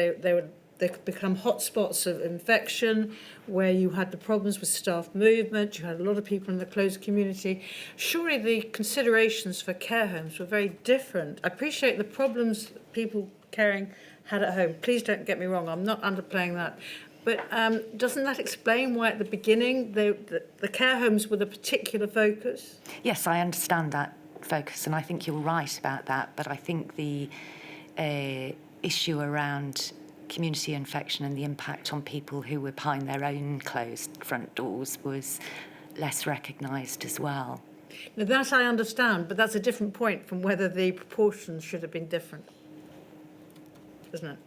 they could become hotspots of infection, where you had the problems with staff movement, you had a lot of people in the closed community. Surely the considerations for care homes were very different. I appreciate the problems people caring had at home. Please don't get me wrong, I'm not underplaying that. But doesn't that explain why at the beginning the care homes were the particular focus? Yes, I understand that focus, and I think you're right about that. But I think the issue around community infection and the impact on people who were behind their own closed front doors was less recognised as well. Now that I understand, but that's a different point from whether the proportions should have been different, isn't it?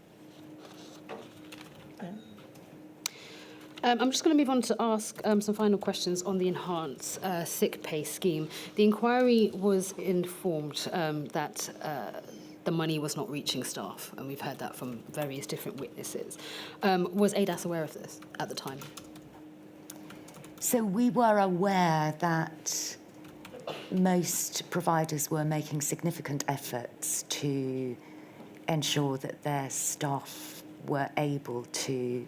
I'm just going to move on to ask some final questions on the enhanced sick pay scheme. The inquiry was informed that the money was not reaching staff, and we've heard that from various different witnesses. Was ADAS aware of this at the time? So we were aware that most providers were making significant efforts to ensure that their staff were able to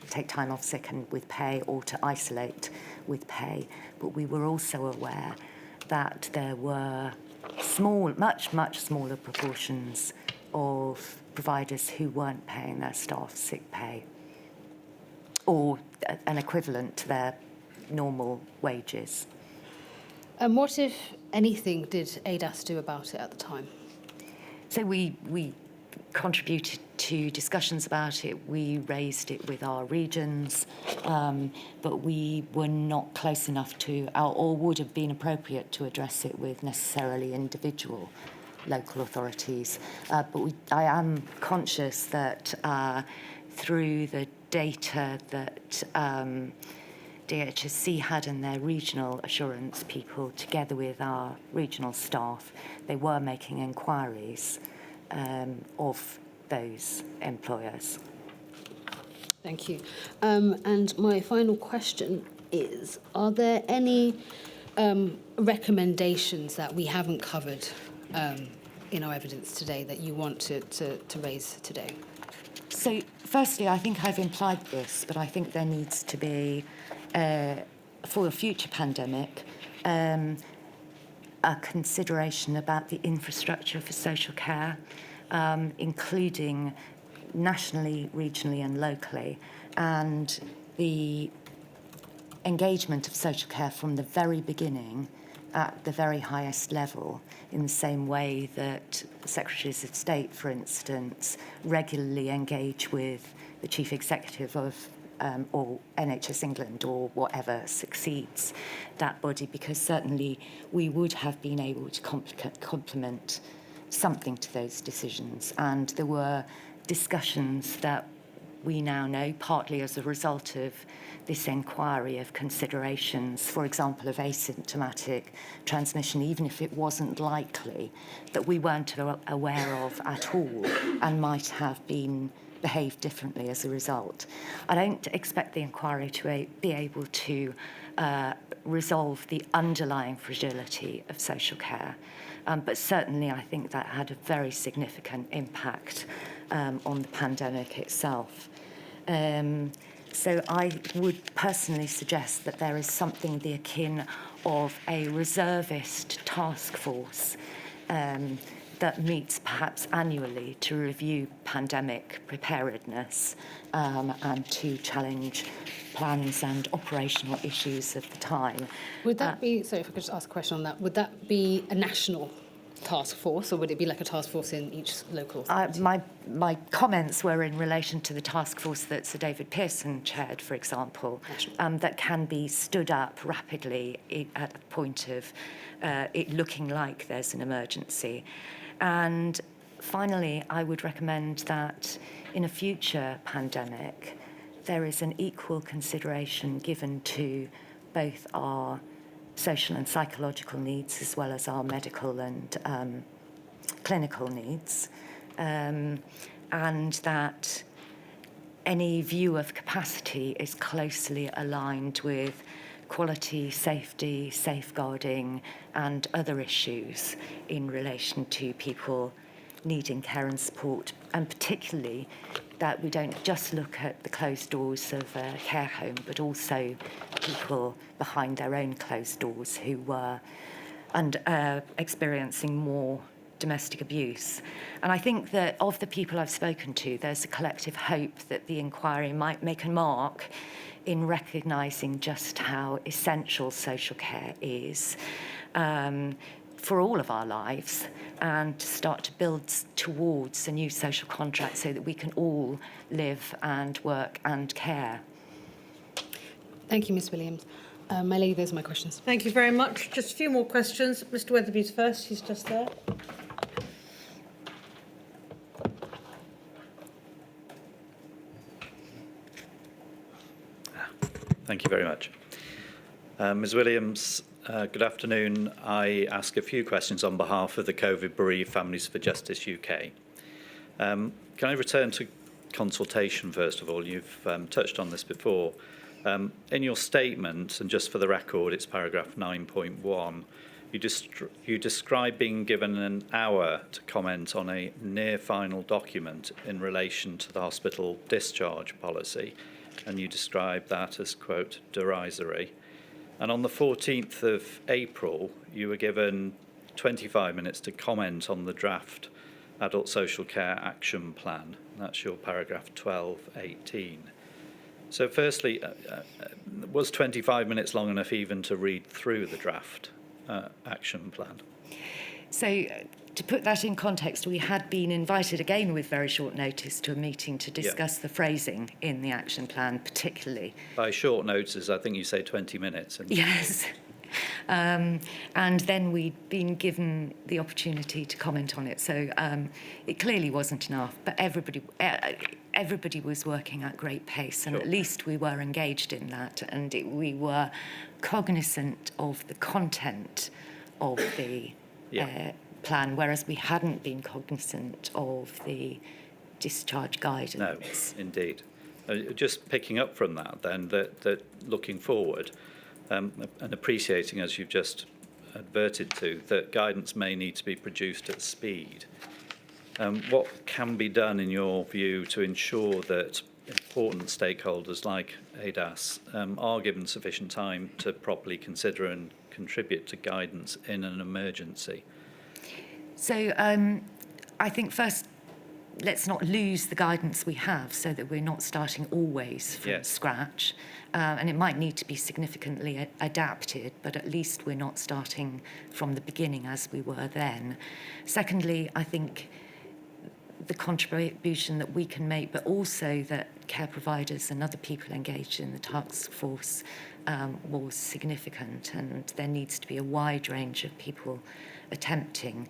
take time off sick and with pay, or to isolate with pay. But we were also aware that there were much smaller proportions of providers who weren't paying their staff sick pay, or an equivalent to their normal wages. And what, if anything, did ADAS do about it at the time? So we contributed to discussions about it. We raised it with our regions, but we were not close enough to, or would have been appropriate to address it with necessarily individual local authorities. I am conscious that through the data that DHSC had and their regional assurance people, together with our regional staff, they were making inquiries of those employers. Thank you. And my final question is, are there any recommendations that we haven't covered in our evidence today that you want to raise today? So, firstly, I think I've implied this, but I think there needs to be, for a future pandemic, a consideration about the infrastructure for social care, including nationally, regionally and locally, and the engagement of social care from the very beginning at the very highest level, in the same way that Secretaries of State, for instance, regularly engage with the Chief Executive of or NHS England or whatever succeeds that body, because certainly we would have been able to complement something to those decisions. And there were discussions that we now know, partly as a result of this inquiry, of considerations, for example, of asymptomatic transmission, even if it wasn't likely, that we weren't aware of at all and might have been behaved differently as a result. I don't expect the inquiry to be able to resolve the underlying fragility of social care, but certainly I think that had a very significant impact on the pandemic itself. So I would personally suggest that there is something the akin of a reservist task force that meets perhaps annually to review pandemic preparedness and to challenge plans and operational issues of the time. Would that be, sorry if I could just ask a question on that, would that be a national task force, or would it be like a task force in each local authority? My comments were in relation to the task force that Sir David Pearson chaired, for example, that can be stood up rapidly at the point of it looking like there's an emergency. And finally, I would recommend that in a future pandemic, there is an equal consideration given to both our social and psychological needs as well as our medical and clinical needs, and that any view of capacity is closely aligned with quality, safety, safeguarding and other issues in relation to people needing care and support, and particularly that we don't just look at the closed doors of a care home, but also people behind their own closed doors who were experiencing more domestic abuse. And I think that of the people I've spoken to, there's a collective hope that the inquiry might make a mark in recognising just how essential social care is for all of our lives, and to start to build towards a new social contract so that we can all live and work and care. Thank you, Ms Williams. My lady, those are my questions. Thank you very much. Just a few more questions. Mr Weatherby's first, he's just there. Thank you very much. Ms Williams, good afternoon. I ask a few questions on behalf of the COVID bereaved Families for Justice UK. Can I return to consultation first of all? You've touched on this before. In your statement, and just for the record, it's paragraph 9.1, you describe being given an hour to comment on a near final document in relation to the hospital discharge policy, and you describe that as, quote, derisory. And on the 14th of April, you were given 25 minutes to comment on the draft Adult Social Care Action Plan. That's your paragraph 12.18. So firstly, was 25 minutes long enough even to read through the draft action plan? So, to put that in context, we had been invited again with very short notice to a meeting to discuss the phrasing in the action plan, particularly. By short notice, I think you say 20 minutes. Yes. And then we'd been given the opportunity to comment on it. So it clearly wasn't enough, but everybody was working at great pace, and at least we were engaged in that, and we were cognizant of the content of the plan, whereas we hadn't been cognizant of the discharge guidance. No, indeed. Just picking up from that then, that looking forward, and appreciating, as you've just adverted to, that guidance may need to be produced at speed. What can be done, in your view, to ensure that important stakeholders like ADAS are given sufficient time to properly consider and contribute to guidance in an emergency? So I think first, let's not lose the guidance we have so that we're not starting always from scratch. And it might need to be significantly adapted, but at least we're not starting from the beginning as we were then. Secondly, I think the contribution that we can make, but also that care providers and other people engaged in the task force was significant, and there needs to be a wide range of people attempting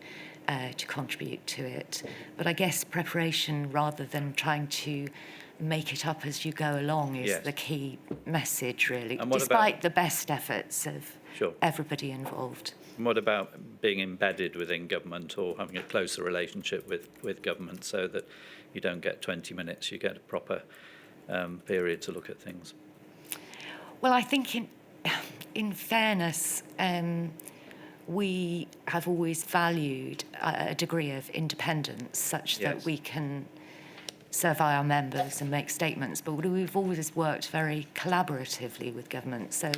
to contribute to it. But I guess preparation rather than trying to make it up as you go along is the key message, really, despite the best efforts of everybody involved. And what about being embedded within government or having a closer relationship with government so that you don't get 20 minutes, you get a proper period to look at things? Well, I think in fairness, we have always valued a degree of independence such that we can survey our members and make statements, but we've always worked very collaboratively with government. So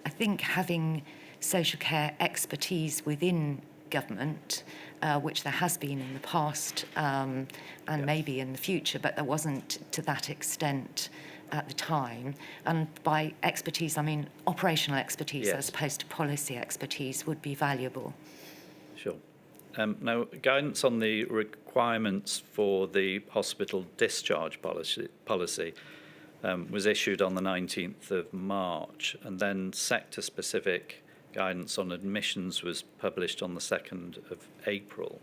I think having social care expertise within government, which there has been in the past and maybe in the future, but there wasn't to that extent at the time. And by expertise, I mean operational expertise as opposed to policy expertise would be valuable. Sure. Now, guidance on the requirements for the hospital discharge policy was issued on the 19th of March, and then sector-specific guidance on admissions was published on the 2nd of April.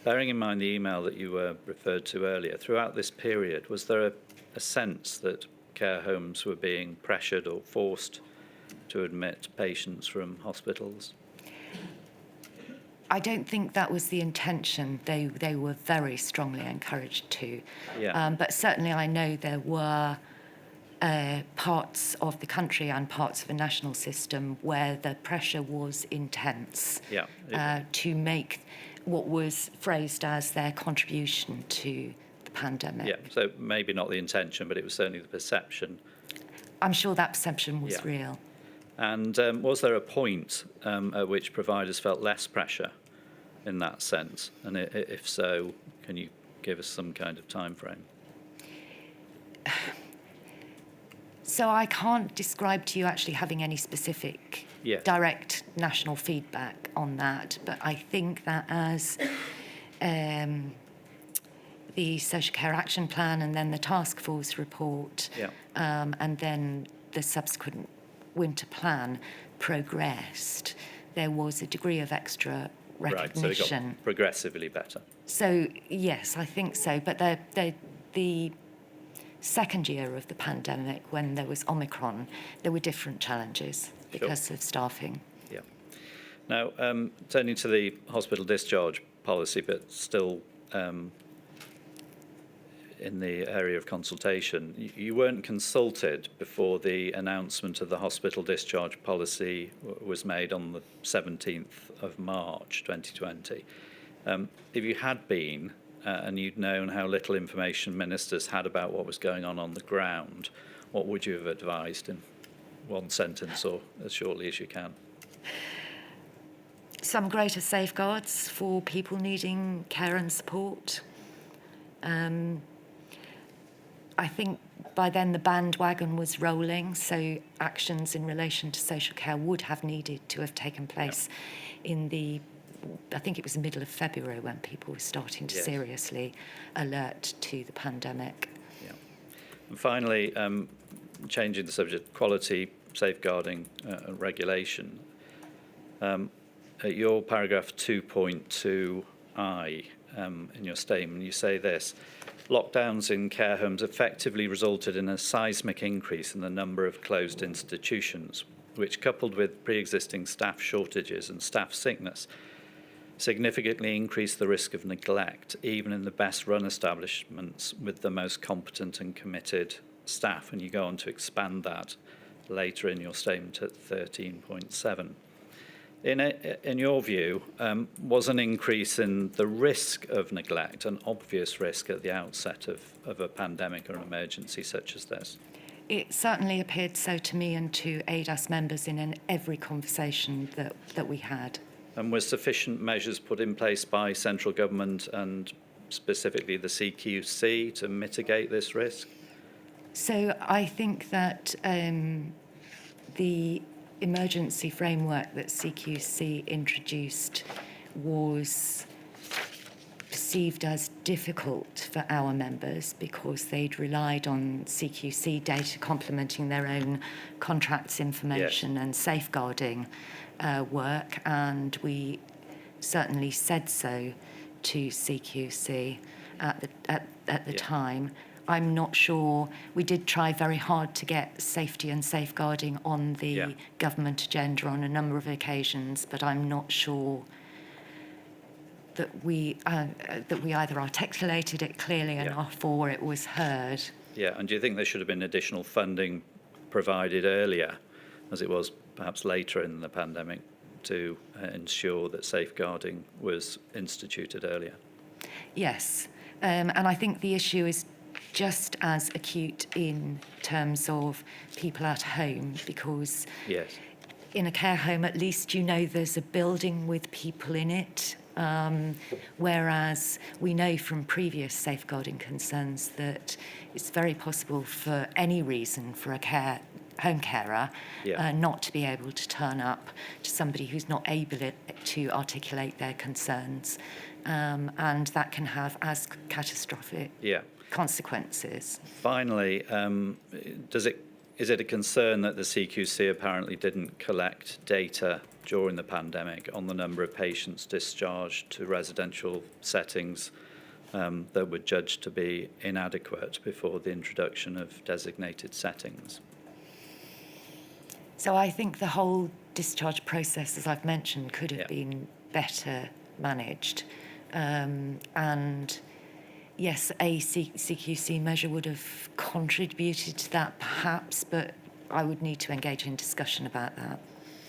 Bearing in mind the email that you referred to earlier, throughout this period, was there a sense that care homes were being pressured or forced to admit patients from hospitals? I don't think that was the intention. They were very strongly encouraged to. But certainly I know there were parts of the country and parts of the national system where the pressure was intense to make what was phrased as their contribution to the pandemic. Yeah, so maybe not the intention, but it was certainly the perception. I'm sure that perception was real. And was there a point at which providers felt less pressure in that sense? And if so, can you give us some kind of time frame? So I can't describe to you actually having any specific direct national feedback on that, but I think that as the Social Care Action Plan and then the Task Force report and then the subsequent winter plan progressed, there was a degree of extra recognition. Right, so it got progressively better. So, yes, I think so. But the second year of the pandemic, when there was Omicron, there were different challenges because of staffing. Yeah. Now, turning to the hospital discharge policy, but still in the area of consultation, you weren't consulted before the announcement of the hospital discharge policy was made on the 17th of March 2020. If you had been, and you'd known how little information ministers had about what was going on the ground, what would you have advised in one sentence or as shortly as you can? Some greater safeguards for people needing care and support. I think by then the bandwagon was rolling, so actions in relation to social care would have needed to have taken place in the, I think it was the middle of February when people were starting to seriously alert to the pandemic. Yeah. And finally, changing the subject, quality, safeguarding, and regulation. At your paragraph 2.2i in your statement, you say this: lockdowns in care homes effectively resulted in a seismic increase in the number of closed institutions, which, coupled with pre-existing staff shortages and staff sickness, significantly increased the risk of neglect, even in the best-run establishments with the most competent and committed staff. And you go on to expand that later in your statement at 13.7. In your view, was an increase in the risk of neglect an obvious risk at the outset of a pandemic or an emergency such as this? It certainly appeared so to me and to ADAS members in every conversation that we had. And were sufficient measures put in place by central government and specifically the CQC to mitigate this risk? So I think that the emergency framework that CQC introduced was perceived as difficult for our members because they'd relied on CQC data complementing their own contracts information and safeguarding work, and we certainly said so to CQC at the time. I'm not sure. We did try very hard to get safety and safeguarding on the government agenda on a number of occasions, but I'm not sure that we either articulated it clearly enough or it was heard. Yeah, and do you think there should have been additional funding provided earlier, as it was perhaps later in the pandemic, to ensure that safeguarding was instituted earlier? Yes, and I think the issue is just as acute in terms of people at home, because in a care home, at least you know there's a building with people in it, whereas we know from previous safeguarding concerns that it's very possible for any reason for a home carer not to be able to turn up to somebody who's not able to articulate their concerns, and that can have as catastrophic consequences. Finally, is it a concern that the CQC apparently didn't collect data during the pandemic on the number of patients discharged to residential settings that were judged to be inadequate before the introduction of designated settings? So I think the whole discharge process, as I've mentioned, could have been better managed. And yes, a CQC measure would have contributed to that perhaps, but I would need to engage in discussion about that.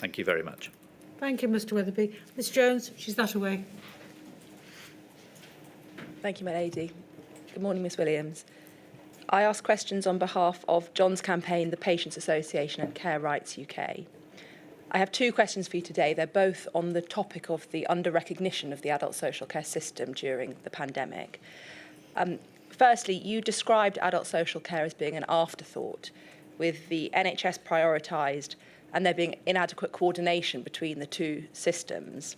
Thank you very much. Thank you, Mr. Weatherby. Ms Jones, she's that away. Thank you, Lady. Good morning, Ms Williams. I ask questions on behalf of John's campaign, the Patients Association and Care Rights UK. I have two questions for you today. They're both on the topic of the under-recognition of the adult social care system during the pandemic. Firstly, you described adult social care as being an afterthought, with the NHS prioritised and there being inadequate coordination between the two systems.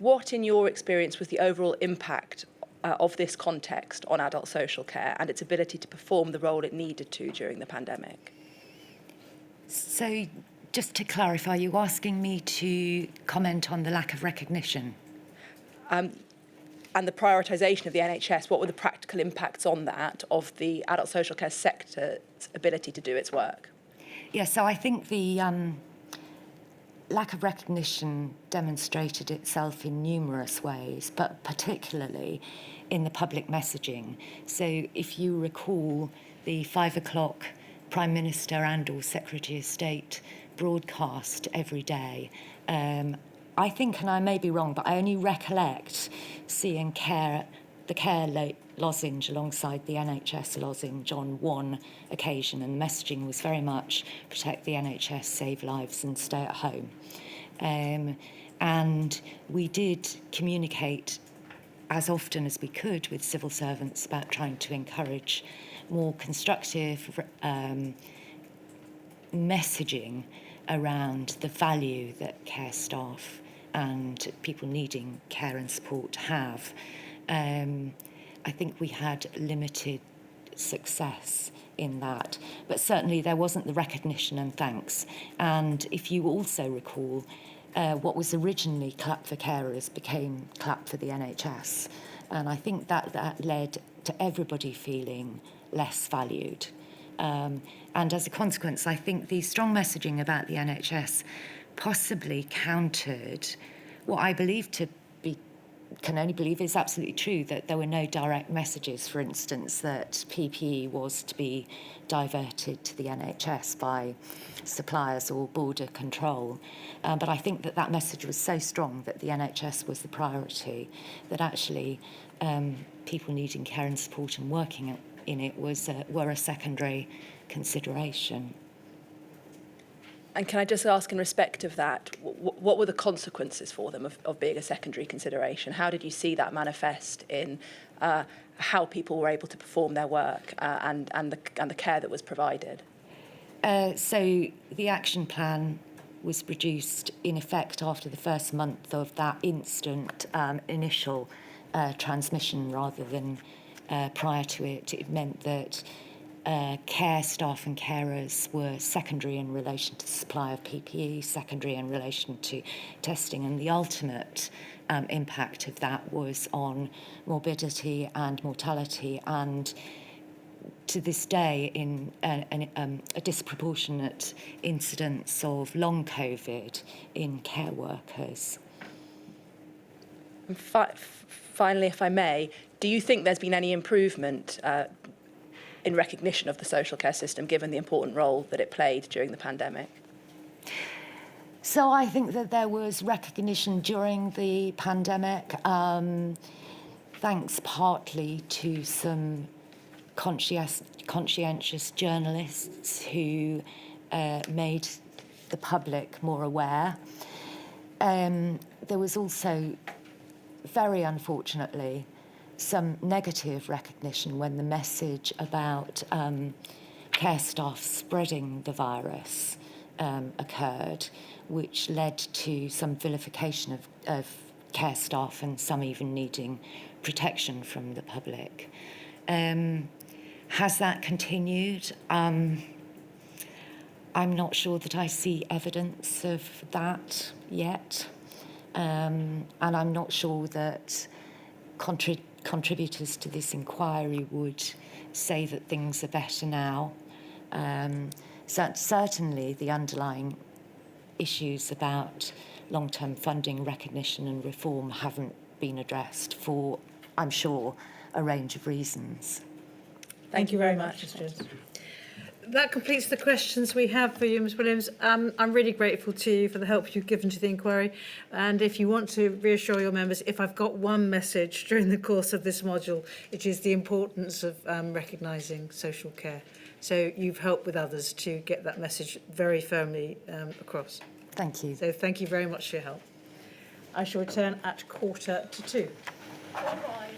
What, in your experience, was the overall impact of this context on adult social care and its ability to perform the role it needed to during the pandemic? So, just to clarify, are you asking me to comment on the lack of recognition? And the prioritisation of the NHS, what were the practical impacts on that of the adult social care sector's ability to do its work? Yeah, so I think the lack of recognition demonstrated itself in numerous ways, but particularly in the public messaging. So if you recall the 5 o'clock Prime Minister and or Secretary of State broadcast every day, I think, and I may be wrong, but I only recollect seeing the care lozenge alongside the NHS lozenge on one occasion, and the messaging was very much protect the NHS, save lives and stay at home. And we did communicate as often as we could with civil servants about trying to encourage more constructive messaging around the value that care staff and people needing care and support have. I think we had limited success in that, but certainly there wasn't the recognition and thanks. And if you also recall, what was originally Clap for Carers became Clap for the NHS. And I think that led to everybody feeling less valued. And as a consequence, I think the strong messaging about the NHS possibly countered what I believe to be, can only believe is absolutely true, that there were no direct messages, for instance, that PPE was to be diverted to the NHS by suppliers or border control. But I think that message was so strong that the NHS was the priority, that actually people needing care and support and working in it were a secondary consideration. And can I just ask, in respect of that, what were the consequences for them of being a secondary consideration? How did you see that manifest in how people were able to perform their work and the care that was provided? So the action plan was produced in effect after the first month of that instant initial transmission rather than prior to it. It meant that care staff and carers were secondary in relation to the supply of PPE, secondary in relation to testing, and the ultimate impact of that was on morbidity and mortality, and to this day in a disproportionate incidence of long COVID in care workers. Finally, if I may, do you think there's been any improvement in recognition of the social care system, given the important role that it played during the pandemic? So I think that there was recognition during the pandemic, thanks partly to some conscientious journalists who made the public more aware. There was also, very unfortunately, some negative recognition when the message about care staff spreading the virus occurred, which led to some vilification of care staff and some even needing protection from the public. Has that continued? I'm not sure that I see evidence of that yet. And I'm not sure that contributors to this inquiry would say that things are better now. Certainly the underlying issues about long-term funding, recognition and reform haven't been addressed for, I'm sure, a range of reasons. Thank you very much. Ms. Jones. That completes the questions we have for you, Ms. Williams. I'm really grateful to you for the help you've given to the inquiry. And if you want to reassure your members, if I've got one message during the course of this module, it is the importance of recognising social care. So you've helped with others to get that message very firmly across. Thank you. So thank you very much for your help. I shall return at 1:45. All rise.